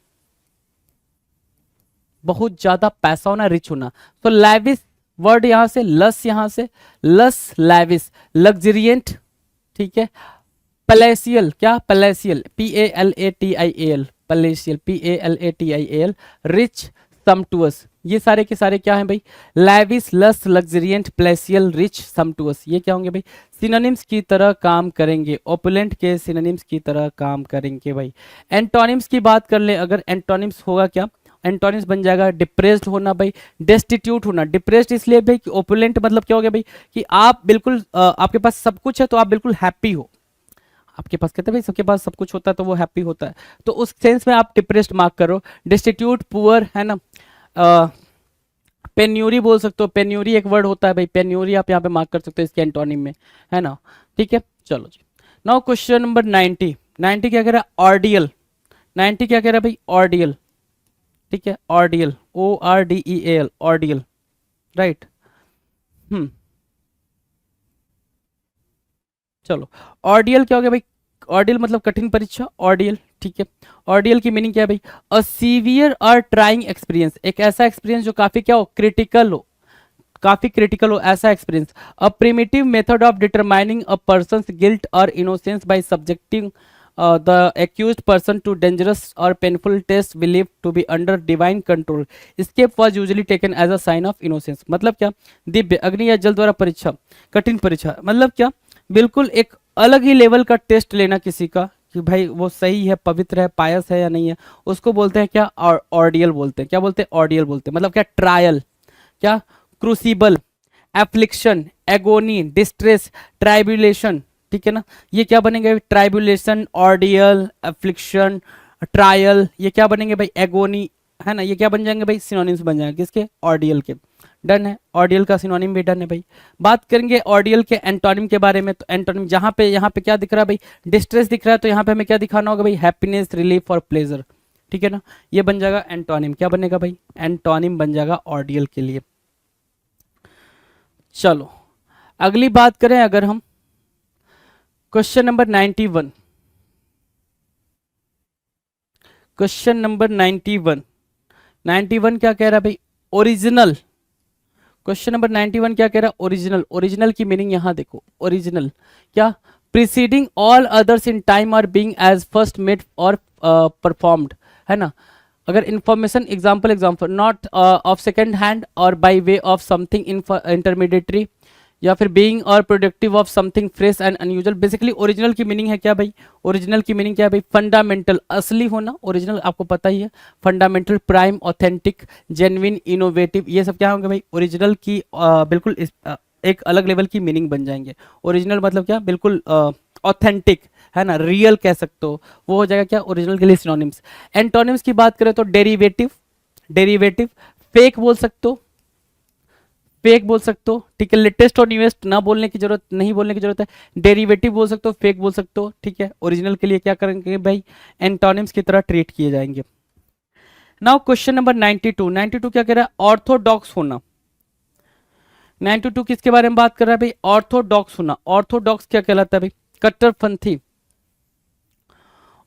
बहुत ज्यादा पैसा होना, रिच होना। तो लैविस वर्ड यहां से, लस, यहां से लस, लैविस, लग्जरियंट, ठीक है, पैलेसियल, क्या, पैलेसियल, PALATIAL, पैलेसियल, PALATIAL, रिच, समटुअस, ये सारे के सारे क्या हैं भाई, लैविस, लस, लग्जरियंट, पैलेसियल, रिच, समटुअस, ये क्या होंगे भाई, सिनोनिम्स की तरह काम करेंगे, ओपुलेंट के सिनोनिम्स की तरह काम करेंगे भाई। एंटोनिम्स की बात कर ले अगर, एंटोनिम्स होगा क्या, एंटोनिम्स बन जाएगा डिप्रेस्ड होना भाई, डेस्टिट्यूट होना, डिप्रेस्ड इसलिए भाई कि ओपुलेंट मतलब क्या हो गया भाई कि आप बिल्कुल आपके पास सब कुछ है तो आप बिल्कुल हैप्पी हो, आपके पास कहते हैं भाई सबके पास सब कुछ होता है तो वो हैप्पी होता है, तो उस सेंस में आप डिप्रेस्ड मार्क करो, डिस्टिट्यूट, पुअर, है ना, पेन्यूरी बोल सकते हो, पेन्यूरी एक वर्ड होता है भाई, पेन्यूरी आप यहाँ पे मार्क कर सकते हो इसके एंटोनिम में, है ना, ठीक है। चलो जी, नाउ क्वेश्चन नंबर 90, 90 क्या कह रहा है, ऑर्डियल, 90 क्या कह रहा है भाई, ऑर्डियल, ठीक है, ऑर्डियल, ORDEAL, ऑर्डियल, राइट, चलो, ऑर्डियल क्या हो गया भाई, ऑर्डियल मतलब कठिन परीक्षा, ऑर्डियल, ठीक है। ऑर्डियल की मीनिंग क्या है भाई, अ सीवियर और ट्राइंग एक्सपीरियंस, एक ऐसा एक्सपीरियंस जो काफी क्या हो, क्रिटिकल हो, काफी क्रिटिकल हो, ऐसा experience. A primitive method of determining a person's guilt और innocence by subjecting the accused person to dangerous और painful test believe to be under divine control, escape was usually taken as a sign of innocence, मतलब क्या, दिव्य, अग्नि या जल द्वारा परीक्षा, कठिन परीक्षा, मतलब क्या, बिल्कुल एक अलग ही लेवल का टेस्ट लेना किसी का कि भाई वो सही है, पवित्र है, पायस है या नहीं है, उसको बोलते हैं क्या, ऑर्डियल बोलते हैं, क्या बोलते हैं, ऑर्डियल बोलते हैं, मतलब क्या, ट्रायल, क्या, crucible, affliction, agony, distress, tribulation, ठीक है ना, ये क्या बनेंगे, ट्राइबुलेशन, ऑर्डियल, एफ्लिक्शन, ट्रायल, ये क्या बनेंगे भाई, एगोनी, है ना, ये क्या बन जाएंगे भाई, सिनोनिम्स बन जाएंगे किसके, ऑर्डियल के, डन है। ऑर्डियल का सिनोनिम भी डन है भाई। बात करेंगे ऑर्डियल के एंटोनिम के बारे में, तो एंटोनिम जहां पे, यहाँ पे क्या दिख रहा है भाई, डिस्ट्रेस दिख रहा है, तो यहाँ पे हमें क्या दिखाना होगा भाई, हैप्पीनेस, रिलीफ और प्लेजर, ठीक है ना, ये बन जाएगा एंटोनिम, क्या बनेगा भाई, एंटोनिम बन जाएगा ऑर्डियल के लिए। चलो अगली बात करें अगर हम, क्वेश्चन नंबर 91, क्वेश्चन नंबर 91, 91 क्या कह रहा है भाई, ओरिजिनल, क्वेश्चन नंबर 91 क्या कह रहा है, ओरिजिनल, ओरिजिनल की मीनिंग यहां देखो, ओरिजिनल क्या, preceding all others in time और बीइंग एज फर्स्ट मेड और परफॉर्म्ड, है ना, अगर information, example not of second hand और by way of something intermediary, या फिर बीइंग और productive of something fresh and unusual. Basically original की मीनिंग है क्या भाई, ओरिजिनल की मीनिंग क्या है भाई, फंडामेंटल, असली होना, ओरिजिनल आपको पता ही है, fundamental, prime, authentic, genuine, innovative, ये सब क्या होंगे भाई, ओरिजिनल की बिल्कुल एक अलग लेवल की मीनिंग बन जाएंगे। ओरिजिनल मतलब क्या, बिल्कुल ऑथेंटिक, है ना, रियल कह सकते हो, वो हो जाएगा क्या, ओरिजिनल के लिए सिनोनिम्स। एंटोनिम्स की बात करें तो डेरिवेटिव, डेरिवेटिव, फेक बोल सकते हो, फेक बोल सकते हो, ठीक है, लेटेस्ट और न्यूएस्ट ना बोलने की जरूरत, नहीं बोलने की जरूरत है, डेरिवेटिव बोल सकते हो, फेक बोल सकते हो, ठीक है। ओरिजिनल के लिए क्या करेंगे भाई, एंटोनिम्स की तरह ट्रीट किए जाएंगे। नाउ क्वेश्चन नंबर 92, 92 क्या कह रहा है, ऑर्थोडॉक्स होना, 92 किसके बारे में बात कर रहा है भाई, ऑर्थोडॉक्स होना, ऑर्थोडॉक्स क्या कहलाता है भाई, कट्टरपंथी,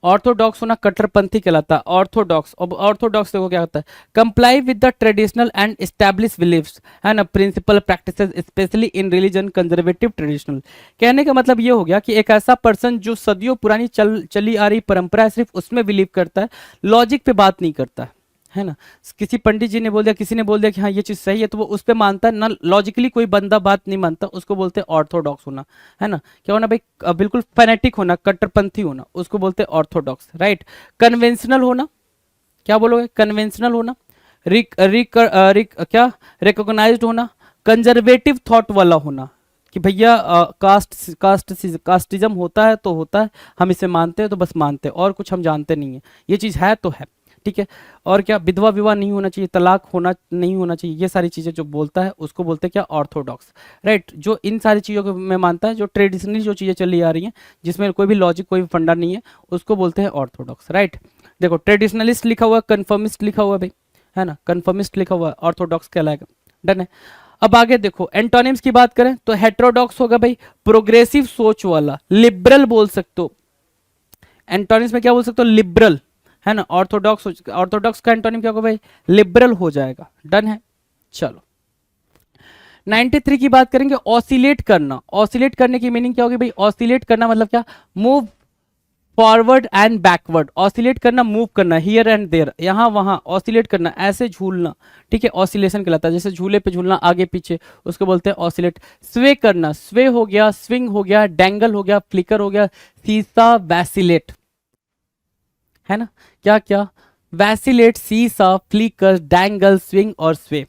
ऑर्थोडॉक्स होना कट्टरपंथी कहलाता है, ऑर्थोडॉक्स। अब ऑर्थोडॉक्स देखो क्या होता है, comply with the traditional and establish believes, है ना, principle practices especially in religion, conservative traditional. कहने का मतलब ये हो गया कि एक ऐसा पर्सन जो सदियों पुरानी चली आ रही परंपरा है सिर्फ उसमें बिलीव करता है, लॉजिक पे बात नहीं करता है ना। किसी पंडित जी ने बोल दिया, किसी ने बोल दिया कि हाँ ये चीज़ सही है, तो वो उस पर मानता है ना, लॉजिकली कोई बंदा बात नहीं मानता, उसको बोलते हैं ऑर्थोडॉक्स होना, है ना। क्या होना भाई, बिल्कुल फैनेटिक होना, कट्टरपंथी होना, उसको बोलते हैं ऑर्थोडॉक्स, राइट। कन्वेंशनल होना, क्या बोलोगे, कन्वेंशनल होना। क्या, रिकॉग्नाइज्ड होना, कंजर्वेटिव थॉट वाला होना, कि भैया कास्टिज्म होता है तो होता है, हम इसे मानते हैं तो बस मानते हैं, और कुछ हम जानते नहीं है, ये चीज़ है तो है, ठीक है। और क्या, विधवा विवाह नहीं होना चाहिए, तलाक होना नहीं होना चाहिए, ये सारी चीज़ें जो बोलता है उसको बोलते हैं क्या, ऑर्थोडॉक्स, राइट। जो इन सारी चीज़ों को मैं मानता है, जो ट्रेडिशनली जो चीज़ें चली आ रही हैं जिसमें कोई भी लॉजिक, कोई भी फंडा नहीं है, उसको बोलते हैं ऑर्थोडॉक्स, राइट। देखो ट्रेडिशनलिस्ट लिखा हुआ है, कन्फर्मिस्ट लिखा हुआ है भाई, है ना, कन्फर्मिस्ट लिखा हुआ है, ऑर्थोडॉक्स कहलाएगा, डन है। अब आगे देखो एंटोनिम्स की बात करें तो हेटेरोडॉक्स होगा भाई प्रोग्रेसिव सोच वाला, लिबरल बोल सकते हो, एंटोनिम्स में क्या बोल सकते हो, लिबरल, है ना। ऑर्थोडॉक्स, ऑर्थोडॉक्स का एंटोनिम क्या होगा भाई, लिबरल हो जाएगा, डन है। चलो 93 की बात करेंगे, ऑसिलेट करना। ऑसिलेट करने की मीनिंग क्या होगी भाई, ऑसिलेट करना मतलब क्या, move forward and backward. Oscillate करना, मूव करना, हियर एंड देयर, यहाँ वहां, ऑसिलेट करना, ऐसे झूलना, ठीक है, ऑसिलेशन कहलाता है। जैसे झूले पे झूलना आगे पीछे, उसको बोलते हैं ऑसिलेट। स्वे करना, स्वे हो गया, स्विंग हो गया, डैंगल हो गया, फ्लिकर हो गया, सीसा, वैसिलेट, है ना। क्या क्या, वैसिलेट, सीसा, फ्लिकर, डैंगल, स्विंग और स्वे,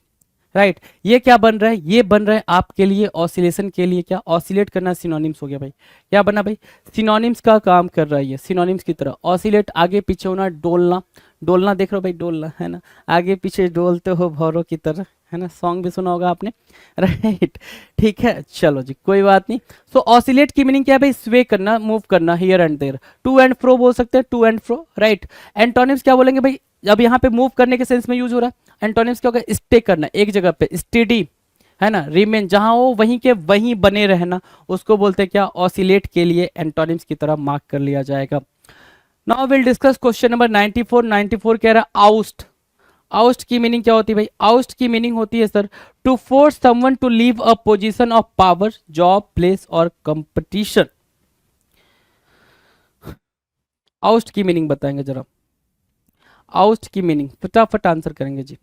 राइट। ये क्या बन रहा है, ये बन रहा है आपके लिए ऑसिलेशन के लिए क्या, ऑसिलेट करना सिनोनिम्स हो गया भाई। क्या बना भाई, सिनोनिम्स का काम कर रहा है ये, सिनोनिम्स की तरह। ऑसिलेट आगे पीछे होना, डोलना, डोलना देख रहे हो भाई, डोलना, है ना, आगे पीछे डोलते हो भौरों की तरह, है ना, सॉन्ग भी सुना होगा आपने, राइट, ठीक है। चलो जी कोई बात नहीं। सो ऑसिलेट की मीनिंग क्या है भाई, स्वे करना, मूव करना, here and there. To and fro बोल सकते हैं, to and fro, right. Antonyms क्या बोलेंगे भाई, अब यहाँ पे मूव करने के सेंस में यूज हो रहा है। एंटोनिम्स क्या होगा, स्टे करना, एक जगह पे, स्टेडी, है ना, रिमेन, जहां हो वहीं के वहीं बने रहना, उसको बोलते हैं क्या, ऑसिलेट के लिए एंटोनिम्स की तरह मार्क कर लिया जाएगा। Now will discuss question number 94। 94 कह रहा है आउस्ट। आउस्ट की मीनिंग क्या होती है भाई, आउस्ट की मीनिंग होती है sir, to force someone to leave a position of power, job, place और कंपटीशन। आउस्ट की मीनिंग बताएंगे जरा, आउस्ट की मीनिंग फटाफट आंसर करेंगे जी।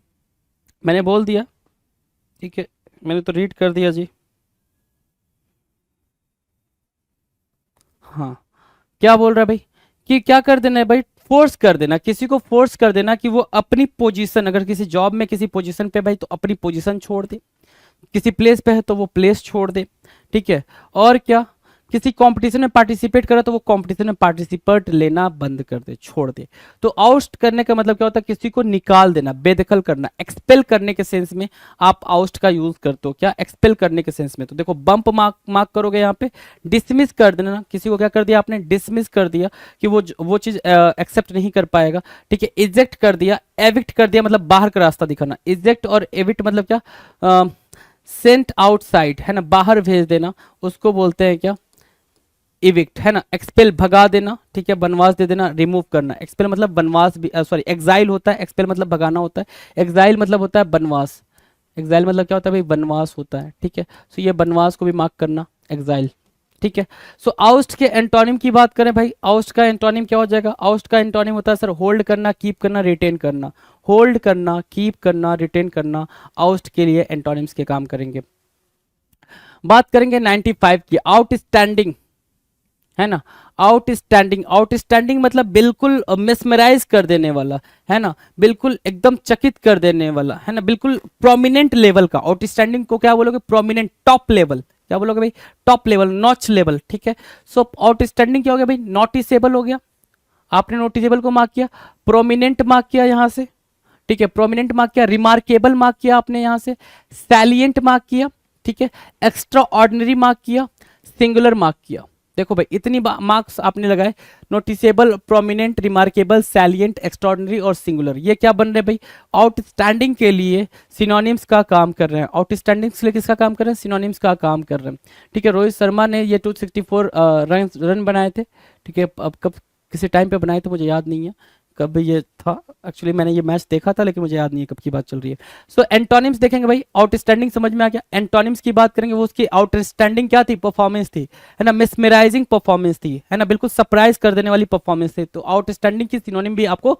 मैंने बोल दिया, ठीक है, मैंने तो रीड कर दिया जी। हाँ, क्या बोल रहा है भाई, कि क्या कर देना है भाई, फोर्स कर देना, किसी को फोर्स कर देना कि वो अपनी पोजीशन, अगर किसी जॉब में किसी पोजीशन पे भाई तो अपनी पोजीशन छोड़ दे, किसी प्लेस पे है तो वो प्लेस छोड़ दे, ठीक है। और क्या, किसी कंपटीशन में पार्टिसिपेट करा तो वो कंपटीशन में पार्टिसिपेट लेना बंद कर दे, छोड़ दे। तो आउस्ट करने का मतलब क्या होता है, किसी को निकाल देना, बेदखल करना, एक्सपेल करने के सेंस में आप आउस्ट का यूज करते हो, क्या, एक्सपेल करने के सेंस में। तो देखो बंप मार्क करोगे यहाँ पे, डिसमिस कर देना, किसी को क्या कर दिया आपने, डिसमिस कर दिया कि वो चीज एक्सेप्ट नहीं कर पाएगा, ठीक है। इजेक्ट कर दिया, एविक्ट कर दिया मतलब बाहर का रास्ता दिखाना, इजेक्ट और एविक्ट मतलब क्या, सेंट आउटसाइड, है ना, बाहर भेज देना, उसको बोलते हैं क्या, इविक्ट, है ना। एक्सपेल, भगा देना, ठीक है, बनवास दे देना, रिमूव करना। एक्सपेल मतलब बनवास भी, सॉरी एक्साइल होता है, एक्सपेल मतलब भगाना होता है, एक्साइल मतलब होता है बनवास। एक्साइल मतलब क्या होता है भाई, बनवास होता है, ठीक है। सो ये बनवास को भी मार्क करना, एक्साइल, ठीक है। सो आउस्ट के एंटोनिम की बात करें भाई, आउस्ट का एंटोनिम क्या हो जाएगा, आउस्ट का एंटोनिम होता है सर होल्ड करना, कीप करना, रिटेन करना। होल्ड करना, कीप करना, रिटेन करना, आउस्ट के लिए एंटोनिम्स के काम करेंगे। बात करेंगे 95 की, आउटस्टैंडिंग, है ना, आउटस्टैंडिंग। आउटस्टैंडिंग मतलब बिल्कुल मिसमराइज कर देने वाला, है ना, बिल्कुल एकदम चकित कर देने वाला, है ना, बिल्कुल प्रोमिनेंट लेवल का। आउटस्टैंडिंग को क्या बोलोगे, प्रोमिनेंट, टॉप लेवल, क्या बोलोगे भाई, टॉप लेवल, नॉच लेवल, ठीक है। सो आउटस्टैंडिंग क्या हो गया भाई, नोटिसेबल हो गया, आपने नोटिसेबल को मार्क किया, प्रोमिनेंट मार्क किया यहां से, ठीक है, प्रोमिनेंट मार्क किया, रिमार्केबल मार्क किया आपने यहां से, सैलिएंट मार्क किया, ठीक है, एक्स्ट्रा ऑर्डिनरी मार्क किया, सिंगुलर मार्क किया। देखो भाई इतनी मार्क्स आपने लगाए, noticeable, prominent, remarkable, salient, extraordinary और सिंगुलर। ये क्या बन रहे भाई, आउटस्टैंडिंग के लिए सिनोनिम्स का काम कर रहे हैं। आउटस्टैंडिंग के लिए किसका काम कर रहे हैं, सिनोनिम्स का काम कर रहे हैं, ठीक है। रोहित शर्मा ने ये 264 रन बनाए थे, ठीक है। अब कब किसी टाइम पे बनाए थे, मुझे याद नहीं है कब ये था। एक्चुअली मैंने ये मैच देखा था लेकिन मुझे याद नहीं है कब की बात चल रही है। सो एंटोनिम्स देखेंगे भाई, आउटस्टैंडिंग समझ में आ गया। एंटोनिम्स की बात करेंगे, वो उसकी आउटस्टैंडिंग क्या थी, परफॉर्मेंस थी, है ना, मिसमराइजिंग परफॉर्मेंस थी, है ना, बिल्कुल सरप्राइज कर देने वाली परफॉर्मेंस थी। तो आउटस्टैंडिंग की सिनोनिम भी आपको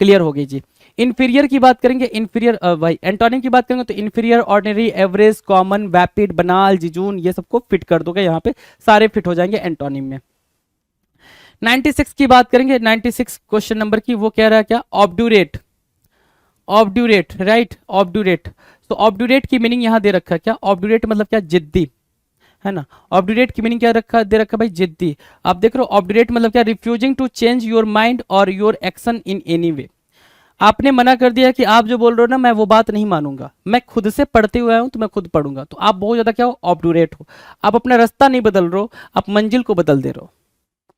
क्लियर हो गई जी। इंफीरियर की बात करेंगे, इंफीरियर भाई एंटोनिम की बात करेंगे तो इंफीरियर, ऑर्डिनरी, एवरेज, कॉमन, वैपिड, बनाल, जिजून, ये सबको फिट कर दोगे यहाँ पे, सारे फिट हो जाएंगे एंटोनिम में। 96 की बात करेंगे, 96 क्वेश्चन नंबर की, वो कह रहा है क्या, ऑब्डूरेट, ऑब्डूरेट, राइट, ऑब्डूरेट। तो ऑब्डूरेट की मीनिंग यहां दे रखा है क्या, ऑब्डूरेट मतलब क्या, जिद्दी, है ना। ऑब्डूरेट की मीनिंग क्या रखा दे रखा भाई, जिद्दी। आप देख रहे हो ऑब्डूरेट मतलब क्या, refusing to change your mind और your action in any way. आपने मना कर दिया कि आप जो बोल रहे हो ना मैं वो बात नहीं मानूंगा, मैं खुद से पढ़ते हुए आया हूं तो मैं खुद पढ़ूंगा, तो आप बहुत ज्यादा क्या हो, ऑब्डूरेट हो। आप अपना रास्ता नहीं बदल रहे हो, आप मंजिल को बदल दे रहे हो।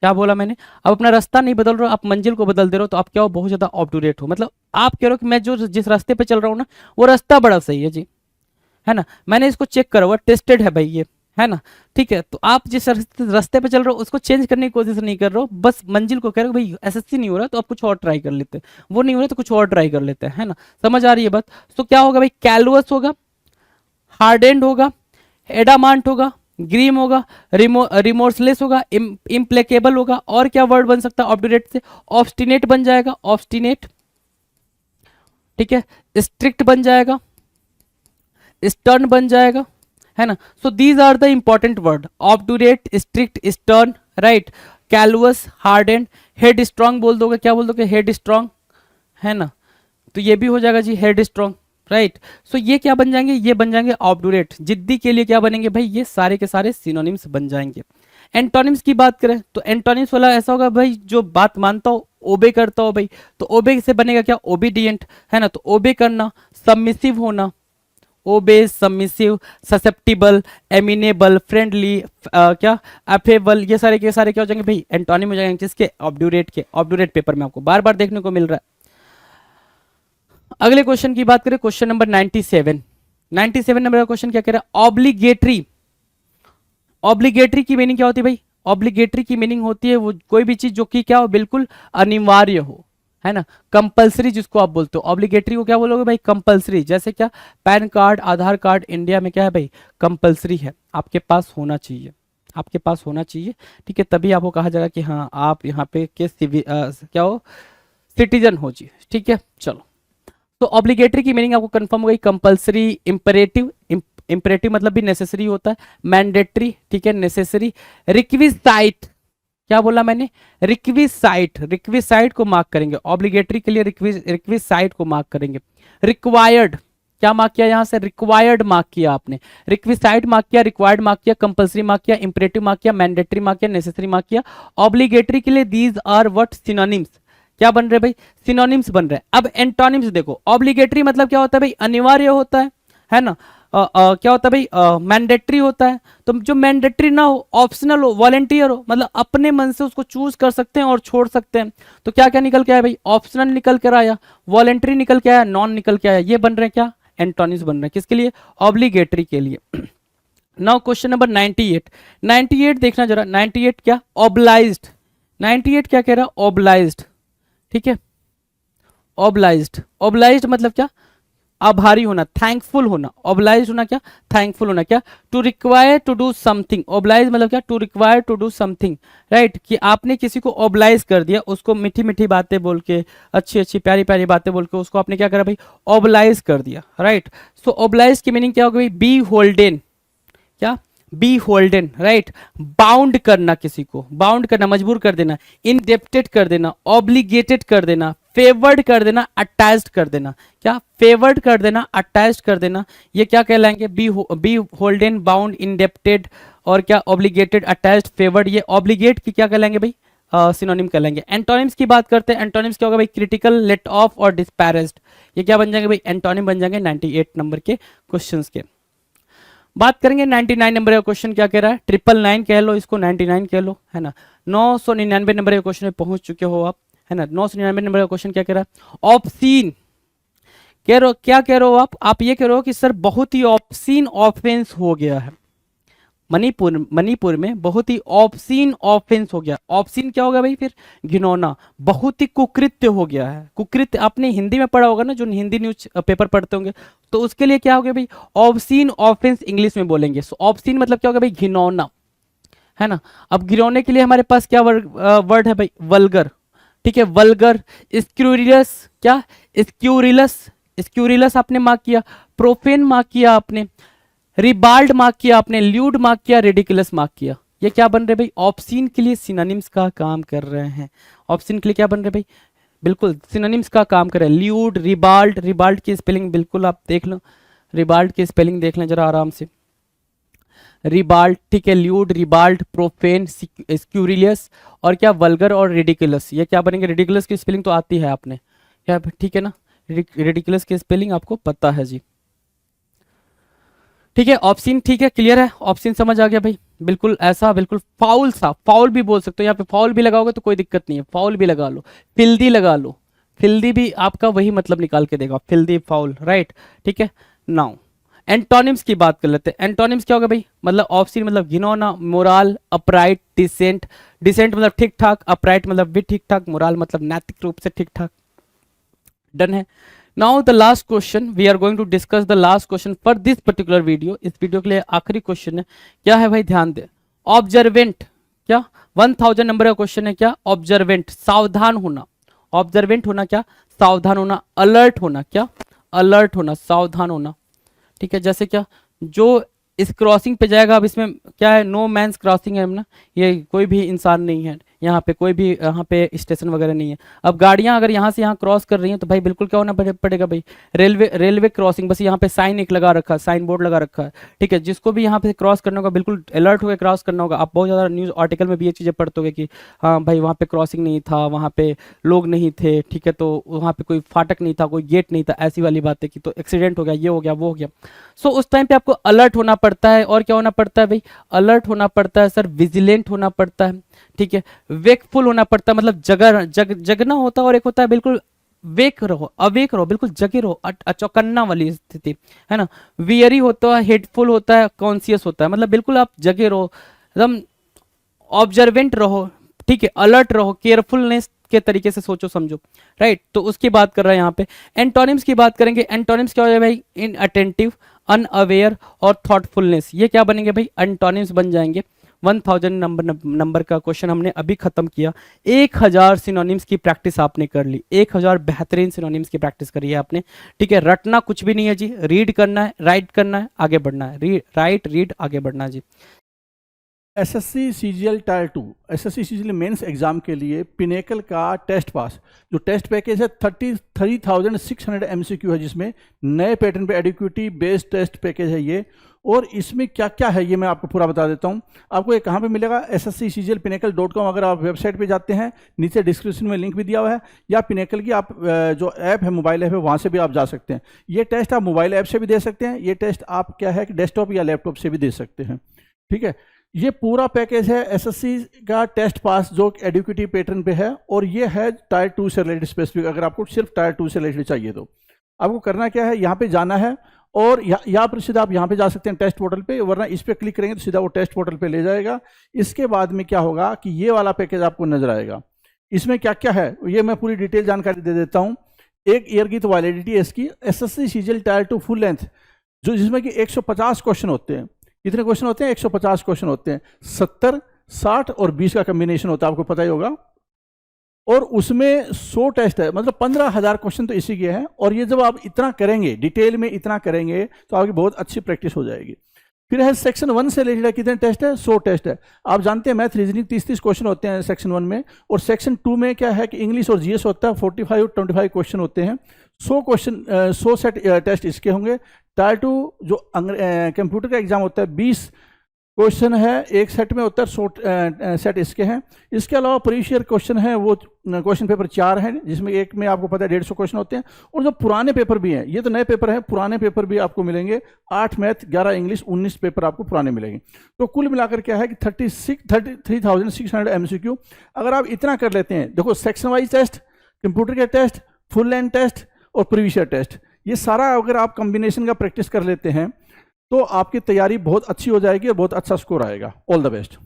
क्या बोला मैंने, आप अपना रास्ता नहीं बदल रहे हो, आप मंजिल को बदल दे रहे हो, तो आप क्या हो, बहुत ज्यादा ऑब्डूरेट हो। मतलब आप कह रहे हो कि मैं जो जिस रास्ते पे चल रहा हूँ ना वो रास्ता बड़ा सही है जी, है ना, मैंने इसको चेक करा हुआ, टेस्टेड है भाई ये, है ना, ठीक है। तो आप जिस रास्ते पे चल रहे हो उसको चेंज करने की कोशिश नहीं कर रहे हो, बस मंजिल को कह रहे हो भाई एसएससी नहीं हो रहा तो आप कुछ और ट्राई कर लेते हैं, वो नहीं हो रहा तो कुछ और ट्राई कर लेते हैं, है ना, समझ आ रही है बात। तो क्या होगा भाई, कैलुअस होगा, हार्डेंड होगा, एडामांट होगा, ग्रीम होगा, रिमोर्सलेस होगा, इम्प्लेकेबल होगा, और क्या वर्ड बन सकता है ऑब्डूरेट से, ऑब्स्टिनेट बन जाएगा, ऑब्स्टिनेट, ठीक है, स्ट्रिक्ट बन जाएगा, स्टर्न बन जाएगा, है ना। So these are the important word, obdurate, strict, stern, right, callous, hardened, headstrong बोल दोगे, क्या बोल दोगे, हेड स्ट्रांग, है ना, तो ये भी हो जाएगा जी, हेड स्ट्रांग, राइट। सो ये क्या बन जाएंगे, ये बन जाएंगे ऑब्डूरेट। जिद्दी के लिए क्या बनेंगे भाई, ये सारे के सारे सिनोनिम्स बन जाएंगे। एंटोनिम्स की बात करें तो एंटोनिम्स वाला ऐसा होगा भाई, जो बात मानता हो, ओबे करता हो भाई, तो ओबे से बनेगा क्या, ओबीडियंट, है ना, तो ओबे करना, सबमिसिव होना, ओबे, सबमिसिव, ससेप्टिबल, एमिनेबल, फ्रेंडली, क्या, अफेबल, ये सारे के सारे क्या हो जाएंगे भाई, एंटोनिम हो जाएंगे किसके, ऑब्डूरेट के। ऑब्डूरेट पेपर में आपको बार बार देखने को मिल रहा है। अगले क्वेश्चन की बात करें, क्वेश्चन नंबर 97, 97 नंबर का क्वेश्चन क्या कह रहा है, ऑब्लिगेटरी। ऑब्लिगेटरी की मीनिंग क्या होती है भाई, ऑब्लिगेटरी की मीनिंग होती है वो कोई भी चीज जो कि क्या हो, बिल्कुल अनिवार्य हो, है ना, कंपलसरी जिसको आप बोलते हो, ऑब्लिगेटरी को क्या बोलोगे भाई, कंपलसरी। जैसे क्या, पैन कार्ड, आधार कार्ड इंडिया में क्या है भाई, कंपलसरी है, आपके पास होना चाहिए, आपके पास होना चाहिए, ठीक है, तभी आपको कहा जाएगा कि हाँ आप यहाँ पे के क्या हो, सिटीजन हो जी, ठीक है। चलो, तो ऑब्लिगेटरी की मीनिंग आपको कंफर्म हो गई, कंपलसरी, इंपरेटिव, इंपरेटिव मतलब भी नेसेसरी होता है, मैंडेटरी, ठीक है, नेसेसरी, रिक्विसाइट, क्या बोला मैंने, रिक्विसाइट, रिक्विसाइट को मार्क करेंगे, ऑब्लिगेटरी के लिए रिक्विसाइट को मार्क करेंगे। रिक्वायर्ड, क्या मार्क किया यहां से, रिक्वायर्ड मार्क किया आपने, रिक्विसाइट मार्क किया, रिक्वायर्ड मार्क किया, कंपलसरी मार्क किया, इंपरेटिव मार्क किया, मैंडेटरी मार्क किया, नेसेसरी मार्क किया। ऑब्लिगेटरी के लिए दीज आर व्हाट, सिनोनिम्स, क्या बन रहे भाई, सिनोनिम्स बन रहे हैं। अब एंटोनिम्स देखो, ऑब्लिगेटरी मतलब क्या होता है भाई, अनिवार्य होता है ना, क्या होता है भाई, मैंडेटरी होता है। तो जो मैंडेटरी ना हो, ऑप्शनल हो, वॉलेंटियर हो, मतलब अपने मन से उसको चूज कर सकते हैं और छोड़ सकते हैं। तो क्या क्या निकल के आया भाई, ऑप्शनल निकल कर आया, वॉलेंटरी निकल के आया, नॉन निकल के आया, ये बन रहे हैं क्या, एंटोनिम्स बन रहे हैं, किसके लिए, ऑब्लिगेटरी के लिए। नाउ क्वेश्चन नंबर 98, 98 देखना जरा, 98 क्या, ऑब्लाइज्ड, 98 क्या कह रहा है, ऑब्लाइज्ड, ठीक है, ऑब्लाइज्ड, ऑब्लाइज्ड मतलब क्या, आभारी होना, थैंकफुल होना, ऑब्लाइज्ड होना क्या, थैंकफुल होना, क्या, to require to do something, oblige मतलब क्या, to require to do something, right, कि आपने किसी को ऑब्लाइज कर दिया, उसको मीठी मीठी बातें बोल के, अच्छी अच्छी प्यारी प्यारी बातें बोल के उसको आपने क्या करा भाई, ऑब्लाइज कर दिया, राइट। सो ऑब्लाइज की मीनिंग क्या होगी भाई, बी होल्डन, क्या, बी होल्डन, राइट, बाउंड करना, किसी को बाउंड करना, मजबूर कर देना, इंडेप्टेड कर देना, ऑब्लिगेटेड कर देना, फेवर्ड कर देना, अटैच्ड कर देना, क्या, फेवर्ड कर देना, अटैच्ड कर देना, ये क्या कहलाएंगे, बी होल्डन, बाउंड, इंडेप्टेड, और क्या, ऑब्लिगेटेड, अटैच्ड, फेवर्ड, ये ऑब्लिगेट की क्या कहलाएंगे भाई, सिनोनिम कहलाएंगे। एंटोनिम्स की बात करते हैं, एंटोनिम्स क्या होगा भाई, क्रिटिकल, लेट ऑफ और डिस्पैरेज्ड, ये क्या बन जाएंगे भाई, एंटोनिम बन जाएंगे 98 नंबर के क्वेश्चंस के। बात करेंगे 99 नंबर का क्वेश्चन, क्या कह रहा है, 999 कह लो इसको, 99 कह लो, है ना, 999 नंबर के क्वेश्चन में पहुंच चुके हो आप, है ना। 999 नंबर का क्वेश्चन क्या कह रहा है, ऑब्सीन, कह रहे हो, क्या कह रहे हो आप ये कह रहे हो कि सर बहुत ही ऑब्सीन ऑफेंस हो गया है, मणिपुर में बहुत ही ऑब्सीन ऑफेंस हो गया। ऑब्सीन क्या होगा भाई फिर? घिनौना, बहुत ही कुकृत्य हो गया है। कुकृत्य आपने हिंदी में पढ़ा होगा ना, जो हिंदी न्यूज पेपर पढ़ते होंगे, तो उसके लिए क्या हो गया भाई? ऑब्सीन ऑफेंस इंग्लिश में बोलेंगे। सो ऑब्सीन मतलब क्या होगा भाई? घिनौना, है ना। अब घिनौने के लिए हमारे पास क्या वर्ड है भाई? वल्गर, ठीक है, वल्गर। स्क्यूरिलस, क्या? स्क्यूरिलस, स्क्यूरिलस आपने मार्क किया, प्रोफेन मार्क किया आपने, रिबाल्ड मार्क किया आपने, ल्यूड मार्क किया, रेडिकुलस मार्क किया। ये क्या बन रहे भाई? ऑप्शन के लिए सिनोनिम्स का काम कर रहे हैं। ऑप्शन के लिए क्या बन रहे भाई? बिल्कुल सिनोनिम्स का काम कर रहे हैं। ल्यूड, रिबाल्ड, रिबाल्ड की स्पेलिंग बिल्कुल आप देख लो, रिबाल्ड की स्पेलिंग देख लें जरा आराम से। रिबाल्ड, ठीक है, ल्यूड, रिबाल्ड, प्रोफेन, स्क्यूरिलियस और क्या? वल्गर और रेडिकुलस। ये क्या बनेंगे? रेडिकुलस की स्पेलिंग तो आती है आपने, क्या? ठीक है ना, रेडिकुलस की स्पेलिंग आपको पता है जी। ठीक है, ऑप्शन, ठीक है, क्लियर है, ऑप्शन समझ आ गया भाई। बिल्कुल ऐसा, बिल्कुल फाउल सा, फाउल भी बोल सकते हो, यहाँ पे फाउल भी लगाओगे तो कोई दिक्कत नहीं है, फाउल भी लगा लो, फिल्दी लगा लो, फिल्दी भी आपका वही मतलब निकाल के देगा, फिल्दी, फाउल, राइट। ठीक है, नाउ एंटोनिम्स की बात कर लेते हैं। एंटोनिम्स क्या होगा भाई? मतलब ऑप्शन मतलब घिनौना, मोराल, अपराइट, डिसेंट। डिसेंट मतलब ठीक ठाक, अपराइट मतलब भी ठीक ठाक, मोराल मतलब नैतिक रूप से ठीक ठाक। डन है। Now the last question, we are going to discuss the last question for this particular video. इस वीडियो के लिए आखिरी क्वेश्चन है, क्या है भाई? ध्यान दे, ऑब्जर्वेंट, क्या? 1000 नंबर का क्वेश्चन है, क्या? ऑब्जर्वेंट, सावधान होना। ऑब्जर्वेंट होना क्या? सावधान होना। अलर्ट होना, क्या? अलर्ट होना, सावधान होना। ठीक है, जैसे क्या? जो इस क्रॉसिंग पे जाएगा, अब इसमें क्या है? नो मैंस क्रॉसिंग है ना, ये कोई भी इंसान नहीं है यहाँ पे, कोई भी यहाँ पे स्टेशन वगैरह नहीं है। अब गाड़ियाँ अगर यहाँ से यहाँ क्रॉस कर रही हैं तो भाई बिल्कुल क्या होना पड़ेगा भाई? Railway crossing. बस यहाँ पे साइन एक लगा रखा है, साइन बोर्ड लगा रखा है। ठीक है, जिसको भी यहाँ पे क्रॉस करना होगा बिल्कुल अलर्ट होकर क्रॉस करना होगा। आप बहुत ज़्यादा न्यूज़ आर्टिकल में भी ये चीज़ें पढ़ते होगे कि हाँ भाई वहाँ पे क्रॉसिंग नहीं था, वहाँ पे लोग नहीं थे, ठीक है, तो वहाँ पे कोई फाटक नहीं था, कोई गेट नहीं था, ऐसी वाली बातें की तो एक्सीडेंट हो गया, ये हो गया, वो हो गया। सो उस टाइम पे आपको अलर्ट होना पड़ता है। और क्या होना पड़ता है भाई? अलर्ट होना पड़ता है सर, विजिलेंट होना पड़ता है, ठीक है, वेकफुल होना पड़ता है, मतलब जगना होता है, और एक होता है बिल्कुल वेक रहो, अवेक रहो, बिल्कुल जगे रहो, चौकन्ना वाली स्थिति, है ना। वियरी होता है, हेडफुल होता है, कॉन्सियस होता है, मतलब बिल्कुल आप जगे रहो, एकदम ऑब्जर्वेंट रहो, ठीक है, अलर्ट रहो, केयरफुलनेस के तरीके से सोचो समझो, राइट। तो उसकी बात कर रहे हैं यहाँ पे। एंटोनिम्स की बात करेंगे। एंटोनिम्स क्या हो जाए भाई? इनअटेंटिव, अनअवेयर और थॉटफुलनेस। ये क्या बनेंगे भाई? एंटोनिम्स बन जाएंगे। 1000 नंबर का क्वेश्चन हमने अभी खत्म किया। 1000 सिनोनिम्स की प्रैक्टिस आपने कर ली, 1000 बेहतरीन सिनोनिम्स की प्रैक्टिस करी है आपने। ठीक है, रटना कुछ भी नहीं है जी, रीड करना है, राइट करना है, आगे बढ़ना है, राइट रीड आगे बढ़ना है जी। SSC CGL tier 2, SSC CGL mains exam के लिए पिनेकल का टेस्ट पास जो टेस्ट पैकेज है 33,600 एमसीक्यू है, जिसमें नए पैटर्न पे एडिक्विटी बेस्ड टेस्ट पैकेज है ये। और इसमें क्या क्या है ये मैं आपको पूरा बता देता हूँ। आपको ये कहाँ पे मिलेगा? SSCCGLPinnacle.com। अगर आप वेबसाइट पे जाते हैं, नीचे डिस्क्रिप्शन में लिंक भी दिया हुआ है, या पिनेकल की आप जो ऐप है, मोबाइल ऐप है, वहाँ से भी आप जा सकते हैं। ये टेस्ट आप मोबाइल ऐप से भी दे सकते हैं, ये टेस्ट आप क्या है कि डेस्कटॉप या लैपटॉप से भी दे सकते हैं। ठीक है, ये पूरा पैकेज है एसएससी का टेस्ट पास जो एडुकेटिव पैटर्न पे है, और ये है टायर 2 से रिलेटेड स्पेसिफिक। अगर आपको सिर्फ टायर 2 से रिलेटेड चाहिए तो आपको करना क्या है? यहाँ पे जाना है, और यहाँ पर सीधा आप यहाँ पे जा सकते हैं टेस्ट पोर्टल पे, वरना इस पर क्लिक करेंगे तो सीधा वो टेस्ट पोर्टल पे ले जाएगा। इसके बाद में क्या होगा कि ये वाला पैकेज आपको नजर आएगा। इसमें क्या क्या है ये मैं पूरी डिटेल जानकारी दे देता हूँ। एक ईयर की तो वैलिडिटी है इसकी। SSC CGL tier 2 full length, जो जिसमें कि 150 क्वेश्चन होते हैं। कितने क्वेश्चन होते हैं? 150 क्वेश्चन होते हैं। 70, 60 और 20 का कॉम्बिनेशन होता है, आपको पता ही होगा। और उसमें 100 टेस्ट है, मतलब 15,000 क्वेश्चन तो इसी के हैं। और ये जब आप इतना करेंगे, डिटेल में इतना करेंगे, तो आपकी बहुत अच्छी प्रैक्टिस हो जाएगी। फिर है सेक्शन 1 से रिलेटेड कितने टेस्ट है? 100 टेस्ट है। आप जानते हैं मैथ रीजनिंग 30-30 क्वेश्चन होते हैं सेक्शन 1 में, और सेक्शन 2 में क्या है कि इंग्लिश और जीएस होता है, 45-25 क्वेश्चन होते हैं। 100 क्वेश्चन, 100 सेट टेस्ट इसके होंगे। टायर 2 जो कंप्यूटर का एग्जाम होता है, 20 क्वेश्चन है एक सेट में होता है, 100 सेट इसके हैं। इसके अलावा प्रीवियस ईयर क्वेश्चन है, वो क्वेश्चन पेपर 4 हैं, जिसमें एक में आपको पता है 150 क्वेश्चन होते हैं। और जो पुराने पेपर भी हैं, ये तो नए पेपर हैं, पुराने पेपर भी आपको मिलेंगे। 8 मैथ, 11 इंग्लिश, 19 पेपर आपको पुराने मिलेंगे। तो कुल मिलाकर क्या है कि 33,600 एमसीक्यू। अगर आप इतना कर लेते हैं, देखो सेक्शन वाइज टेस्ट, कंप्यूटर के टेस्ट, फुल लेंथ टेस्ट और प्रीवियस ईयर टेस्ट, ये सारा अगर आप कॉम्बिनेशन का प्रैक्टिस कर लेते हैं तो आपकी तैयारी बहुत अच्छी हो जाएगी और बहुत अच्छा स्कोर आएगा। All the best.